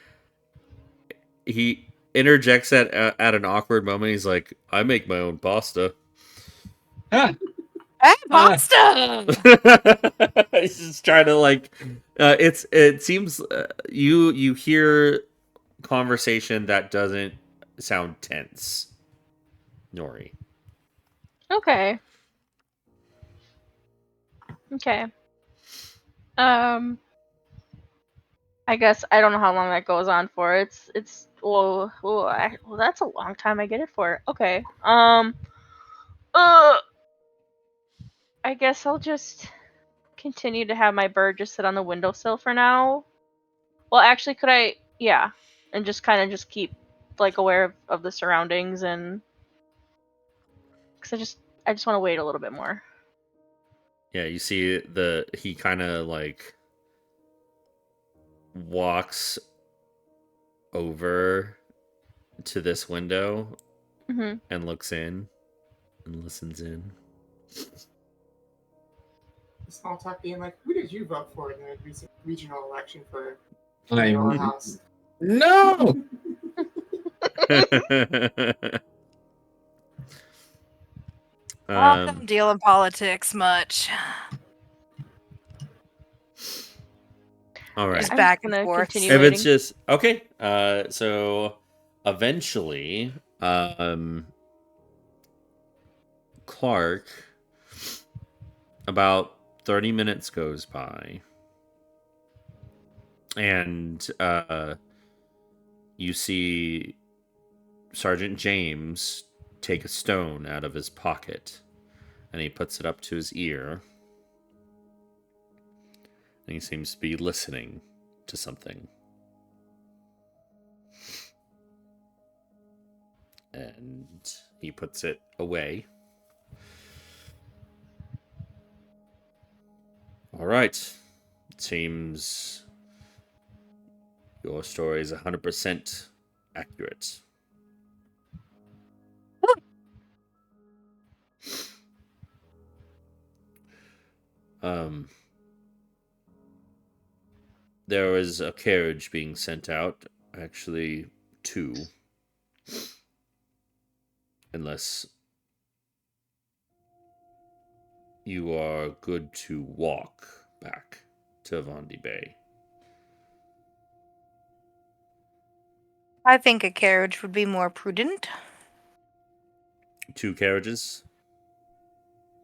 he interjects at an awkward moment. He's like, "I make my own pasta." Hey, pasta! He's just trying to like. It seems you hear conversation that doesn't sound tense. Nori. Okay. Okay. Um, I guess I don't know how long that goes on for. It's well, that's a long time I get it for. Okay. Uh, I guess I'll just continue to have my bird just sit on the windowsill for now. Well, actually, could I? Yeah, and just kind of just keep like aware of the surroundings and because I just want to wait a little bit more. Yeah, you see he kind of like walks over to this window Mm-hmm. and looks in and listens in. Small talk being like, who did you vote for in the recent regional election for I'm mayoral house? no. I don't deal in politics much. All right. Just I'm back just and gonna forth. continue If it's waiting. just okay, so eventually, Clark, about 30 minutes goes by, and you see Sergeant James take a stone out of his pocket, and he puts it up to his ear, and he seems to be listening to something. And he puts it away. All right. It seems your story is 100% accurate. Um, there was a carriage being sent out, actually two, unless you are good to walk back to Vondi Bay. I think a carriage would be more prudent. Two carriages?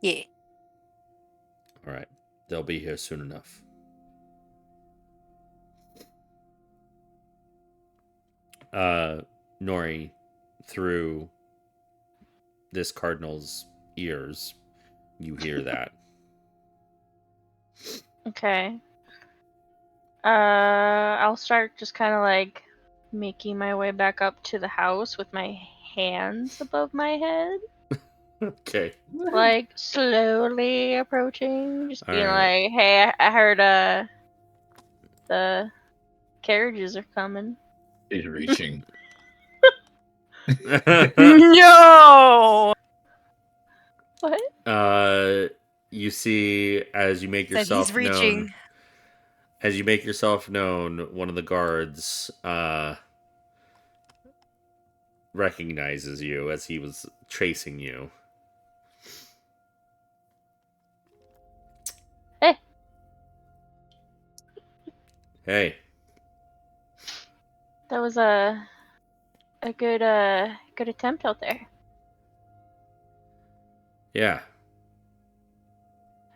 Yeah. All right. They'll be here soon enough. Nori, through this cardinal's ears, you hear that. Okay. I'll start just kind of like making my way back up to the house with my hands above my head, Okay. like slowly approaching, just All being right. like, "Hey, I heard the carriages are coming." He's reaching. No. What? You see as you make Said he's yourself reaching. known. As you make yourself known, one of the guards recognizes you as he was chasing you. Hey, Hey, that was a good good attempt out there. yeah,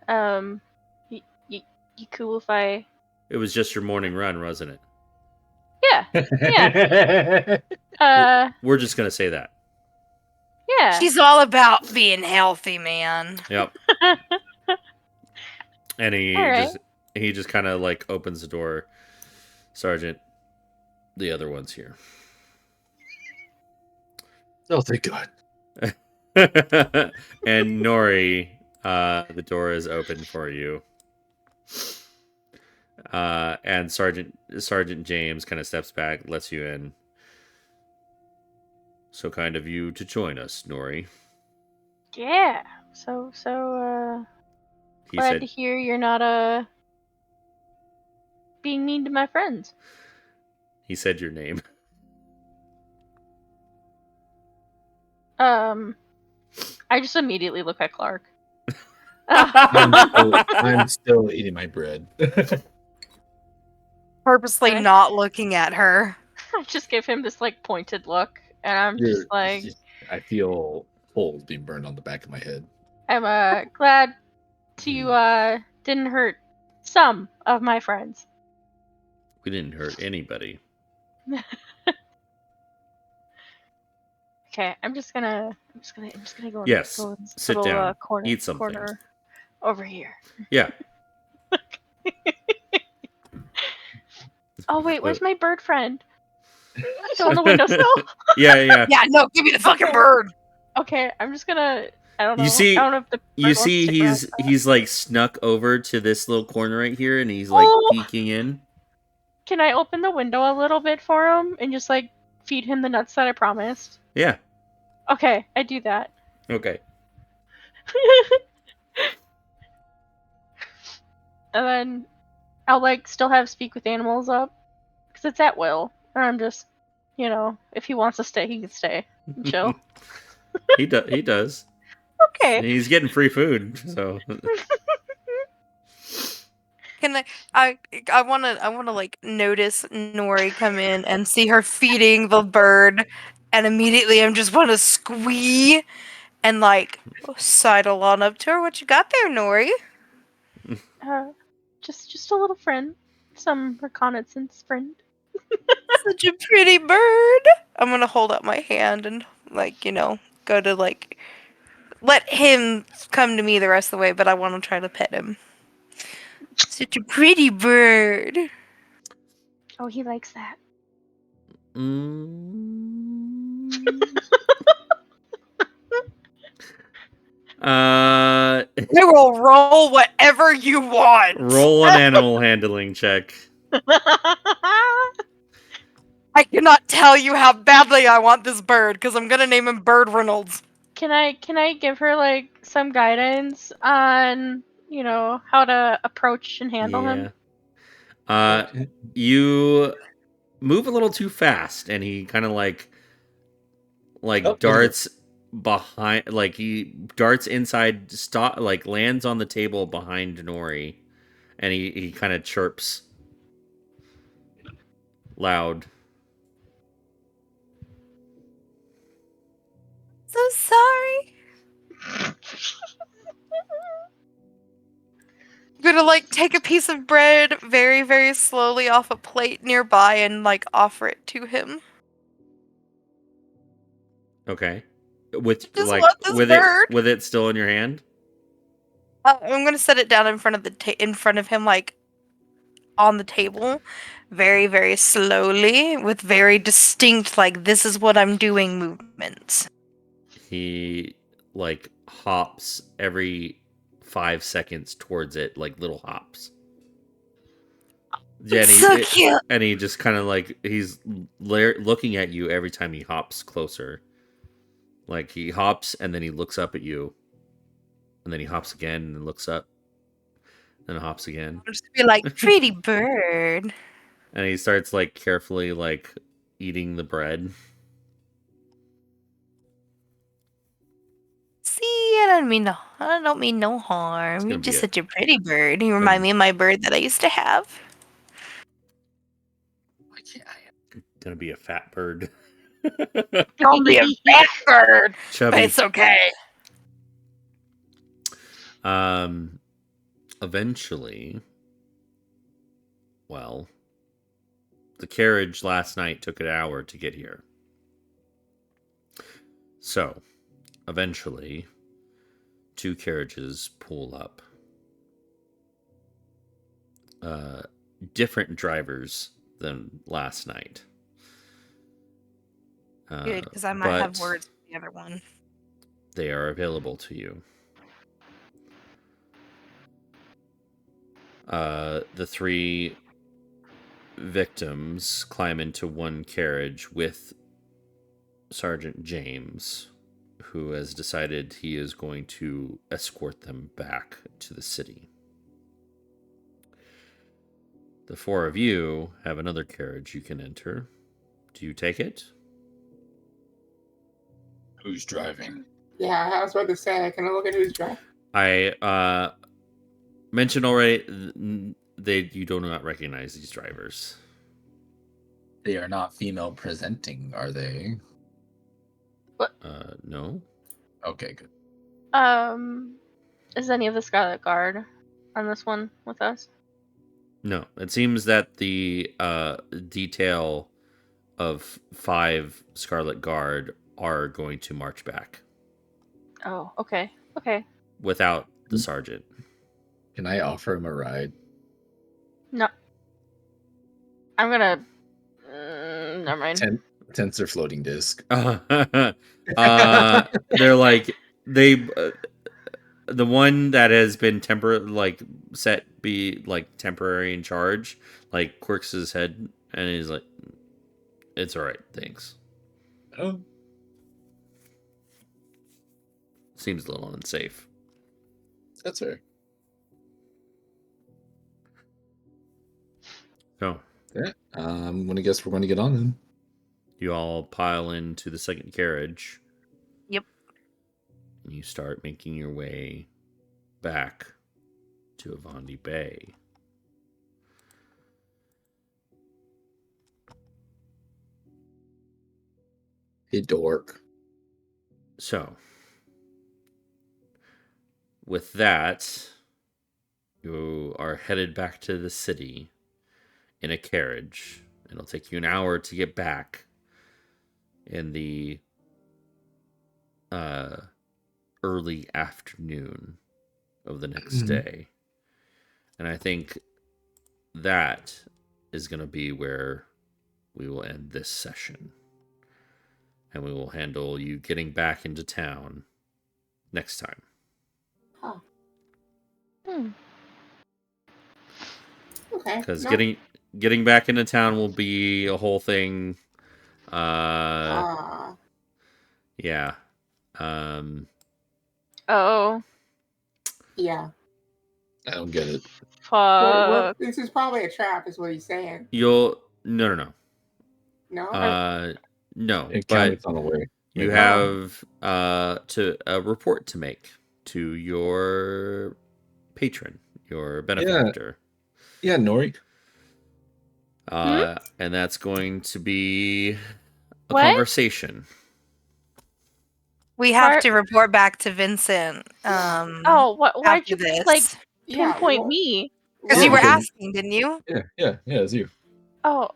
You, you, you cool if I? it was just your morning run, wasn't it? Yeah. We're just gonna say that. Yeah. She's all about being healthy, man. Yep. And All right. he just kind of like opens the door. Sergeant, the other one's here. Oh, thank God. And Nori, the door is open for you. And Sergeant James kind of steps back, lets you in. So kind of you to join us, Nori. Yeah. So He glad said. to hear you're not being mean to my friends. He said your name. I just immediately look at Clark. I'm still eating my bread. Purposely Okay. not looking at her. I just give him this like pointed look, and I'm just like, I feel holes being burned on the back of my head. I'm glad to didn't hurt some of my friends. We didn't hurt anybody. Okay, I'm just gonna go. Yes, Go in this sit little down. corner. Eat something. Corner over here. Yeah. Oh wait, where's my bird friend? Still on the windowsill? Yeah. Yeah, no, give me the fucking bird. Okay, I'm just gonna. I don't know. You see, I don't know if the bird you wants to see, stick around for that. he's like snuck over to this little corner right here, and he's like Oh! peeking in. Can I open the window a little bit for him and just like feed him the nuts that I promised? Yeah. Okay, I do that. Okay. And then I'll like still have speak with animals up because it's at will. Or I'm just, if he wants to stay, he can stay. And chill. He does. Okay. He's getting free food, so. Can I wanna like notice Nori come in and see her feeding the bird, and immediately I'm just wanna squee and like sidle on up to her. What you got there, Nori? Just a little friend, some reconnaissance friend. Such a pretty bird. I'm gonna hold up my hand and like go to like let him come to me the rest of the way, but I want to try to pet him. Such a pretty bird. Oh, he likes that. I will roll whatever you want. Roll an animal handling check. I cannot tell you how badly I want this bird because I'm gonna name him Bird Reynolds. Can I give her like some guidance on how to approach and handle him? You move a little too fast, and he kind of like darts behind, like he darts inside, stop, like lands on the table behind Nori, and he kind of chirps loud. So sorry. I'm gonna like take a piece of bread very, very slowly off a plate nearby and like offer it to him. Okay, with Just like want this bird. with it still in your hand. I'm gonna set it down in front of in front of him, like on the table, very, very slowly, with very distinct, like this is what I'm doing movements. He like hops every 5 seconds towards it, like little hops. Jenny, So cute. and he just kind of like he's looking at you every time he hops closer. Like he hops and then he looks up at you, and then he hops again and looks up, and hops again, I'm just gonna be like, pretty bird. and he starts like carefully like eating the bread. See, I don't mean no harm. gonna You're be just a- such a pretty bird. You remind me of my bird that I used to have. Why can't I? Gonna be a fat bird. Don't be a fat bird, but Chubby. it's okay. Eventually, well, the carriage last night took an hour to get here. So, eventually, 2 carriages pull up. Different drivers than last night. Good, because I might have but words with the other one. They are available to you. The 3 victims climb into one carriage with Sergeant James, who has decided he is going to escort them back to the city. The 4 of you have another carriage you can enter. Do you take it? Who's driving? Yeah, I was about to say, can I look at who's driving? I mentioned already you do not recognize these drivers. They are not female presenting, are they? No. Okay, good. Is any of the Scarlet Guard on this one with us? No. It seems that the detail of 5 Scarlet Guard are going to march back Oh, okay. Okay. without the sergeant. Can I offer him a ride? No. I'm gonna. Never mind. Tensor floating disc. They're like the one that has been temporary in charge, like quirks his head and he's like, "It's all right, thanks." Oh, Seems a little unsafe. that's fair. So Yeah. I'm gonna guess we're going to get on then. you all pile into the second carriage. Yep. And you start making your way back to Avandi Bay. Hey, dork. So, with that, you are headed back to the city in a carriage. It'll take you an hour to get back in the early afternoon of the next day. And I think that is going to be where we will end this session. And we will handle you getting back into town next time. Oh, Hmm. okay. Because No. getting back into town will be a whole thing. Ah. Yeah. Oh, Yeah. I don't get it. fuck. This is probably a trap, is what he's saying. No. No? No. It But counts on the way. you Maybe. have a report to make to your patron, your benefactor. Yeah, Nori. And that's going to be a What? conversation. We have Where- to report back to Vincent. Oh, why'd after you this? like Yeah, pinpoint well, me? Because Yeah, you were because- asking, didn't you? Yeah, it's you. Oh,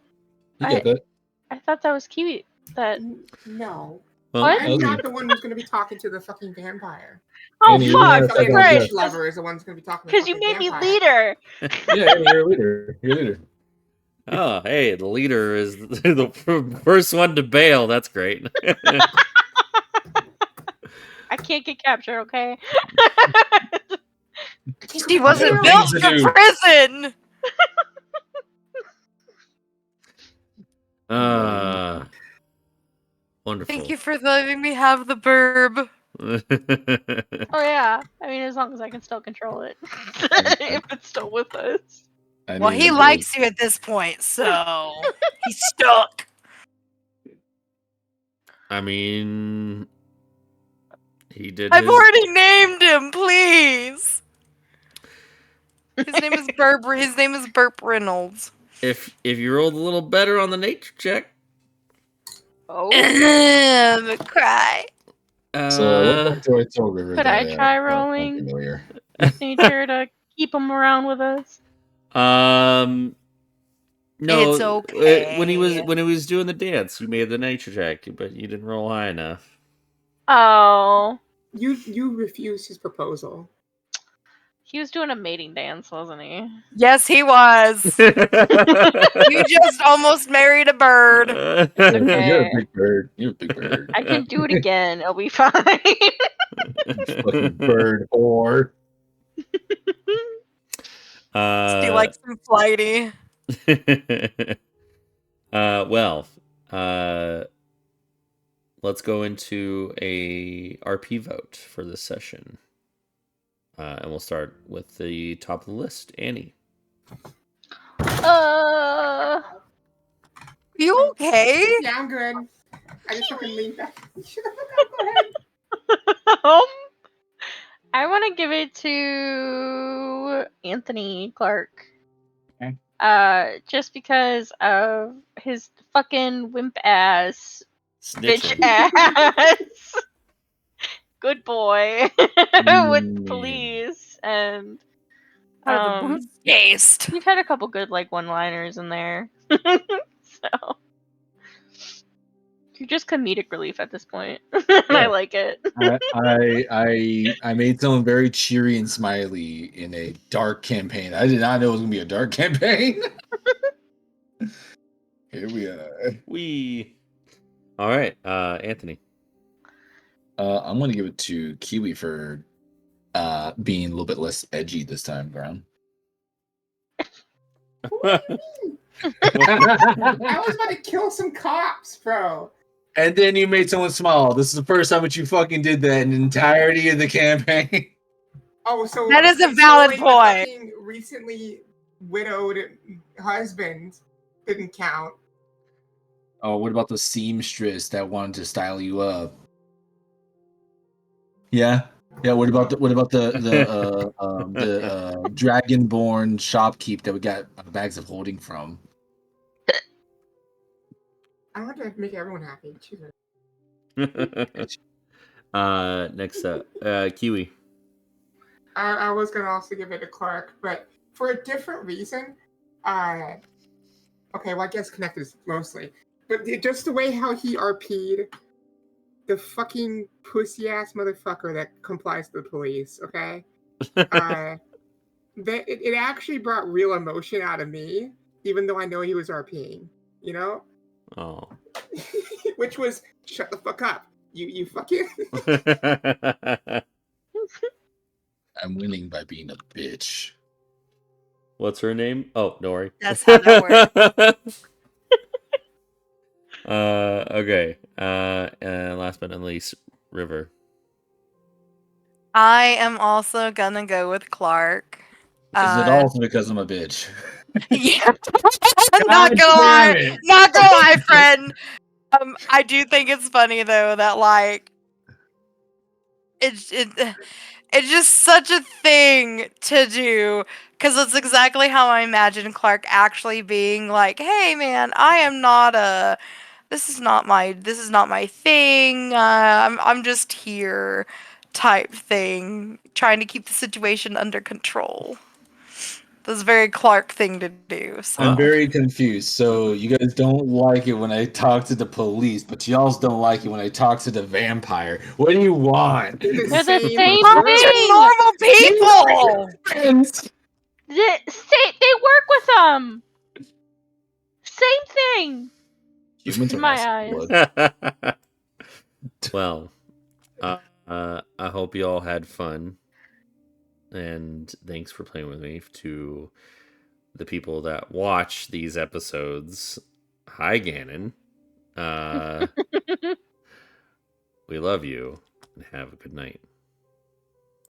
You get that? I thought that was Kiwi. That. No. Well, What? I'm not the one who's going to be talking to the fucking vampire. Oh, Annie, fuck! yeah, Fucking Right. witch lover is the one who's going to be talking to the Because you fucking made me vampire. leader. Yeah, you're a leader. You're a leader. Oh, hey, the leader is the first one to bail. That's great. I can't get captured, okay? She wasn't Things built to for do. prison. Wonderful. Thank you for letting me have the burb. Oh yeah. I mean, as long as I can still control it, if it's still with us. I Well, mean, he it likes you at this point, so he's stuck. I mean, he did I've his. already named him, please. His name is Burp. His name is Burp Reynolds. If you rolled a little better on the nature check, Oh, Cry. So what part do I tell River could that I try sound rolling familiar? nature to keep him around with us? no, It's okay. when he was doing the dance, you made the nature check, but you didn't roll high enough. Oh, You refused his proposal. he was doing a mating dance, wasn't he? Yes, he was. You just almost married a bird. It's You're okay. a big bird. You're a big bird. I can do it again. It'll be fine. Fucking bird whore. He likes some flighty. Well, let's go into a RP vote for this session. And we'll start with the top of the list, Annie. You okay? Yeah, I'm good. I just fucking lean back. Shut the fuck up. Go ahead. I want to give it to Anthony Clark. Okay. Just because of his fucking wimp ass, bitch Snitching. ass, good boy with the Mm. police, and Out of the booth taste. we've had a couple good like one-liners in there. So you're just comedic relief at this point, and I like it. I made someone very cheery and smiley in a dark campaign. I did not know it was gonna be a dark campaign. Here we are. All right, Anthony. I'm gonna give it to Kiwi for being a little bit less edgy this time around. I was about to kill some cops, bro. And then you made someone smile. This is the first time that you fucking did that in the entirety of the campaign. Oh, so That is a valid consoling the point. fucking recently widowed husband didn't count. Oh, what about the seamstress that wanted to style you up? Yeah. What about the dragonborn shopkeep that we got bags of holding from? I want to make everyone happy. Jesus. Next up, Kiwi. I was gonna also give it to Clark, but for a different reason. Okay, well I guess connected mostly, but just the way how he RP'd the fucking pussy ass motherfucker that complies to the police. Okay, it actually brought real emotion out of me, even though I know he was RPing. You know, Oh. which was shut the fuck up. You fucking. I'm winning by being a bitch. What's her name? Oh, Nori. That's how that works. Okay. And last but not least, River. I am also gonna go with Clark. Is it also because I'm a bitch? Yeah. Not gonna lie. Not gonna lie, friend. I do think it's funny though that like it's just such a thing to do because it's exactly how I imagine Clark actually being like, "Hey, man, I am not a. This is not my thing. I'm just here." Type thing, trying to keep the situation under control. That's a very Clark thing to do. So. I'm very confused. So you guys don't like it when I talk to the police, but y'all don't like it when I talk to the vampire. What do you want? They're the same same Bunch thing. of normal people. Friends. They work with them. Same thing. Humans In are my not eyes. blood. Well, I hope you all had fun. And thanks for playing with me. To the people that watch these episodes, Hi, Ganon. We love you and have a good night.